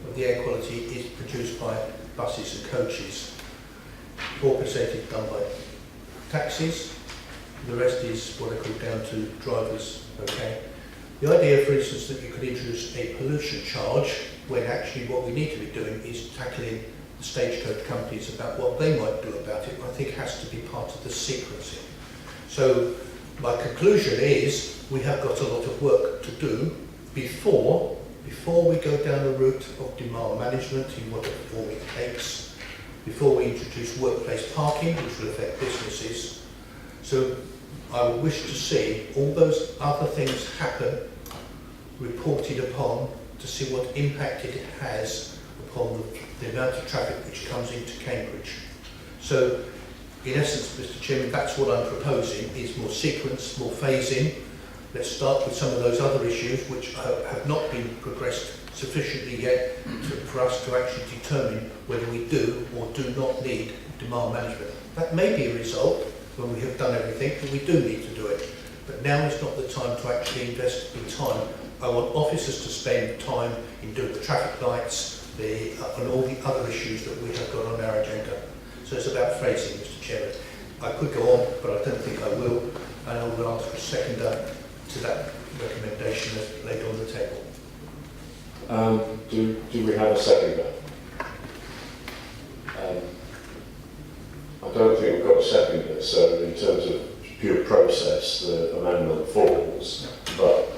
of the air quality is produced by buses and coaches. 4% is done by taxis. The rest is what I call down to drivers. Okay. The idea, for instance, that you could introduce a pollution charge when actually what we need to be doing is tackling the stagecoach companies about what they might do about it, I think has to be part of the sequencing. So my conclusion is we have got a lot of work to do before we go down the route of demand management in whatever form it takes, before we introduce workplace parking, which will affect businesses. So I would wish to see all those other things happen, reported upon, to see what impact it has upon the amount of traffic which comes into Cambridge. So, in essence, Mr. Chairman, that's what I'm proposing, is more sequence, more phasing. Let's start with some of those other issues which have not been progressed sufficiently yet for us to actually determine whether we do or do not need demand management. That may be a result when we have done everything, but we do need to do it. But now is not the time to actually invest in time. I want officers to spend time in doing the traffic lights, and all the other issues that we have got on our agenda. So it's about phrasing, Mr. Chairman. I could go on, but I don't think I will, and I will ask for a seconder to that recommendation that's laid on the table. Do we have a seconder? I don't think we've got a seconder, so in terms of pure process, the amendment falls. But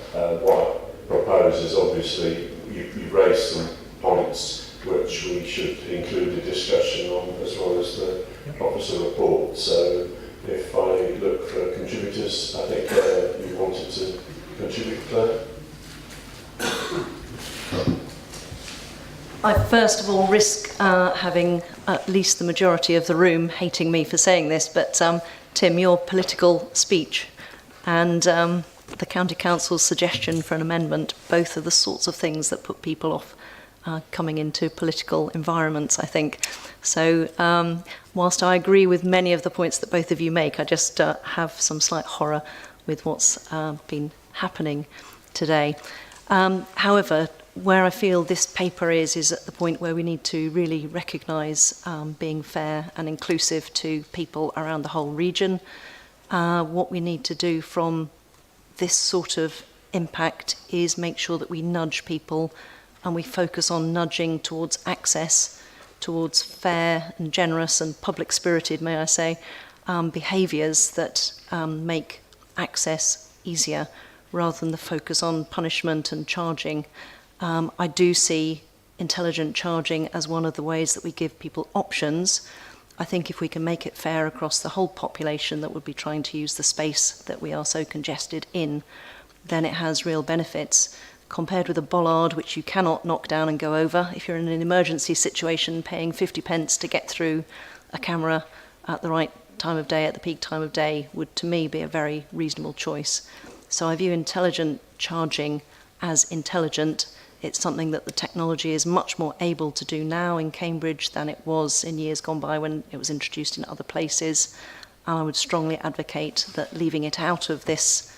what I propose is obviously you've raised some points which we should include a discussion on, as well as the officer report. So if I look for contributors, I think you wanted to contribute, Claire? I first of all risk having at least the majority of the room hating me for saying this, but Tim, your political speech and the County Council's suggestion for an amendment, both are the sorts of things that put people off coming into political environments, I think. So whilst I agree with many of the points that both of you make, I just have some slight horror with what's been happening today. However, where I feel this paper is at the point where we need to really recognise being fair and inclusive to people around the whole region. What we need to do from this sort of impact is make sure that we nudge people and we focus on nudging towards access, towards fair and generous and public-spirited, may I say, behaviours that make access easier rather than the focus on punishment and charging. I do see intelligent charging as one of the ways that we give people options. I think if we can make it fair across the whole population that would be trying to use the space that we are so congested in, then it has real benefits. Compared with a bollard, which you cannot knock down and go over, if you're in an emergency situation, paying 50 pence to get through a camera at the right time of day, at the peak time of day, would to me be a very reasonable choice. So I view intelligent charging as intelligent. It's something that the technology is much more able to do now in Cambridge than it was in years gone by when it was introduced in other places. And I would strongly advocate that leaving it out of this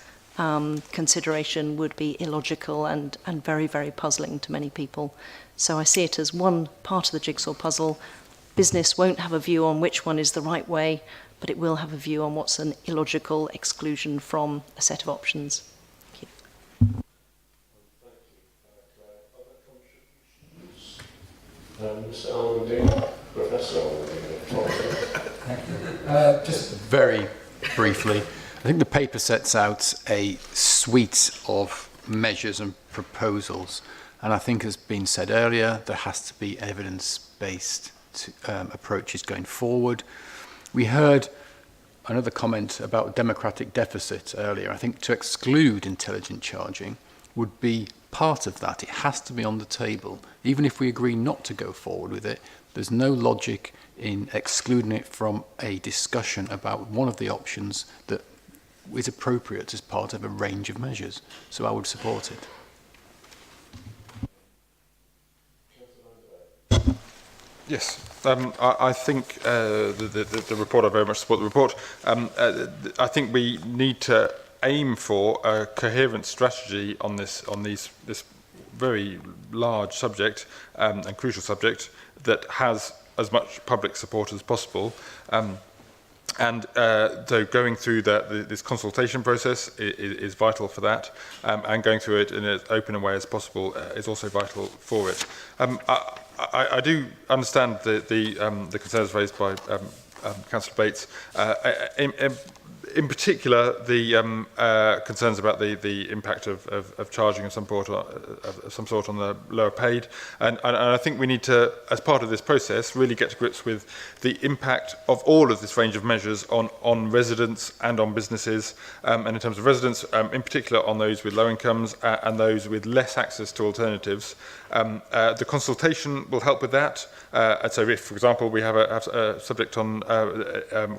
consideration would be illogical and very, very puzzling to many people. So I see it as one part of the jigsaw puzzle. Business won't have a view on which one is the right way, but it will have a view on what's an illogical exclusion from a set of options. Mr. Allan, Professor Allan. Just very briefly, I think the paper sets out a suite of measures and proposals, and I think, as been said earlier, there has to be evidence-based approaches going forward. We heard another comment about democratic deficit earlier. I think to exclude intelligent charging would be part of that. It has to be on the table. Even if we agree not to go forward with it, there's no logic in excluding it from a discussion about one of the options that is appropriate as part of a range of measures. So I would support it. Yes, I think the report, I very much support the report. I think we need to aim for a coherent strategy on this very large subject and crucial subject that has as much public support as possible. So going through this consultation process is vital for that, and going through it in as open a way as possible is also vital for it. I do understand the concerns raised by Councillor Bates. In particular, the concerns about the impact of charging of some sort on the lower paid, and I think we need to, as part of this process, really get to grips with the impact of all of this range of measures on residents and on businesses, and in terms of residents, in particular on those with low incomes and those with less access to alternatives. The consultation will help with that. And so if, for example, we have a subject on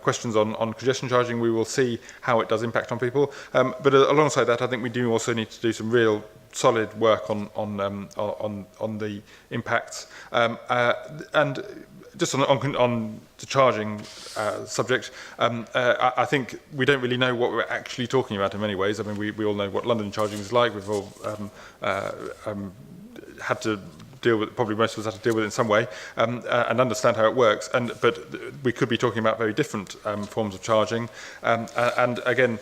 questions on congestion charging, we will see how it does impact on people. But alongside that, I think we do also need to do some real solid work on the impacts. And just on the charging subject, I think we don't really know what we're actually talking about in many ways. I mean, we all know what London charging is like. We've all had to deal with, probably most of us had to deal with it in some way, and understand how it works. But we could be talking about very different forms of charging, and again,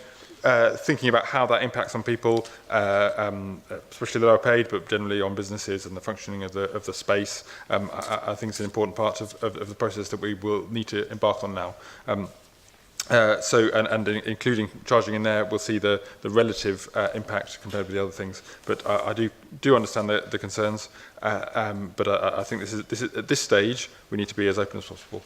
thinking about how that impacts on people, especially the lower paid, but generally on businesses and the functioning of the space. I think it's an important part of the process that we will need to embark on now. Including charging in there, we'll see the relative impact compared with the other things. But I do understand the concerns. But I think this is at this stage we need to be as open as possible.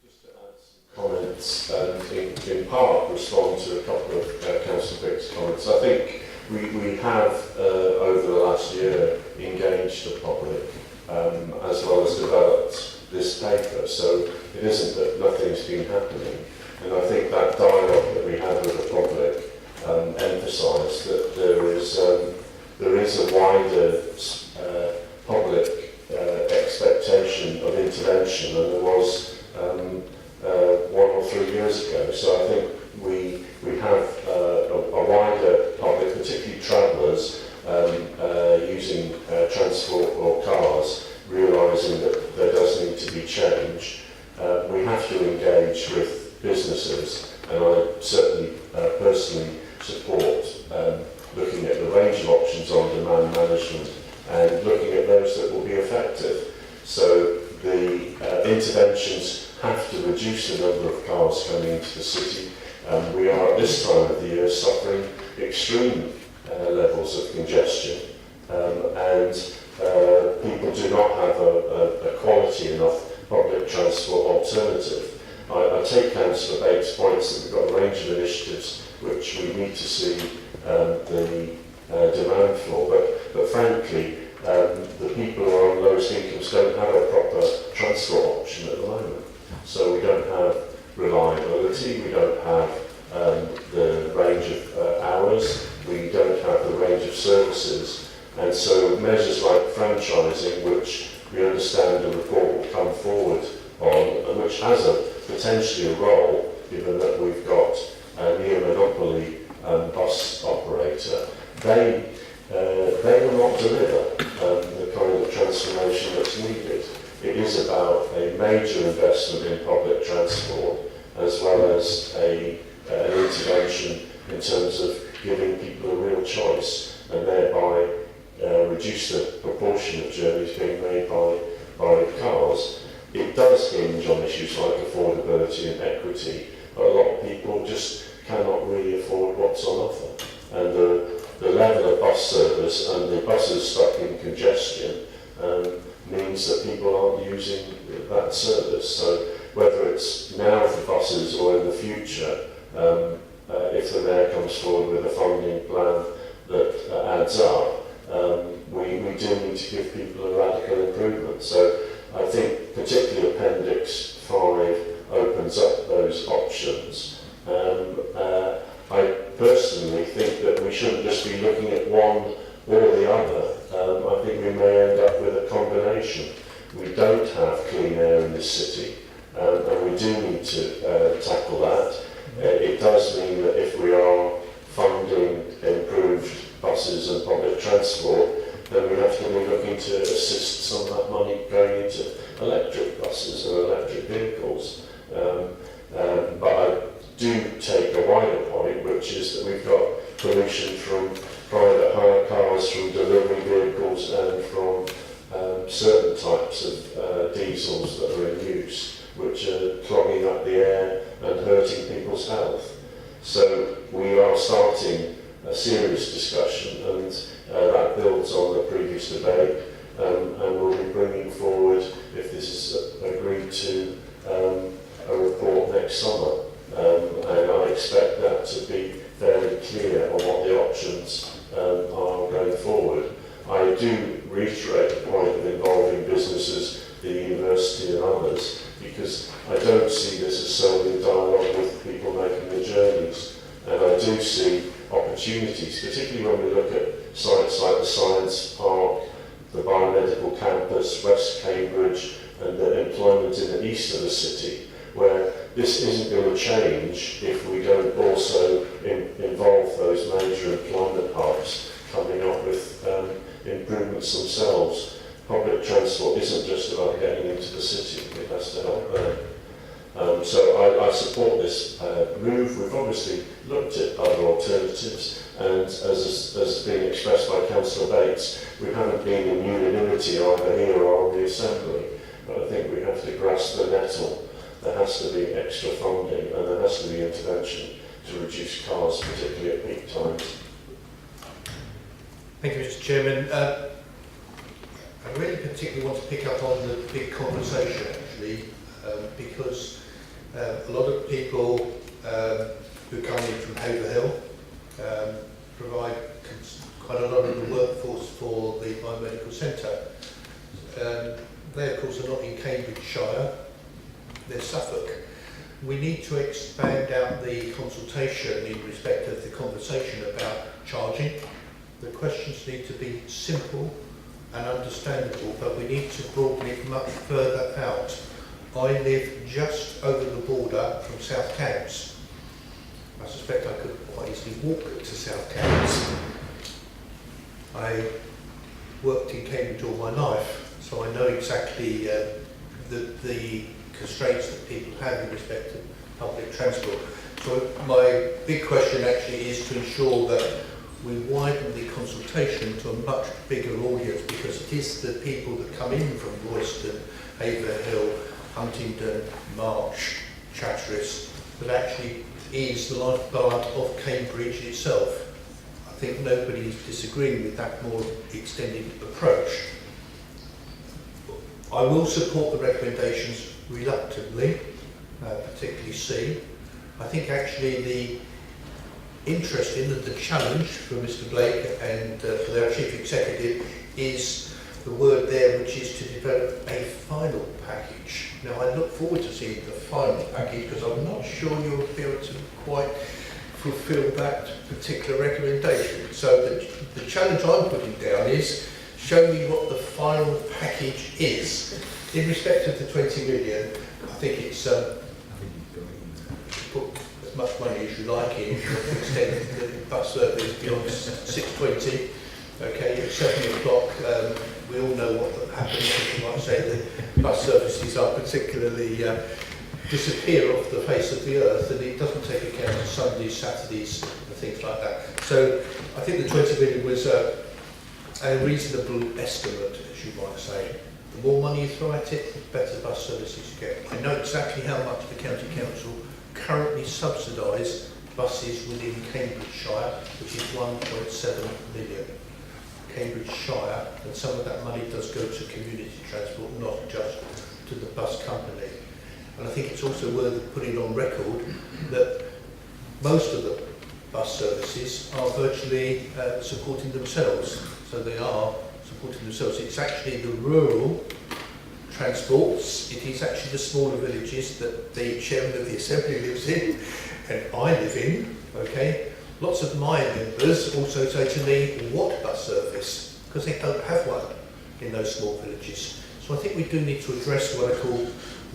Just to add some comments, and in part respond to a couple of Councillor Pick's comments. I think we have over the last year engaged the public as well as developed this paper, so it isn't that nothing's been happening, and I think that dialogue that we had with the public emphasised that there is a wider public expectation of intervention than there was 1 or 3 years ago. So I think we have a wider public, particularly travellers using transport or cars, realising that there does need to be change. We have to engage with businesses, and I certainly personally and looking at those that will be effective. So the interventions have to reduce the number of cars coming into the city. We are at this time of the year suffering extreme levels of congestion, and people do not have a quality enough public transport alternative. I take Councillor Bates' points that we've got a range of initiatives which we need to see the demand for, but frankly, the people who are on lowest incomes don't have a proper transport option at the moment. So we don't have reliability, we don't have the range of hours, we don't have the range of services, and so measures like franchising, which we understand the report will come forward on, and which has potentially a role, given that we've got a near-monopoly bus operator, they will not deliver the kind of transformation that's needed. It is about a major investment in public transport, as well as an intervention in terms of giving people a real choice, and thereby reduce the proportion of journeys being made by cars. It does hinge on issues like affordability and equity, but a lot of people just cannot really afford what's on offer. And the level of bus service and the buses stuck in congestion means that people aren't using that service. So whether it's now for buses or in the future, if the Mayor comes forward with a funding plan that adds up, we do need to give people a radical improvement. So I think particularly Appendix 5 opens up those options. I personally think that we shouldn't just be looking at one or the other. I think we may end up with a combination. We don't have clean air in this city, and we do need to tackle that. It does mean that if we are funding improved buses and public transport, then we have to be looking to assist some of that money going into electric buses and electric vehicles. But I do take a wider point, which is that we've got pollution from private hire cars, from delivery vehicles, and from certain types of diesels that are in use, which are clogging up the air and hurting people's health. So we are starting a serious discussion, and that builds on the previous debate, and we'll be bringing forward, if this is agreed to, a report next summer. And I expect that to be fairly clear on what the options are going forward. I do reiterate the point of involving businesses, the university and others, because I don't see this as solely dialogue with people making the journeys. And I do see opportunities, particularly when we look at sites like the Science Park, the Biomedical Campus, West Cambridge, and the employment in the east of the city, where this isn't going to change if we don't also involve those major employment hubs coming up with improvements themselves. Public transport isn't just about getting into the city, it has to help there. So I support this move. We've obviously looked at other alternatives, and as has been expressed by Councillor Bates, we haven't been in unanimity either here or on the Assembly, but I think we have to grasp the nettle. There has to be extra funding, and there has to be intervention to reduce cars, particularly at peak times. Thank you, Mr. Chairman. I really particularly want to pick up on the big conversation, actually, because a lot of people who come in from Haverhill provide quite a lot of the workforce for the biomedical centre. They, of course, are not in Cambridgeshire, they're Suffolk. We need to expand out the consultation in respect of the conversation about charging. The questions need to be simple and understandable, but we need to broaden it much further out. I live just over the border from South Cambs. I suspect I could quite easily walk to South Cambs. I worked in Cambridge all my life, so I know exactly the constraints that people have in respect to public transport. So my big question actually is to ensure that we widen the consultation to a much bigger audience, because it is the people that come in from Royston, Haverhill, Huntingdon, March, Chatteris, that actually is the lifeblood of Cambridge itself. I think nobody is disagreeing with that more extended approach. I will support the recommendations reluctantly, particularly C. I think actually the interest in the challenge for Mr Blake and for their Chief Executive is the word there, which is to develop a final package. Now I look forward to seeing the final package, because I'm not sure you'll be able to quite fulfil that particular recommendation. So the challenge I'm putting down is show me what the final package is. In respect of the 20 million, I think it's put as much money as you like in to extend the bus service beyond 6:20. Okay, at 7 o'clock, we all know what happens. You might say the bus services are particularly disappear off the face of the earth, and it doesn't take account of Sundays, Saturdays, and things like that. So I think the 20 million was a reasonable estimate, as you might say. The more money you throw at it, the better bus services you get. I know exactly how much the County Council currently subsidise buses within Cambridgeshire, which is 1.7 million. Cambridgeshire, and some of that money does go to community transport, not just to the bus company. And I think it's also worth putting on record that most of the bus services are virtually supporting themselves. So they are supporting themselves. It's actually the rural transports, it is actually the smaller villages that the chairman of the Assembly lives in, and I live in, okay? Lots of my members also say to me, what bus service? Because they don't have one in those small villages. So I think we do need to address what I call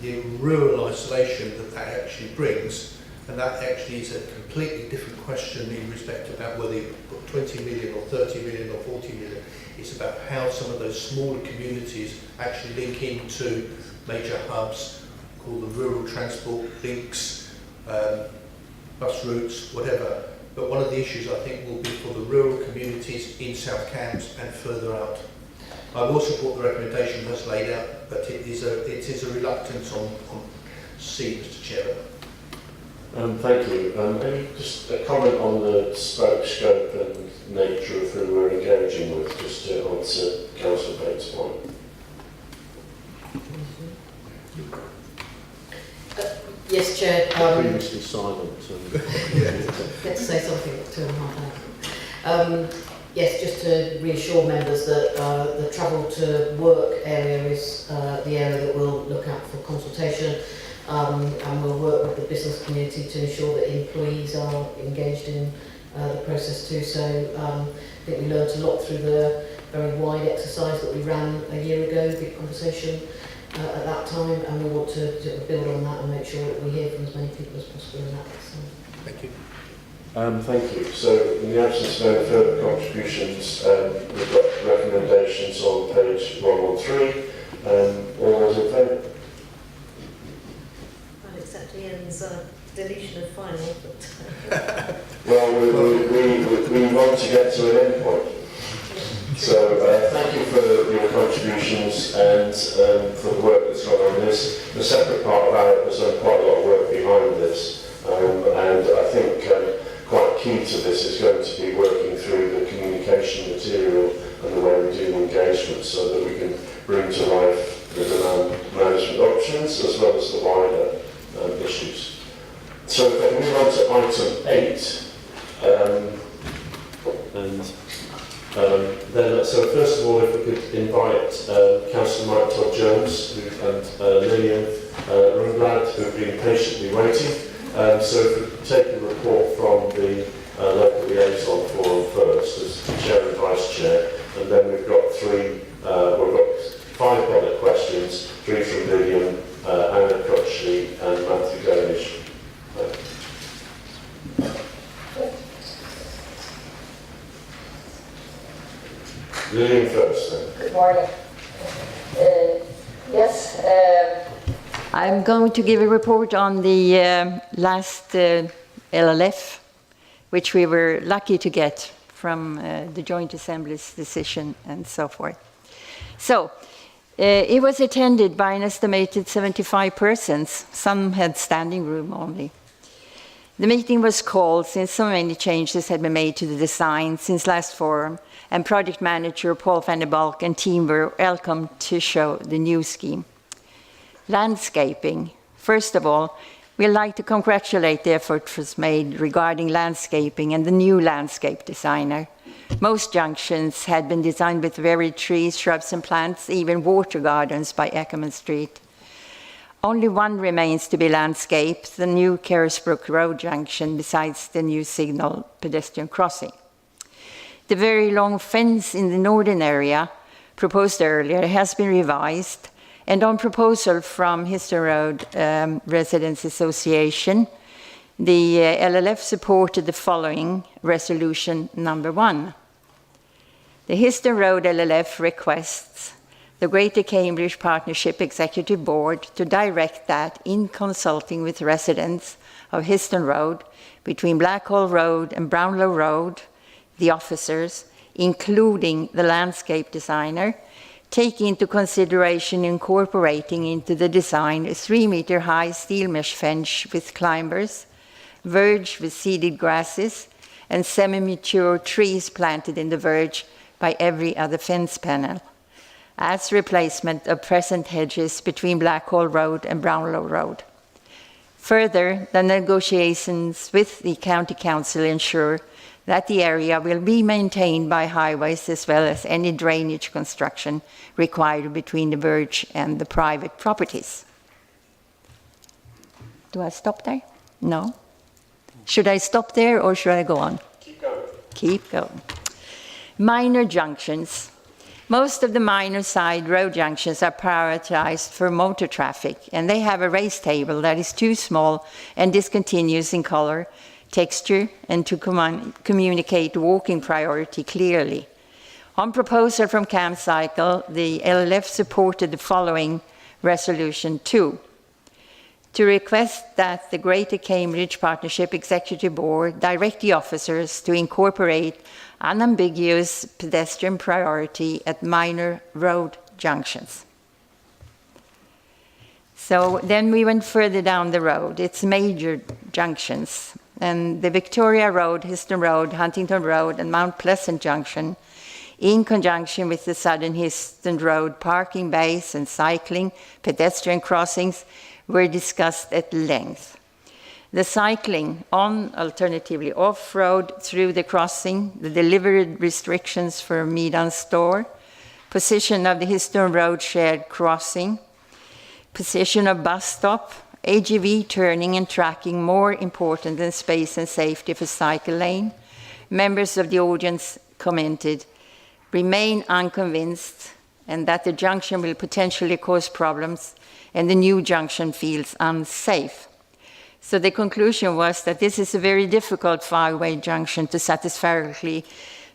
the rural isolation that actually brings, and that actually is a completely different question in respect about whether you put 20 million or 30 million or 40 million. It's about how some of those smaller communities actually link into major hubs, called the rural transport links, bus routes, whatever. But one of the issues I think will be for the rural communities in South Cambs and further out. I will support the recommendation that's laid out, but it is a reluctance on C, Mr Chairman. Thank you. Maybe just a comment on the scope and nature of who we're engaging with, just to answer Councillor Bates' point. Yes, Chair. Previously silent. Let's say something at 2.5 hours. Yes, just to reassure members that the travel to work area is the area that we'll look at for consultation, and we'll work with the business community to ensure that employees are engaged in the process too. So I think we learned a lot through the very wide exercise that we ran a year ago, big conversation at that time, and we want to build on that and make sure that we hear from as many people as possible in that. So. Thank you. Thank you. So, in the absence of any further contributions, we've got recommendations on page 113. All those in favour? I'll accept Ian's deletion of final. But Well, we want to get to an end point. So, thank you for your contributions and for the work that's gone on this. The separate part about it, there's quite a lot of work behind this, and I think quite key to this is going to be working through the communication material and the way we do the engagement, so that we can bring to life the demand management options as well as the wider issues. So if I can move on to item 8, so first of all, if we could invite Councillor Mike Todd-Jones and Lilian Rundblad, who have been patiently waiting. So if we could take a report from the local liaison forum first, as Chair and Vice Chair, and then we've got 5 bullet questions, 3 from Lilian, Anna Crutchley and Matthew Danish. Lilian first then. Good morning. Yes, I'm going to give a report on the last LLF, which we were lucky to get from the Joint Assembly's decision and so forth. So, it was attended by an estimated 75 persons. Some had standing room only. The meeting was called since so many changes had been made to the design since last forum, and project manager Paul van der Balk and team were welcome to show the new scheme. Landscaping. First of all, we'd like to congratulate the efforts made regarding landscaping and the new landscape designer. Most junctions had been designed with varied trees, shrubs and plants, even water gardens by Ackerman Street. Only one remains to be landscaped, the new Carisbrook Road junction, besides the new signal pedestrian crossing. The very long fence in the northern area, proposed earlier, has been revised, and on proposal from Histon Road Residents Association, the LLF supported the following resolution number 1. The Histon Road LLF requests the Greater Cambridge Partnership Executive Board to direct that, in consulting with residents of Histon Road, between Blackhall Road and Brownlow Road, the officers, including the landscape designer, take into consideration incorporating into the design a 3-meter-high steel mesh fence with climbers, verge with seeded grasses, and semi-mature trees planted in the verge by every other fence panel, as replacement of present hedges between Blackhall Road and Brownlow Road. Further, the negotiations with the County Council ensure that the area will be maintained by highways as well as any drainage construction required between the verge and the private properties. Do I stop there? No? Should I stop there or should I go on? Keep going. Keep going. Minor junctions. Most of the minor side road junctions are prioritized for motor traffic, and they have a race table that is too small and discontinuous in color, texture, and to communicate walking priority clearly. On proposal from Camcycle, the LLF supported the following resolution 2. To request that the Greater Cambridge Partnership Executive Board direct the officers to incorporate unambiguous pedestrian priority at minor road junctions. So then we went further down the road. It's major junctions. And the Victoria Road, Histon Road, Huntington Road, and Mount Pleasant Junction, in conjunction with the Southern Histon Road parking bays and cycling, pedestrian crossings, were discussed at length. The cycling on, alternatively off-road through the crossing, the delivery restrictions for Meadan Store, position of the Histon Road shared crossing, position of bus stop, AGV turning and tracking more important than space and safety for cycle lane. Members of the audience commented, remain unconvinced and that the junction will potentially cause problems and the new junction feels unsafe. So the conclusion was that this is a very difficult 5-way junction to satisfactorily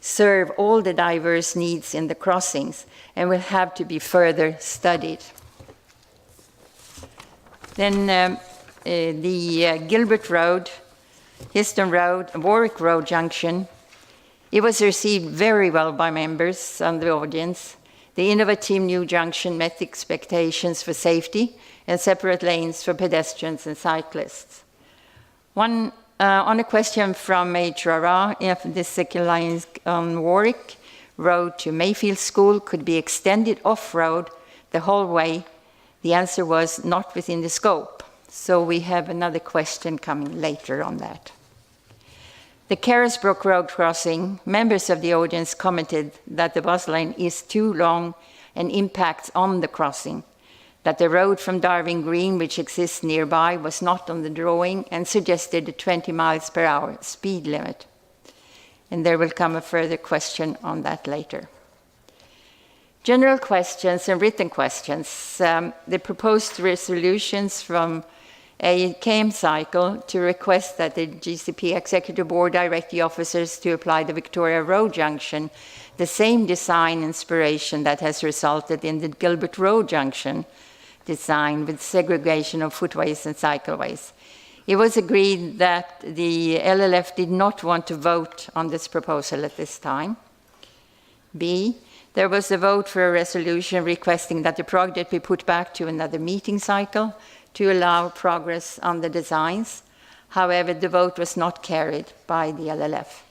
serve all the diverse needs in the crossings and will have to be further studied. Then the Gilbert Road, Histon Road, and Warwick Road junction, it was received very well by members and the audience. The innovative new junction met expectations for safety and separate lanes for pedestrians and cyclists. On a question from HRARA, if the second line on Warwick Road to Mayfield School could be extended off-road the whole way, the answer was not within the scope. So we have another question coming later on that. The Carisbrook Road crossing, members of the audience commented that the bus lane is too long and impacts on the crossing, that the road from Darwin Green, which exists nearby, was not on the drawing and suggested a 20 miles per hour speed limit. And there will come a further question on that later. General questions and written questions. The proposed resolutions from a Camcycle to request that the GCP Executive Board direct the officers to apply the Victoria Road Junction, the same design inspiration that has resulted in the Gilbert Road Junction design with segregation of footways and cycleways. It was agreed that the LLF did not want to vote on this proposal at this time. B, there was a vote for a resolution requesting that the project be put back to another meeting cycle to allow progress on the designs. However, the vote was not carried by the LLF.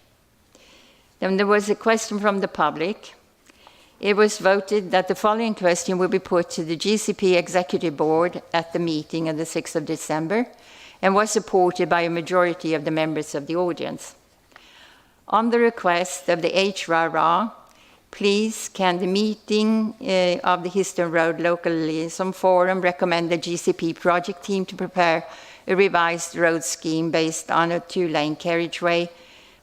Then there was a question from the public. It was voted that the following question will be put to the GCP Executive Board at the meeting on the 6th of December and was supported by a majority of the members of the audience. On the request of the HRARA, please can the meeting of the Histon Road Local Liaison Forum recommend the GCP project team to prepare a revised road scheme based on a 2-lane carriageway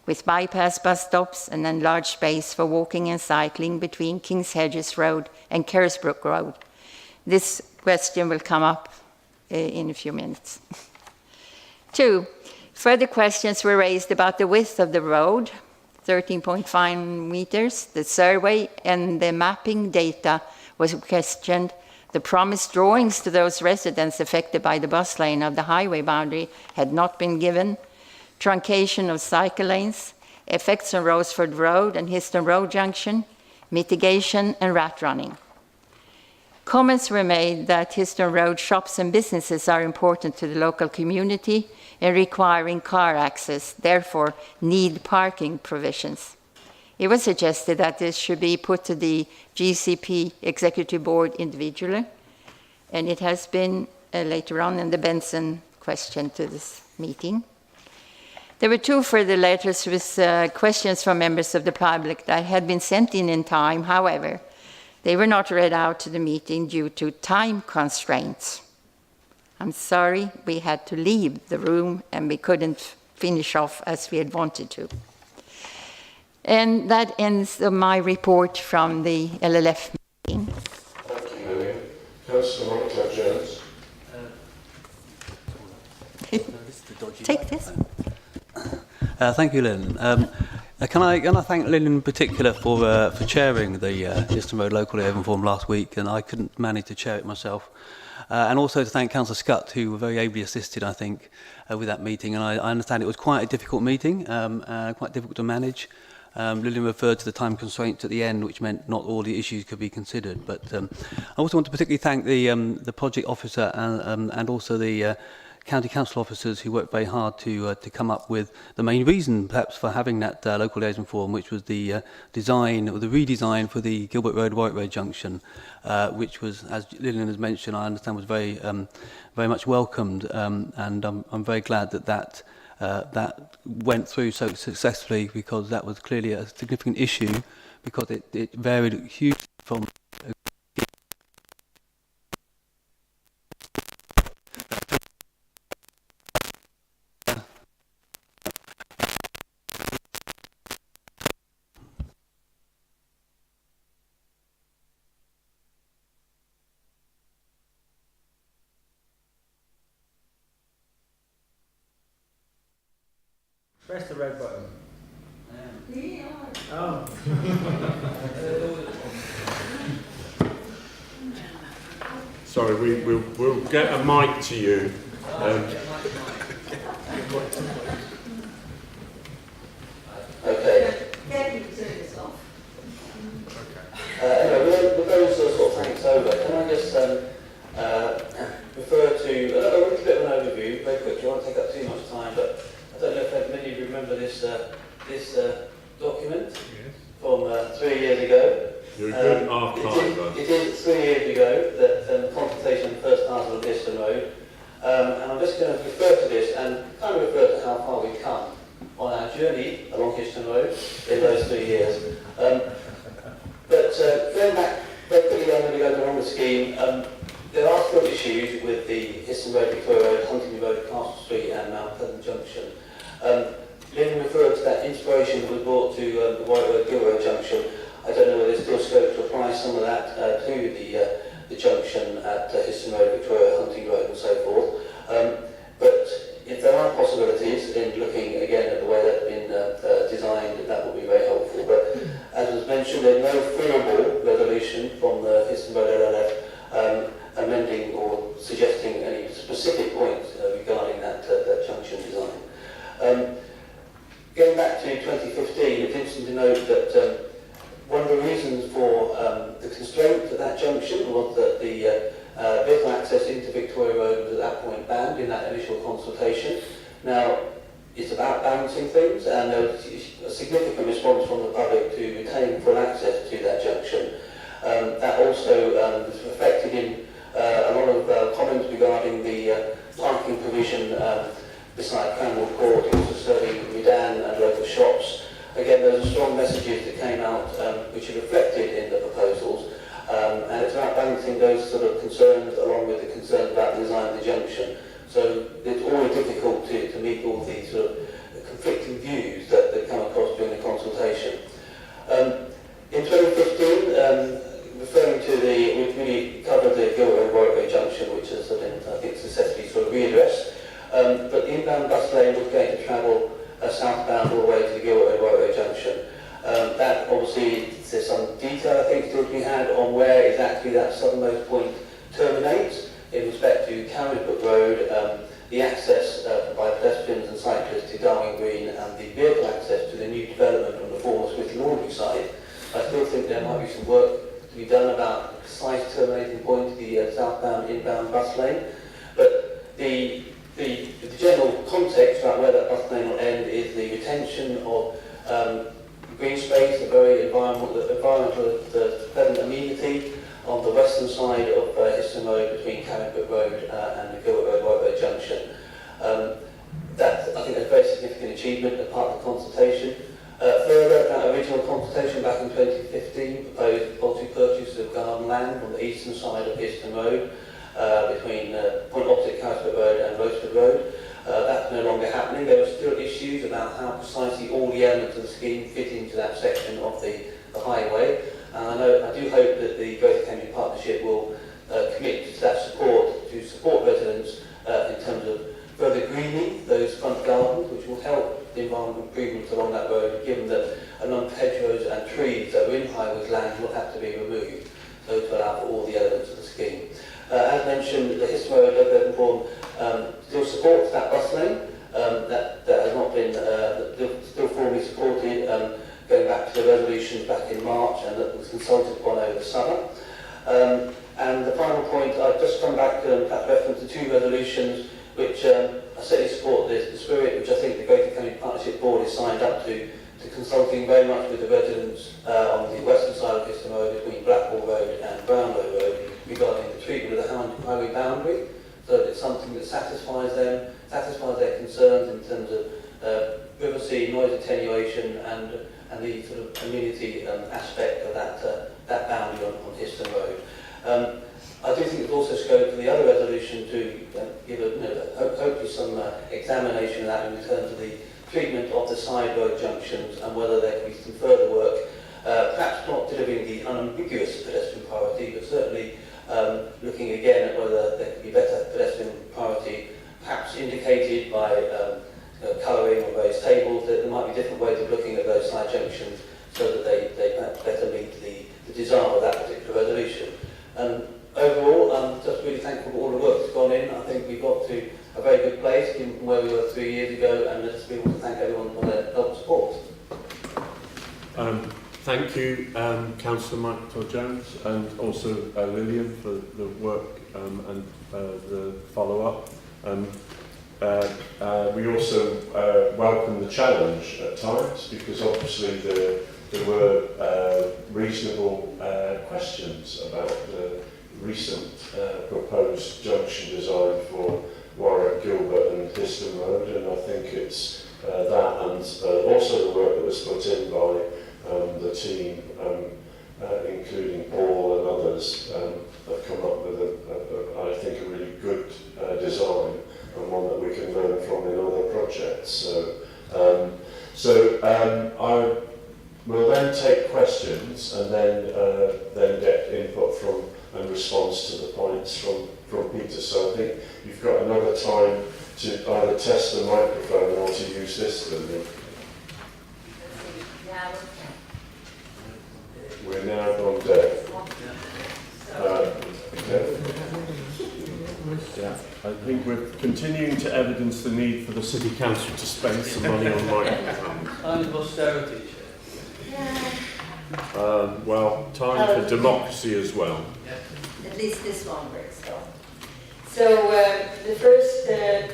with bypass bus stops and enlarged space for walking and cycling between King's Hedges Road and Carisbrook Road. This question will come up in a few minutes. 2, further questions were raised about the width of the road, 13.5 meters, the survey and the mapping data was questioned. The promised drawings to those residents affected by the bus lane of the highway boundary had not been given. Truncation of cycle lanes, effects on Roseford Road and Histon Road Junction, mitigation and rat running. Comments were made that Histon Road shops and businesses are important to the local community and requiring car access, therefore need parking provisions. It was suggested that this should be put to the GCP Executive Board individually, and it has been later on in the Benson question to this meeting. There were 2 further letters with questions from members of the public that had been sent in time. However, they were not read out to the meeting due to time constraints. I'm sorry, we had to leave the room and we couldn't finish off as we had wanted to. And that ends my report from the LLF meeting. Thank you, Lilian. Councillor Jones. Take this. Thank you, Lilian. Can I thank Lilian in particular for chairing the Histon Road Local Liaison Forum last week, and I couldn't manage to chair it myself. And also to thank Councillor Scutt, who very ably assisted, I think, with that meeting. And I understand it was quite a difficult meeting, quite difficult to manage. Lilian referred to the time constraints at the end, which meant not all the issues could be considered. But I also want to particularly thank the project officer and also the county council officers who worked very hard to come up with the main reason, perhaps, for having that local liaison forum, which was the design or the redesign for the Gilbert Road White Road junction, which was, as Lilian has mentioned, I understand was very much welcomed, and I'm very glad that went through so successfully, because that was clearly a significant issue, because it varied hugely from Press the red button. Oh. Sorry, we'll get a mic to you. Okay. Anyway, with those sort of thanks over, can I just refer to a little bit of an overview, very quickly. I won't take up too much time, but I don't know if many of you remember this document from 3 years ago. You're a good archiver. It is 3 years ago that the consultation first started on Histon Road, and I'm just going to refer to this and kind of refer to how far we've come on our journey along Histon Road in those 3 years. But going back very quickly, I'm going to go along the scheme. There are still issues with the Histon Road, Victoria Road, Huntington Road, Castle Street and Mount Pleasant Junction. Lynn referred to that inspiration that was brought to the White Road, Gill Road Junction. I don't know whether there's still scope to apply some of that to the junction at Histon Road, Victoria, Hunting Road and so forth. But if there are possibilities in looking again at the way that's been designed, that would be very helpful. But as was mentioned, there's no formal resolution from the Histon Road LLF amending or suggesting any specific points regarding that one of the reasons for the constraint at that junction was that the vehicle access into Victoria Road was at that point banned in that initial consultation. Now, it's about balancing things, and there was a significant response from the public to retain full access to that junction. That also was reflected in a lot of comments regarding the parking provision beside Cranwell Court, also serving Redan and local shops. Again, those are strong messages that came out which are reflected in the proposals, and it's about balancing those sort of concerns along with the concerns about the design of the junction. So it's always difficult to meet all these sort of conflicting views that come across during the consultation. In 2015, referring to we've really covered the Gilroy Warwick Junction, which has been, I think, successfully sort of readdressed. But the inbound bus lane was going to travel southbound all the way to the Gilroy Warwick Junction. That obviously, there's some detail I think still to be had on where exactly that southernmost point terminates. In respect to Carolyn Road, the access by pedestrians and cyclists to Darwin Green and the vehicle access to the new development on the former Smith Laundry site, I still think there might be some work to be done about the precise terminating point, the southbound inbound bus lane. But the general context about where that bus lane will end is the retention of green space, a very environmental pleasant amenity on the western side of Histon Road between Cambourne Road and the Gilroy Road Junction. That, I think, is a very significant achievement as part of the consultation. Further, that original consultation back in 2015 proposed multi-purchase of garden land on the eastern side of Histon Road between point opposite Carrisford Road and Roseford Road. That's no longer happening. There are still issues about how precisely all the elements of the scheme fit into that section of the highway. And I do hope that the Greater Cambridge Partnership will commit to that support, to support residents in terms of further greening those front gardens, which will help the environmental improvements along that road, given that a number of hedgerows and trees that are in highways land will have to be removed, so to allow for all the elements of the scheme. As mentioned, the Histon Road Local Form still supports that bus lane. That has not been still formally supported, going back to the resolutions back in March, and that was consulted upon over the summer. And the final point, I've just come back to reference to two resolutions which I certainly support the spirit which I think the Greater Cambridge Partnership Board is signed up to consulting very much with the residents on the western side of Histon Road between Blackwall Road and Brownlow Road regarding the treatment of the highway boundary, so that it's something that satisfies them, satisfies their concerns in terms of privacy, noise attenuation, and the sort of community aspect of that boundary on Histon Road. I do think there's also scope for the other resolution to give hopefully some examination of that in terms of the treatment of the side road junctions and whether there can be some further work, perhaps not delivering the unambiguous pedestrian priority, but certainly looking again at whether there could be better pedestrian priority, perhaps indicated by colouring or various tables, that there might be different ways of looking at those side junctions so that they perhaps better meet the desire of that particular resolution. And overall, I'm just really thankful for all the work that's gone in. I think we've got to a very good place given from where we were 3 years ago, and I just really want to thank everyone for their help and support. Thank you, Councillor Michael Jones, and also Lilian for the work and the follow-up. We also welcome the challenge at times, because obviously there were reasonable questions about the recent proposed junction design for Warwick, Gilbert and Histon Road, and I think it's that and also the work that was put in by the team, including Paul and others, have come up with I think a really good design, and one that we can learn from in other projects. I will then take questions and then get input from and response to the points from Peter. So I think you've got another time to either test the microphone or to use this. We're now on deck. Okay. Yeah, I think we're continuing to evidence the need for the City Council to spend some money on microphones. Kind of austerity, Well, time for democracy as well. At least this one works though. So the first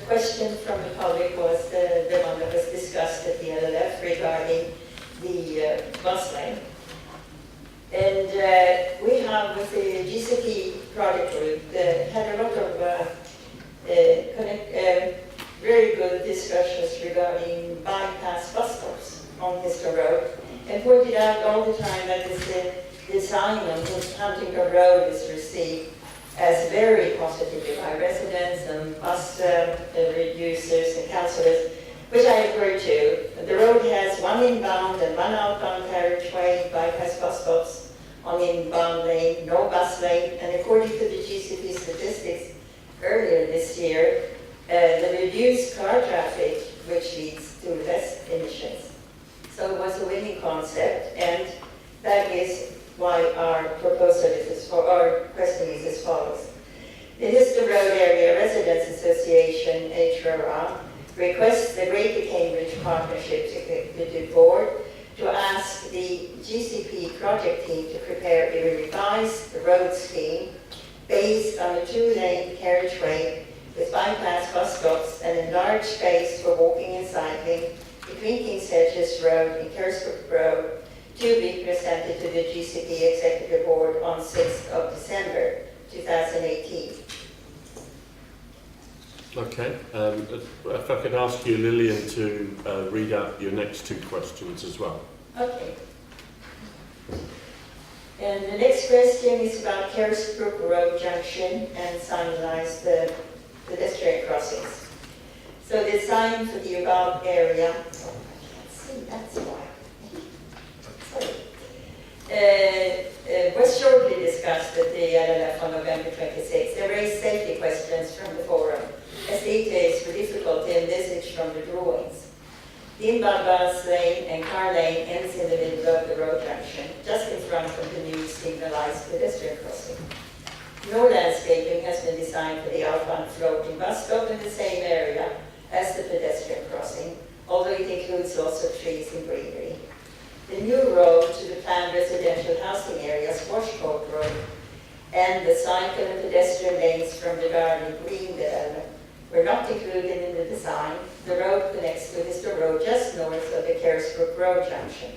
question from the public was the one that was discussed at the LLF regarding the bus lane. And we have, with the GCP project group, had a lot of very good discussions regarding bypass bus stops on Histon Road, and pointed out all the time that the design on Huntington Road is received as very positively by residents and bus users and councillors, which I agree to. The road has one inbound and one outbound carriageway, bypass bus stops on the inbound lane, no bus lane, and according to the GCP statistics earlier this year, the reduced car traffic, which leads to less emissions. So it was a winning concept, and that is why our proposal is our question is as follows. The Histon Road Area Residents Association, HRARA, requests the Greater Cambridge Partnership Executive Board to ask the GCP project team to prepare a revised road scheme based on a two-lane carriageway with bypass bus stops and enlarged space for walking and cycling between King's Hedges Road and Kersbrook Road, to be presented to the GCP Executive Board on 6th of December 2018. Okay, if I could ask you, Lilian, to read out your next two questions as well. Okay. And the next question is about Kersbrook Road Junction and signalized the pedestrian crossings. So the sign for the above area, oh, I can't see, that's why. Was shortly discussed at the LLF on November 26. There raised safety questions from the forum, as details were difficult to envisage from the drawings. The inbound bus lane and car lane ends in the middle of the road junction, just in front of the new signalized pedestrian crossing. No landscaping has been designed for the outbound floating bus stop in the same area as the pedestrian crossing, although it includes lots of trees and greenery. The new road to the planned residential housing area, Squashcoat Road, and the cycle and pedestrian lanes from the Garden Green development were not included in the design. The road connects to Histon Road just north of the Kersbrook Road junction.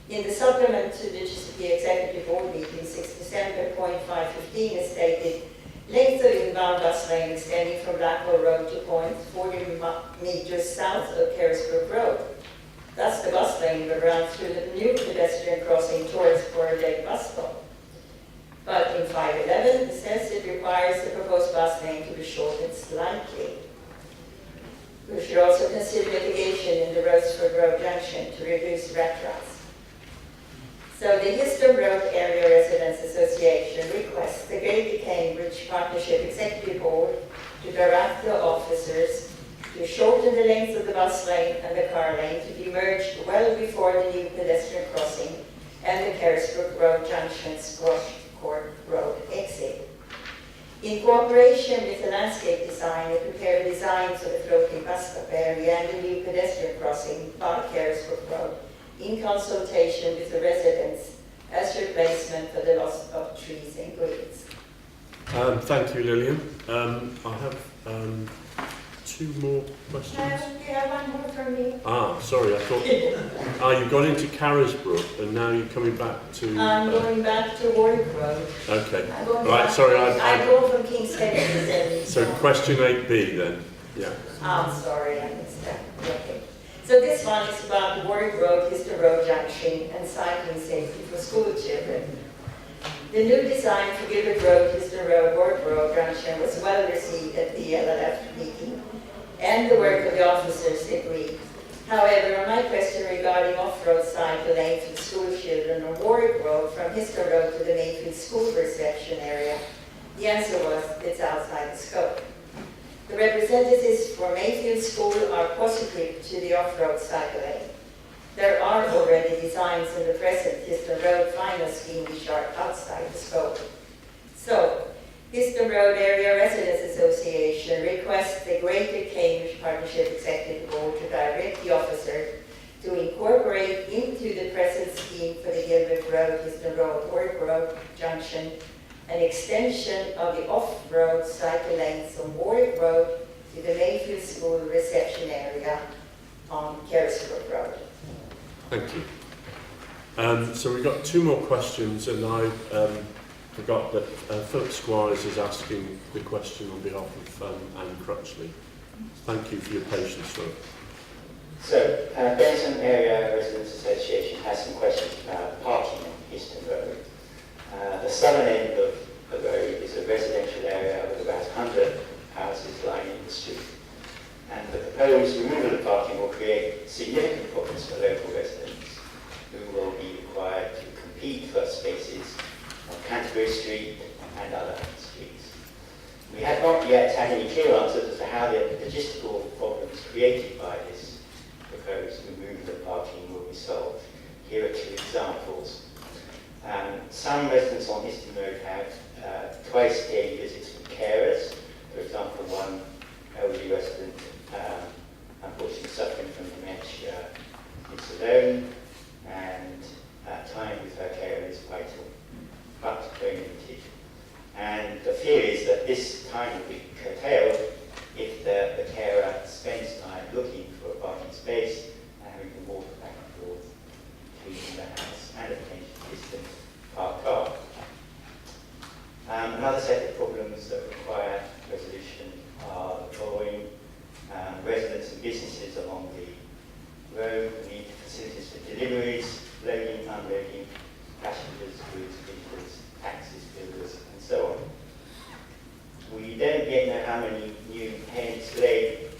In the supplement to the GCP Executive Board meeting 6 December, point 515 is stated, length of inbound bus lane extending from Blackwell Road to point 40 meters south of Kersbrook Road. Thus, the bus lane will run through the new pedestrian crossing towards Bordeaux bus stop. But in 511, it says it requires the proposed bus lane to be shortened slightly. We should also consider mitigation in the Roseford Road junction to reduce rat runs. So the Histon Road Area Residents Association requests the Greater Cambridge Partnership Executive Board to direct the officers to shorten the length of the bus lane and the car lane to be merged well before the new pedestrian crossing and the Kersbrook Road Junction Squash Court Road exit. In cooperation with the landscape designer, prepare designs for the floating bus stop area and the new pedestrian crossing by Kersbrook Road in consultation with the residents as replacement for the loss of trees and greens. Thank you, Lilian. I have two more questions. You have one more from me? Sorry, I thought... you've gone into Carisbrook and now you're coming back to... I'm going back to Warwick Road. Okay. Right, sorry. I go from King's Hedges. So question 8B then. Yeah. Sorry, I missed that. Okay. So this one is about the Warwick Road, Histon Road Junction, and cycling safety for school children. The new design for Gilbert Road, Histon Road, Warwick Road Junction was well received at the LLF meeting, and the work of the officers agreed. However, on my question regarding off-road cycle lane for school children on Warwick Road from Histon Road to the Mayfield School reception area, the answer was it's outside the scope. The representatives for Mayfield School are positive to the off-road cycle lane. There are already designs in the present Histon Road final scheme which are outside the scope. So, Histon Road Area Residents Association requests the Greater Cambridge Partnership Executive Board to direct the officer to incorporate into the present scheme for the Warwick Road, Histon Road, Warwick Road Junction, an extension of the off-road cycle lanes from Warwick Road to the Mayfield School reception area on Carisbrook Road. Thank you. So we've got two more questions, and I forgot that Philip Squires is asking the question on behalf of Anne Crutchley. Thank you for your patience, Philip. So, Benson Area Residents Association has some questions about parking on Histon Road. The southern end of the road is a residential area with about 100 houses lining the street. And the proposed removal of parking will create significant problems for local residents who will be required to compete for spaces on Canterbury Street and other streets. We have not yet had any clear answers as to how the logistical problems created by this proposed removal of parking will be solved. Here are two examples. Some residents on Histon Road have twice daily visits from carers. For example, one elderly resident, unfortunately suffering from dementia, is alone, and time with her carer is vital, but very limited. And the fear is that this time will be curtailed if the carer spends time looking for a parking space and having to walk back and forth between the house and a potentially distant parked car. Another set of problems that require resolution are the following. Residents and businesses along the road need facilities for deliveries, loading, unloading, passengers, goods, visitors, taxis, builders, and so on. We don't yet know how many new pay and slave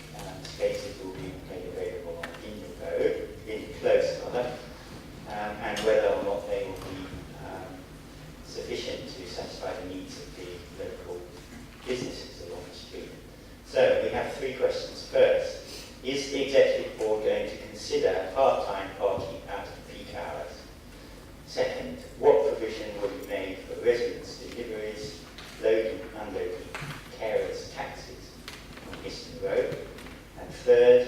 spaces will be made available on the road, in close rather, and whether or not they will be sufficient to satisfy the needs of the local businesses along the street. So we have three questions. First, is the Executive Board going to consider part-time parking out of peak hours? Second, what provision will be made for residents' deliveries, loading, unloading, carers, taxis on Histon Road? And third,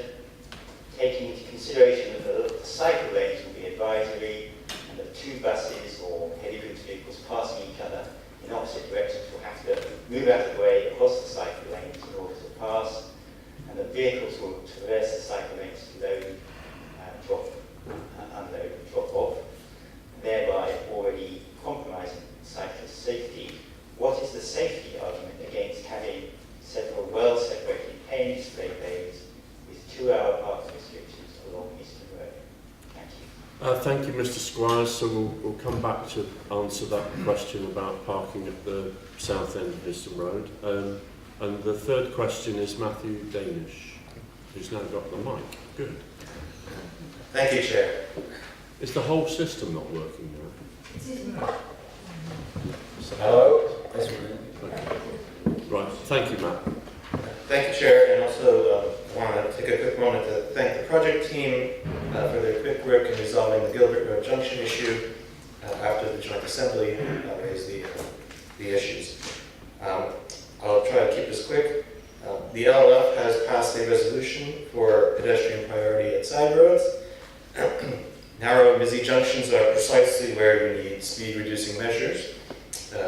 taking into consideration that the cycle lanes will be advisory and that two buses or heavy goods vehicles passing each other in opposite directions will have to move out of the way across the cycle lanes in order to pass, and the vehicles will traverse the cycle lanes to load, unload, and drop off, thereby already compromising cyclist safety. What is the safety argument against having several well-separated pay and display bays with 2-hour parking restrictions along Histon Road? Thank you. Thank you, Mr. Squires. So we'll come back to answer that question about parking at the south end of Histon Road. And the third question is Matthew Danish, who's now got the mic. Good. Thank you, Chair. Is the whole system not working now? Hello. Right. Thank you, Matt. Thank you, Chair, and also want to take a quick moment to thank the project team for their quick work in resolving the Gilbert Road Junction issue after the Joint Assembly raised the issues. I'll try to keep this quick. The LLF has passed a resolution for pedestrian priority at side roads. Narrow and busy junctions are precisely where you need speed-reducing measures,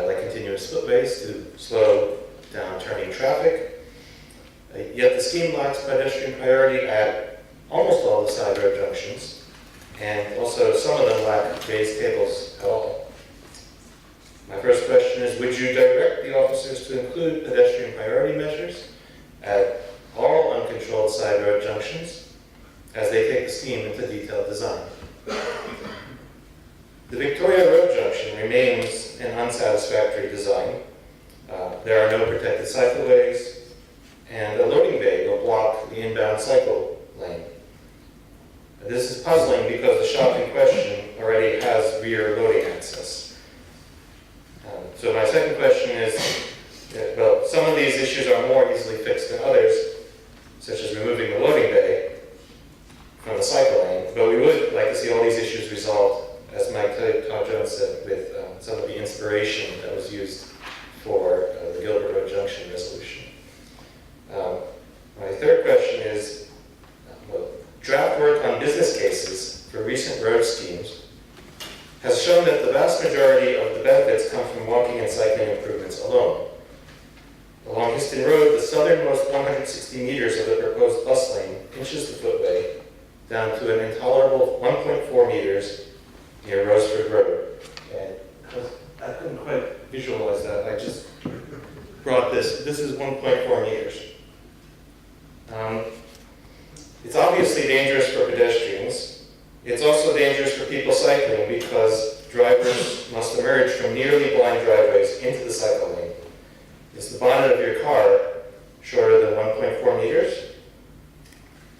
like continuous split-ways to slow down turning traffic. Yet the scheme lacks pedestrian priority at almost all the side road junctions, and also some of them lack raised tables at all. My first question is, would you direct the officers to include pedestrian priority measures at all uncontrolled side road junctions as they take the scheme into detailed design? The Victoria Road junction remains an unsatisfactory design. There are no protected cycleways, and a loading bay will block the inbound cycle lane. This is puzzling because the shop in question already has rear loading access. So my second question is, well, some of these issues are more easily fixed than others, such as removing the loading bay from the cycle lane, but we would like to see all these issues resolved, as Mike Jones said, with some of the inspiration that was used for the Gilbert Road Junction resolution. My third question is, well, draft work on business cases for recent road schemes has has shown that the vast majority of the benefits come from walking and cycling improvements alone. Along Histon Road, the southernmost 160 meters of the proposed bus lane pinches the footway down to an intolerable 1.4 meters near Roseford Road. And I couldn't quite visualize that. I just brought this. This is 1.4 meters. It's obviously dangerous for pedestrians. It's also dangerous for people cycling because drivers must emerge from nearly blind driveways into the cycle lane. Is the bonnet of your car shorter than 1.4 meters?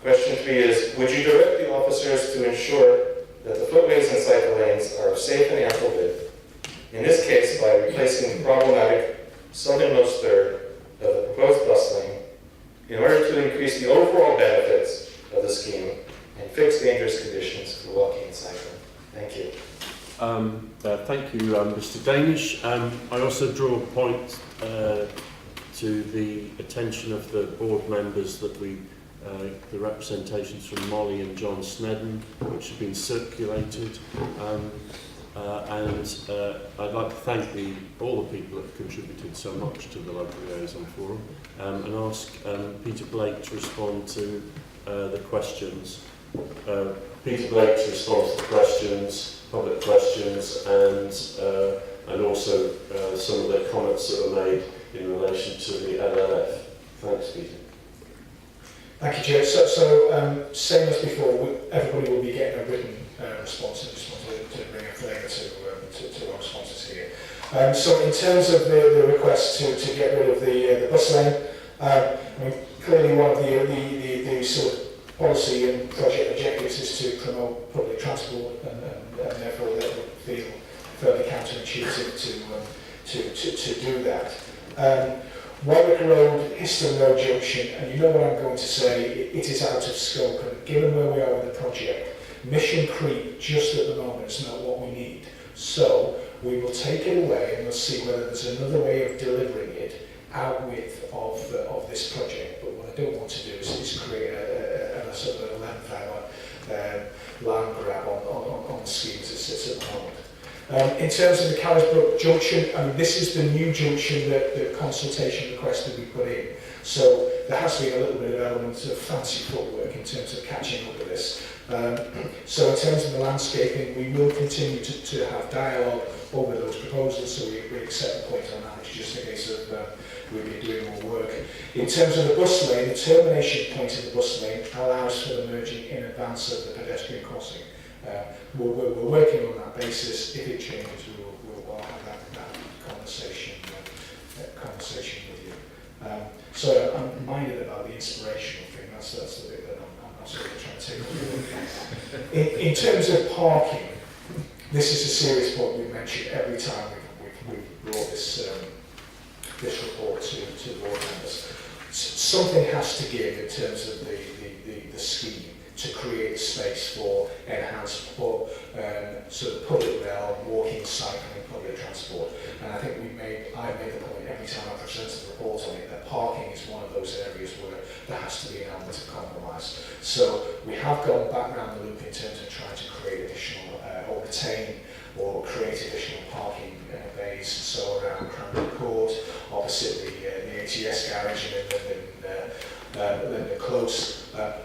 Question 3 is, would you direct the officers to ensure that the footways and cycle lanes are of safe and ample width? In this case, by replacing the problematic southernmost third of the proposed bus lane in order to increase the overall benefits of the scheme and fix dangerous conditions for walking and cycling. Thank you. Thank you, Mr. Danish. I also draw a point to the attention of the board members that the representations from Molly and John Snedden, which have been circulated, and I'd like to thank all the people that have contributed so much to the local liaison forum, and ask Peter Blake to respond to the questions. Peter Blake to respond to the questions, public questions, and also some of the comments that were made in relation to the LLF. Thanks, Peter. Thank you, Chair. So same as before, everybody will be getting a written response. I just wanted to bring a flavour to our responses here. So in terms of the request to get rid of the bus lane, I mean, clearly one of the sort of policy and project objectives is to promote public transport, and therefore that would feel fairly counterintuitive to do that. Warwick Road, Histon Road Junction, and you know what I'm going to say, it is out of scope, and given where we are with the project, mission creep just at the moment is not what we need. So we will take it away and we'll see whether there's another way of delivering it outwith of this project. But what I don't want to do is create a sort of 11th hour land grab on the scheme as it sits at the moment. In terms of the Carisbrooke junction, I mean, this is the new junction that the consultation requested we put in. So there has been a little bit of element of fancy footwork in terms of catching up with this. So in terms of the landscaping, we will continue to have dialogue over those proposals, so we accept the point on that. It's just a case of we'll be doing more work. In terms of the bus lane, the termination point of the bus lane allows for the merging in advance of the pedestrian crossing. We're working on that basis. If it changes, we'll have that conversation with you. So I'm minded about the inspirational thing. That's the bit that I'm sort of trying to take away. In terms of parking, this is a serious point we've mentioned every time we've brought this report to board members. Something has to give in terms of the scheme to create space for enhanced sort of public realm, walking, cycling, public transport. And I think I've made the point every time I present the report on it that parking is one of those areas where there has to be an element of compromise. So we have gone back round the loop in terms of trying to create additional or retain or create additional parking bays, so around Cranbrook Court, opposite the ATS garage and then the close.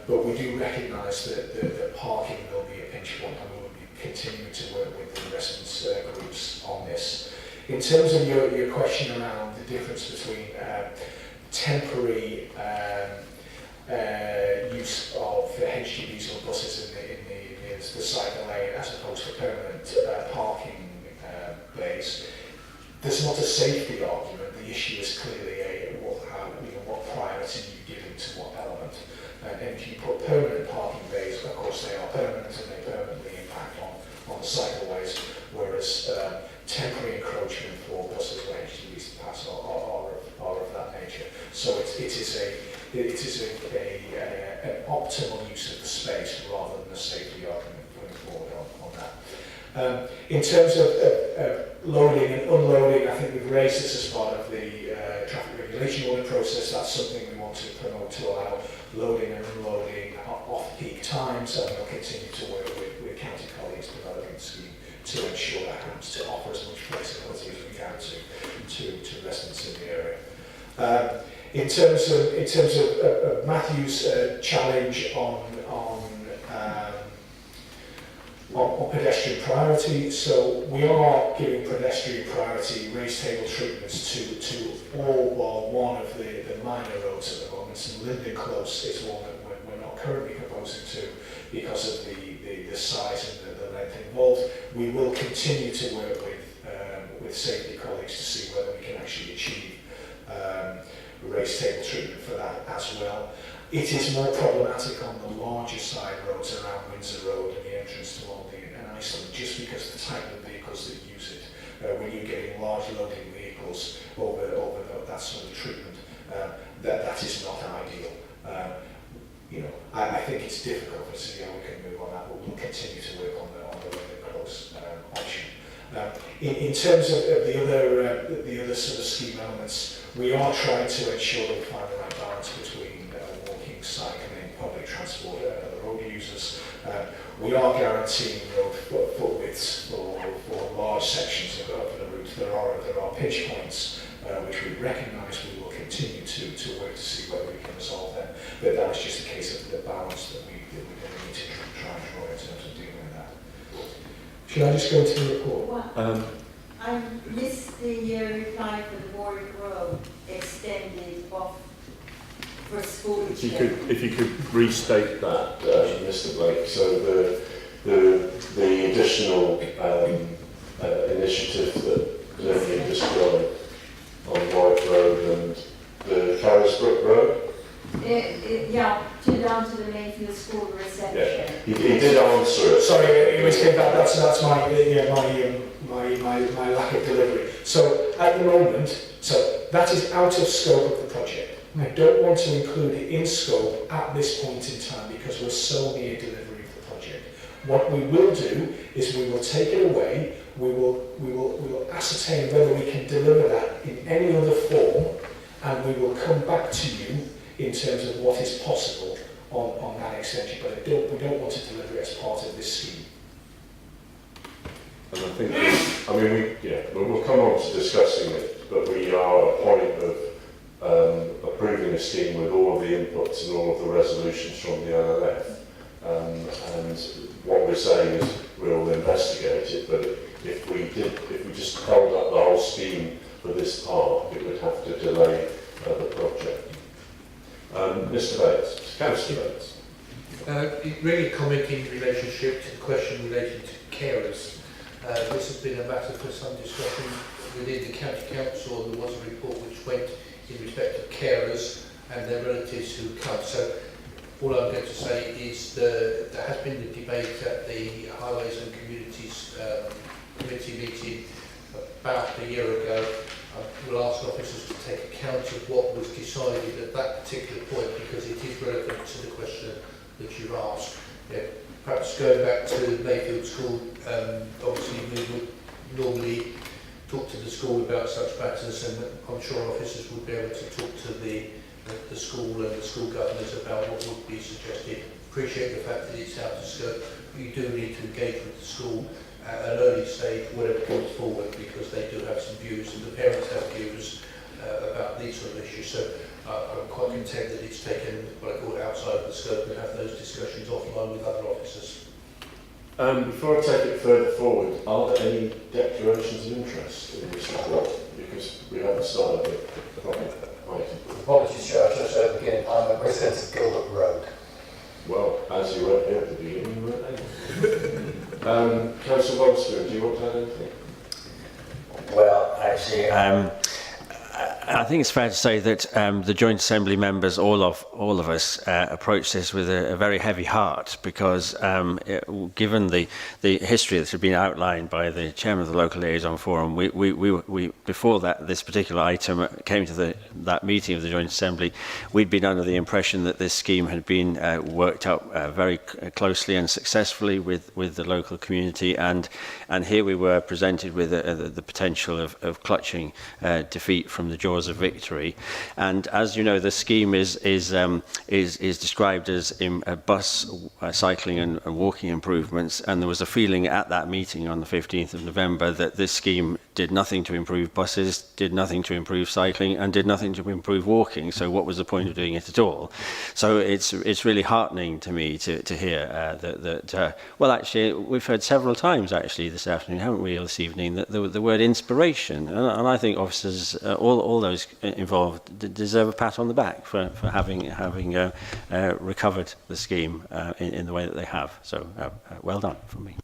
But we do recognise that parking will be a pinch point, and we will be continuing to work with the residents groups on this. In terms of your question around the difference between temporary use of HGVs or buses in the cycle lane as opposed to permanent parking bays, there's not a safety argument. The issue is clearly what priority you give to what element. And if you put permanent parking bays, of course they are permanent and they permanently impact on the cycleways, whereas temporary encroachment for buses or HGVs to pass are of that nature. So it is an optimal use of the space rather than a safety argument going forward on that. In terms of loading and unloading, I think we've raised this as part of the traffic regulation order process. That's something we want to promote to allow loading and unloading off-peak times, and we'll continue to work with county colleagues developing the scheme to ensure that happens, to offer as much flexibility as we can to residents in the area. In terms of Matthew's challenge on pedestrian priority, so we are giving pedestrian priority raised table treatments to all but one of the minor roads at the moment. So Linden Close is one that we're not currently proposing to because of the size and the length involved. We will continue to work with safety colleagues to see whether we can actually achieve raised table treatment for that as well. It is more problematic on the larger side roads around Windsor Road and the entrance to London and Iceland, just because the type of vehicles that use it. When you're getting large loading vehicles over that sort of treatment, that is not ideal. I think it's difficult to see how we can move on that, but we'll continue to work on the Linden Close option. In terms of the other sort of scheme elements, we are trying to ensure that we find the right balance between walking, cycling, public transport, road users. We are guaranteeing road foot widths for large sections of the route. There are pinch points which we recognise we will continue to work to see whether we can resolve them. But that is just a case of the balance that we're going to need to try and draw in terms of dealing with that. Should I just go into the report? I missed the reply for the Warwick Road extended off for school. If you could restate that, Mr. Blake. So the additional initiative that Lilian described on Warwick Road and the Carisbrook Road. Down to the Mayfield School reception. Yeah, he did answer it. Sorry, it was that's my lack of delivery. So at the moment, so that is out of scope of the project. I don't want to include it in scope at this point in time because we're so near delivery of the project. What we will do is we will take it away. We will ascertain whether we can deliver that in any other form, and we will come back to you in terms of what is possible on that extension, but we don't want to deliver it as part of this scheme. And I think, we'll come on to discussing it, but we are at a point of approving a scheme with all of the inputs and all of the resolutions from the LLF. And what we're saying is we'll investigate it, but if we just held up the whole scheme for this part, it would have to delay the project. Mr. Bates, Councillor Bates. Really commenting in relationship to the question relating to carers. This has been a matter for some discussion within the County Council. There was a report which went in respect of carers and their relatives who come. So all I'm going to say is there has been a debate at the Highways and Communities Committee meeting about a year ago. We'll ask officers to take account of what was decided at that particular point because it is relevant to the question that you've asked. Perhaps going back to Mayfield School, obviously we would normally talk to the school about such matters, and I'm sure officers would be able to talk to the school and the school governors about what would be suggested. Appreciate the fact that it's out of scope, but you do need to engage with the school at an early stage, whatever comes forward, because they do have some views, and the parents have views about these sort of issues. So I'm quite content that it's taken what I call outside of the scope and have those discussions offline with other officers. Before I take it further forward, are there any declarations of interest in this report? Because we haven't started the proper item. Apologies, Chair, I should have beginning. I'm a resident of Gilbert Road. Well, as you weren't here at the beginning, you weren't able. Councillor Wallace, do you want to add anything? Well, actually, I think it's fair to say that the Joint Assembly members, all of us, approach this with a very heavy heart because given the history that had been outlined by the chairman of the local liaison forum, we before this particular item came to that meeting of the Joint Assembly, we'd been under the impression that this scheme had been worked out very closely and successfully with the local community, and here we were presented with the potential of clutching defeat from the jaws was a victory. And as you know, the scheme is described as bus cycling and walking improvements, and there was a feeling at that meeting on the 15th of November that this scheme did nothing to improve buses, did nothing to improve cycling, and did nothing to improve walking. So what was the point of doing it at all? So it's really heartening to me to hear that well, actually, we've heard several times actually this afternoon, haven't we, or this evening, that the word inspiration, and I think officers, all those involved, deserve a pat on the back for having recovered the scheme in the way that they have. So well done from me.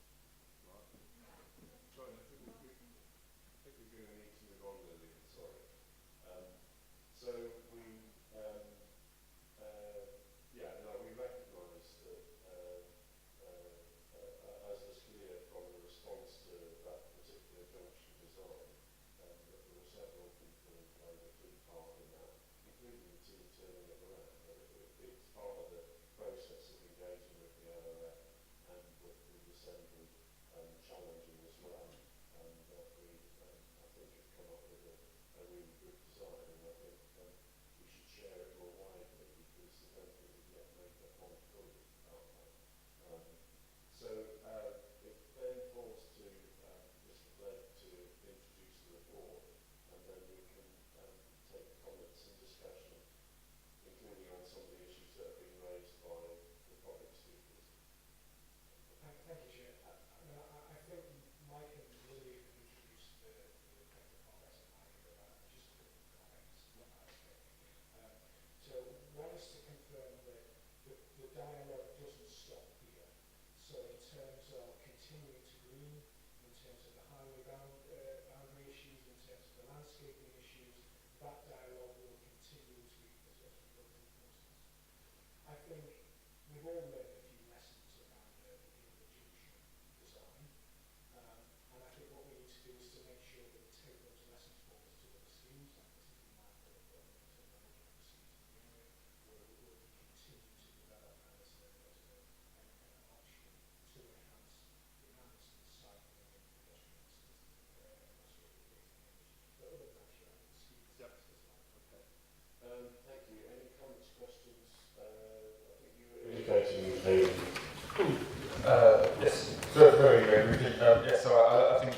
Yes, very briefly. Yes, so I think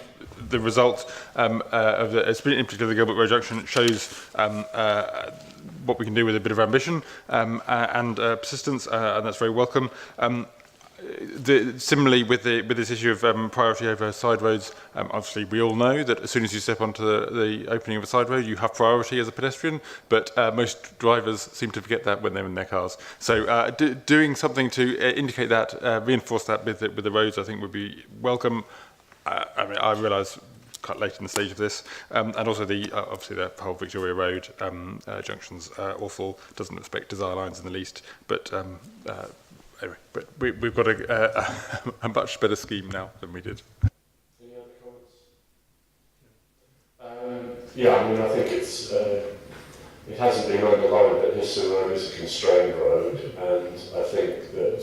the result of the, in particular the Gilbert Road Junction, shows what we can do with a bit of ambition and persistence, and that's very welcome. Similarly, with this issue of priority over side roads, obviously we all know that as soon as you step onto the opening of a side road, you have priority as a pedestrian, but most drivers seem to forget that when they're in their cars. So doing something to indicate that, reinforce that with the roads, I think would be welcome. I mean, I realise quite late in the stage of this, and also obviously the whole Victoria Road junction's awful, doesn't respect desire lines in the least, but anyway, but we've got a much better scheme now than we did. Any other comments? Yeah, I mean, I think it hasn't been underlined that Histon Road is a constrained road, and I think that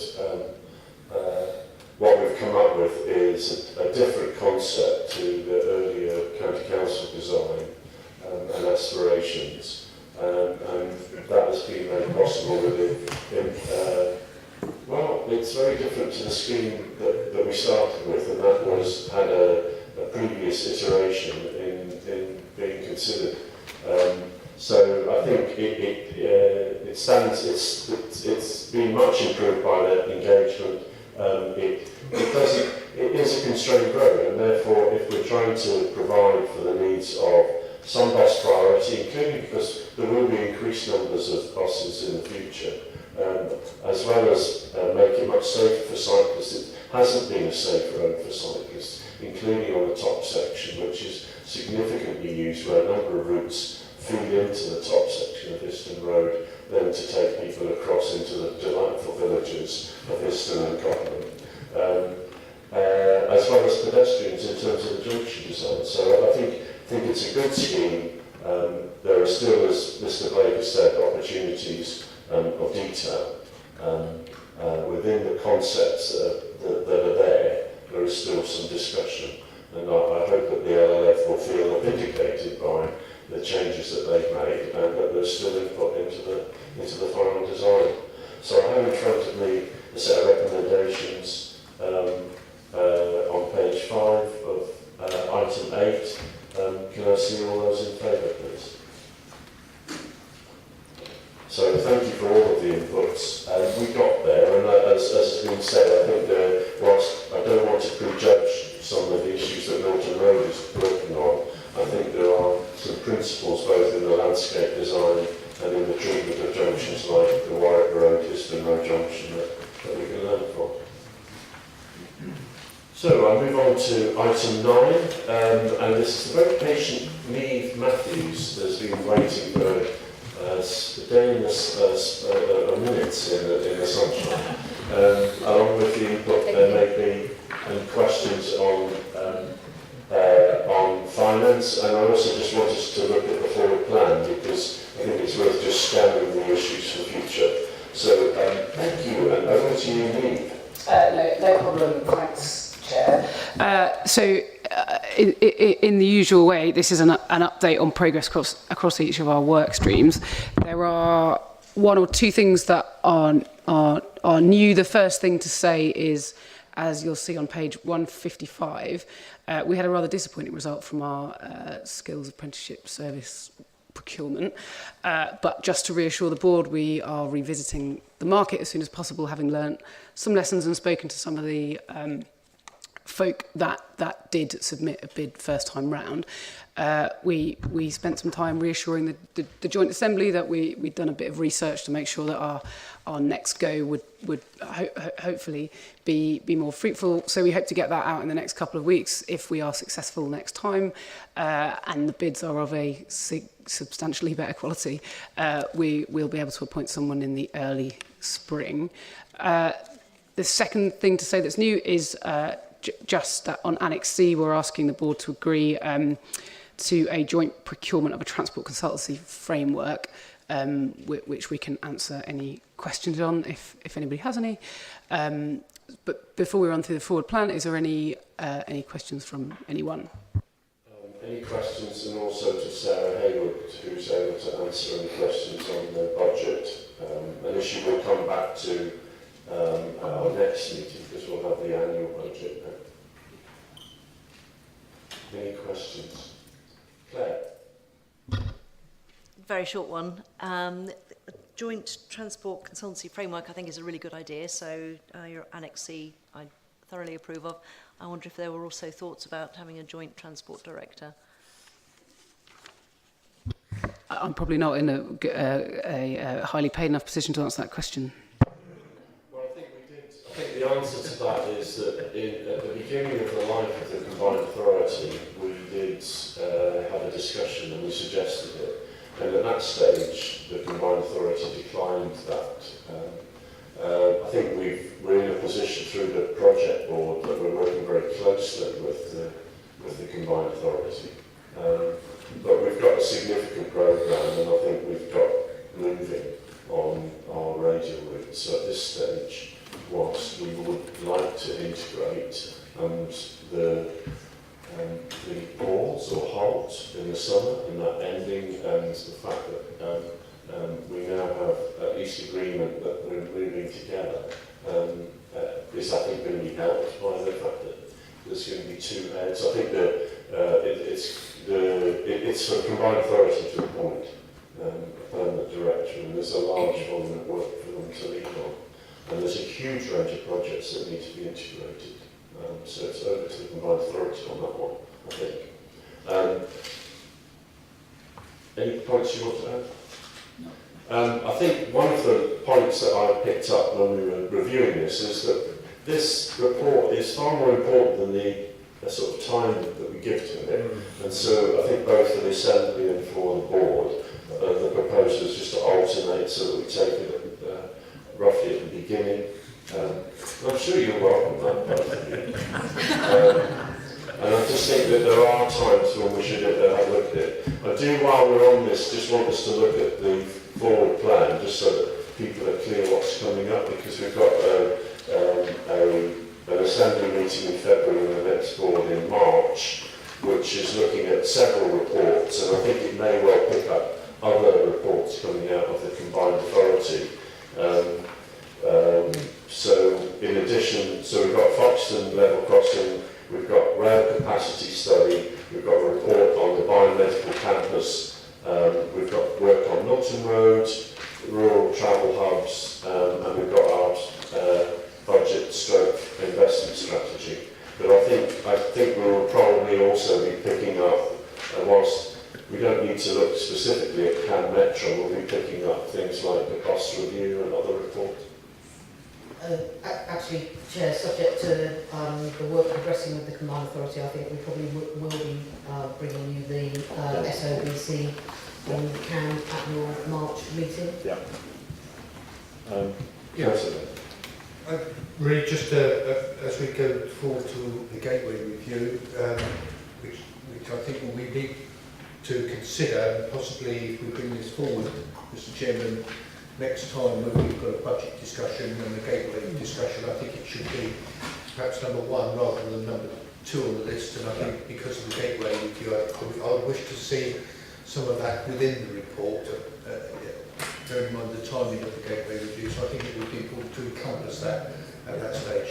what we've come up with is a different concept to the earlier county council design and aspirations, and that has been made possible with it. Well, it's very different to the scheme that we started with, and that had a previous iteration in being considered. So I think it stands. It's been much improved by the engagement. It is a constrained road, and therefore, if we're trying to provide for the needs of some bus priority, including because there will be increased numbers of buses in the future, as well as make it much safer for cyclists. It hasn't been a safe road for cyclists, including on the top section, which is significantly used where a number of routes feed into the top section of Histon Road, then to take people across into the delightful villages of Histon and Cottenham, as well as pedestrians in terms of the junction design. So I think it's a good scheme. There are still, as Mr. Blake has said, opportunities of detail within the concepts that are there. There is still some discussion, and I hope that the LLF will feel vindicated by the changes that they've made, and that there's still input into the final design. So I have in front of me a set of recommendations on page 5 of item 8. Can I see all those in favour, please? So thank you for all of the inputs. We got there, and as has been said, I think whilst I don't want to prejudge some of the issues that Norton Road is working on, I think there are some principles both in the landscape design and in the treatment of junctions like the Warwick Road, Histon Road junction that we can learn from. So I move on to item 9, and this is the very patient Neve Matthews has been waiting for a day in the minutes in the sunshine. Along with the input, there may be questions on finance, and I also just want us to look at the forward plan, because I think it's worth just scanning the issues for future. So thank you, and over to you, Neve. No problem, thanks, Chair. In the usual way, this is an update on progress across each of our work streams. There are one or two things that are new. The first thing to say is, as you'll see on page 155, we had a rather disappointing result from our skills apprenticeship service procurement. But just to reassure the board, we are revisiting the market as soon as possible, having learnt some lessons and spoken to some of the folk that did submit a bid first time round. We spent some time reassuring the Joint Assembly that we'd done a bit of research to make sure that our next go would hopefully be more fruitful. So we hope to get that out in the next couple of weeks if we are successful next time, and the bids are of a substantially better quality. We'll be able to appoint someone in the early spring. The second thing to say that's new is just that on Annex C, we're asking the board to agree to a joint procurement of a transport consultancy framework, which we can answer any questions on if anybody has any. But before we run through the forward plan, is there any questions from anyone? Any questions, and also to Sarah Hayward, who's able to answer any questions on the budget, an issue we'll come back to at our next meeting, because we'll have the annual budget then. Any questions? Claire? Very short one. Joint transport consultancy framework, I think, is a really good idea. So your Annex C, I thoroughly approve of. I wonder if there were also thoughts about having a joint transport director. I'm probably not in a highly paid enough position to answer that question. Well, I think the answer to that is that at the beginning of the life of the combined authority, we did have a discussion and we suggested it. And at that stage, the combined authority declined that. I think we're in a position through the project board that we're working very closely with the combined authority. But we've got a significant programme, and I think we've got moving on our radial route. So at this stage, whilst we would like to integrate the pause or halt in the summer and that ending, and the fact that we now have at least agreement that we're moving together, is I think going to be helped by the fact that there's going to be two heads. I think that it's for the combined authority to appoint a permanent director, and there's a large volume of work for them to lead on, and there's a huge range of projects that need to be integrated. So it's over to the combined authority on that one, I think. Any points you want to add? I think one of the points that I picked up when we were reviewing this is that this report is far more important than the sort of time that we give to it. And so I think both for the Assembly and for the board, the proposal is just to alternate so that we take it roughly at the beginning. I'm sure you're welcome that, both of you. And I just think that there are times when we should have a look at it. I do, while we're on this, just want us to look at the forward plan, just so that people are clear what's coming up, because we've got an Assembly meeting in February and the next board in March, which which is looking at several reports, and I think it may well pick up other reports coming out of the combined authority. So in addition, so we've got Foxton level crossing, we've got rail capacity study, we've got a report on the biomedical campus, we've got work on Milton Road, rural travel hubs, and we've got our budget stroke investment strategy. But I think we will probably also be picking up, whilst we don't need to look specifically at Cam Metro, we'll be picking up things like the cost review and other reports. Actually, Chair, subject to the work progressing with the Combined Authority, I think we probably will be bringing you the SOBC on CAM at your March meeting. Yeah. Really, just as we go forward to the Gateway review, which I think we need to consider, and possibly if we bring this forward, Mr. Chairman, next time when we've got a budget discussion and a Gateway discussion, I think it should be perhaps number one rather than number two on the list. And I think because of the Gateway review, I would wish to see some of that within the report. Bear in mind the timing of the Gateway review, so I think it would be important to encompass that at that stage.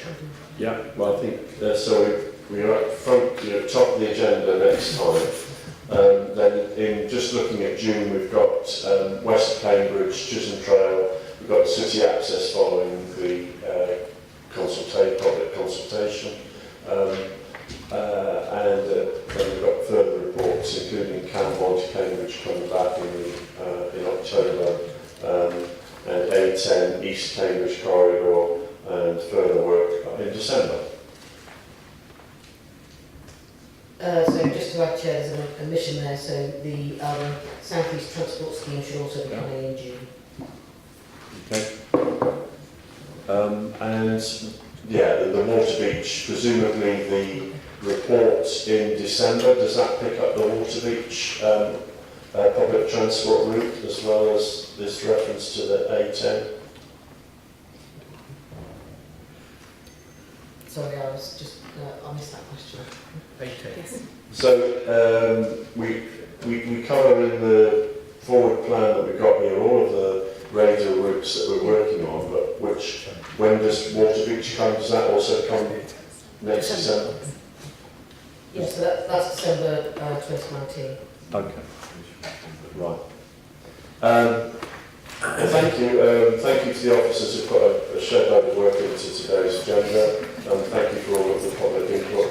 Yeah, well, I think so. We are at front, top of the agenda next time. Then, in just looking at June, we've got West Cambridge, Chisholm Trail. We've got city access following the public consultation, and then we've got further reports, including Cambourne to Cambridge coming back in October. And A10 East Cambridge corridor and further work in December. So just to add, Chair, there's an omission there, so the South East Transport Scheme should also be coming in June. Okay. And yeah, the Water Beach, presumably the report in December, does that pick up the Water Beach public transport route as well as this reference to the A10? Sorry, I was just, I missed that question. A10. Yes. So we cover in the forward plan that we've got here all of the radial routes that we're working on, but when does Water Beach come? Does that also come next December? Yes, so that's December 2019. Okay. Right. Thank you to the officers who've put a shed load of work into today's agenda, and thank you for all of the public input.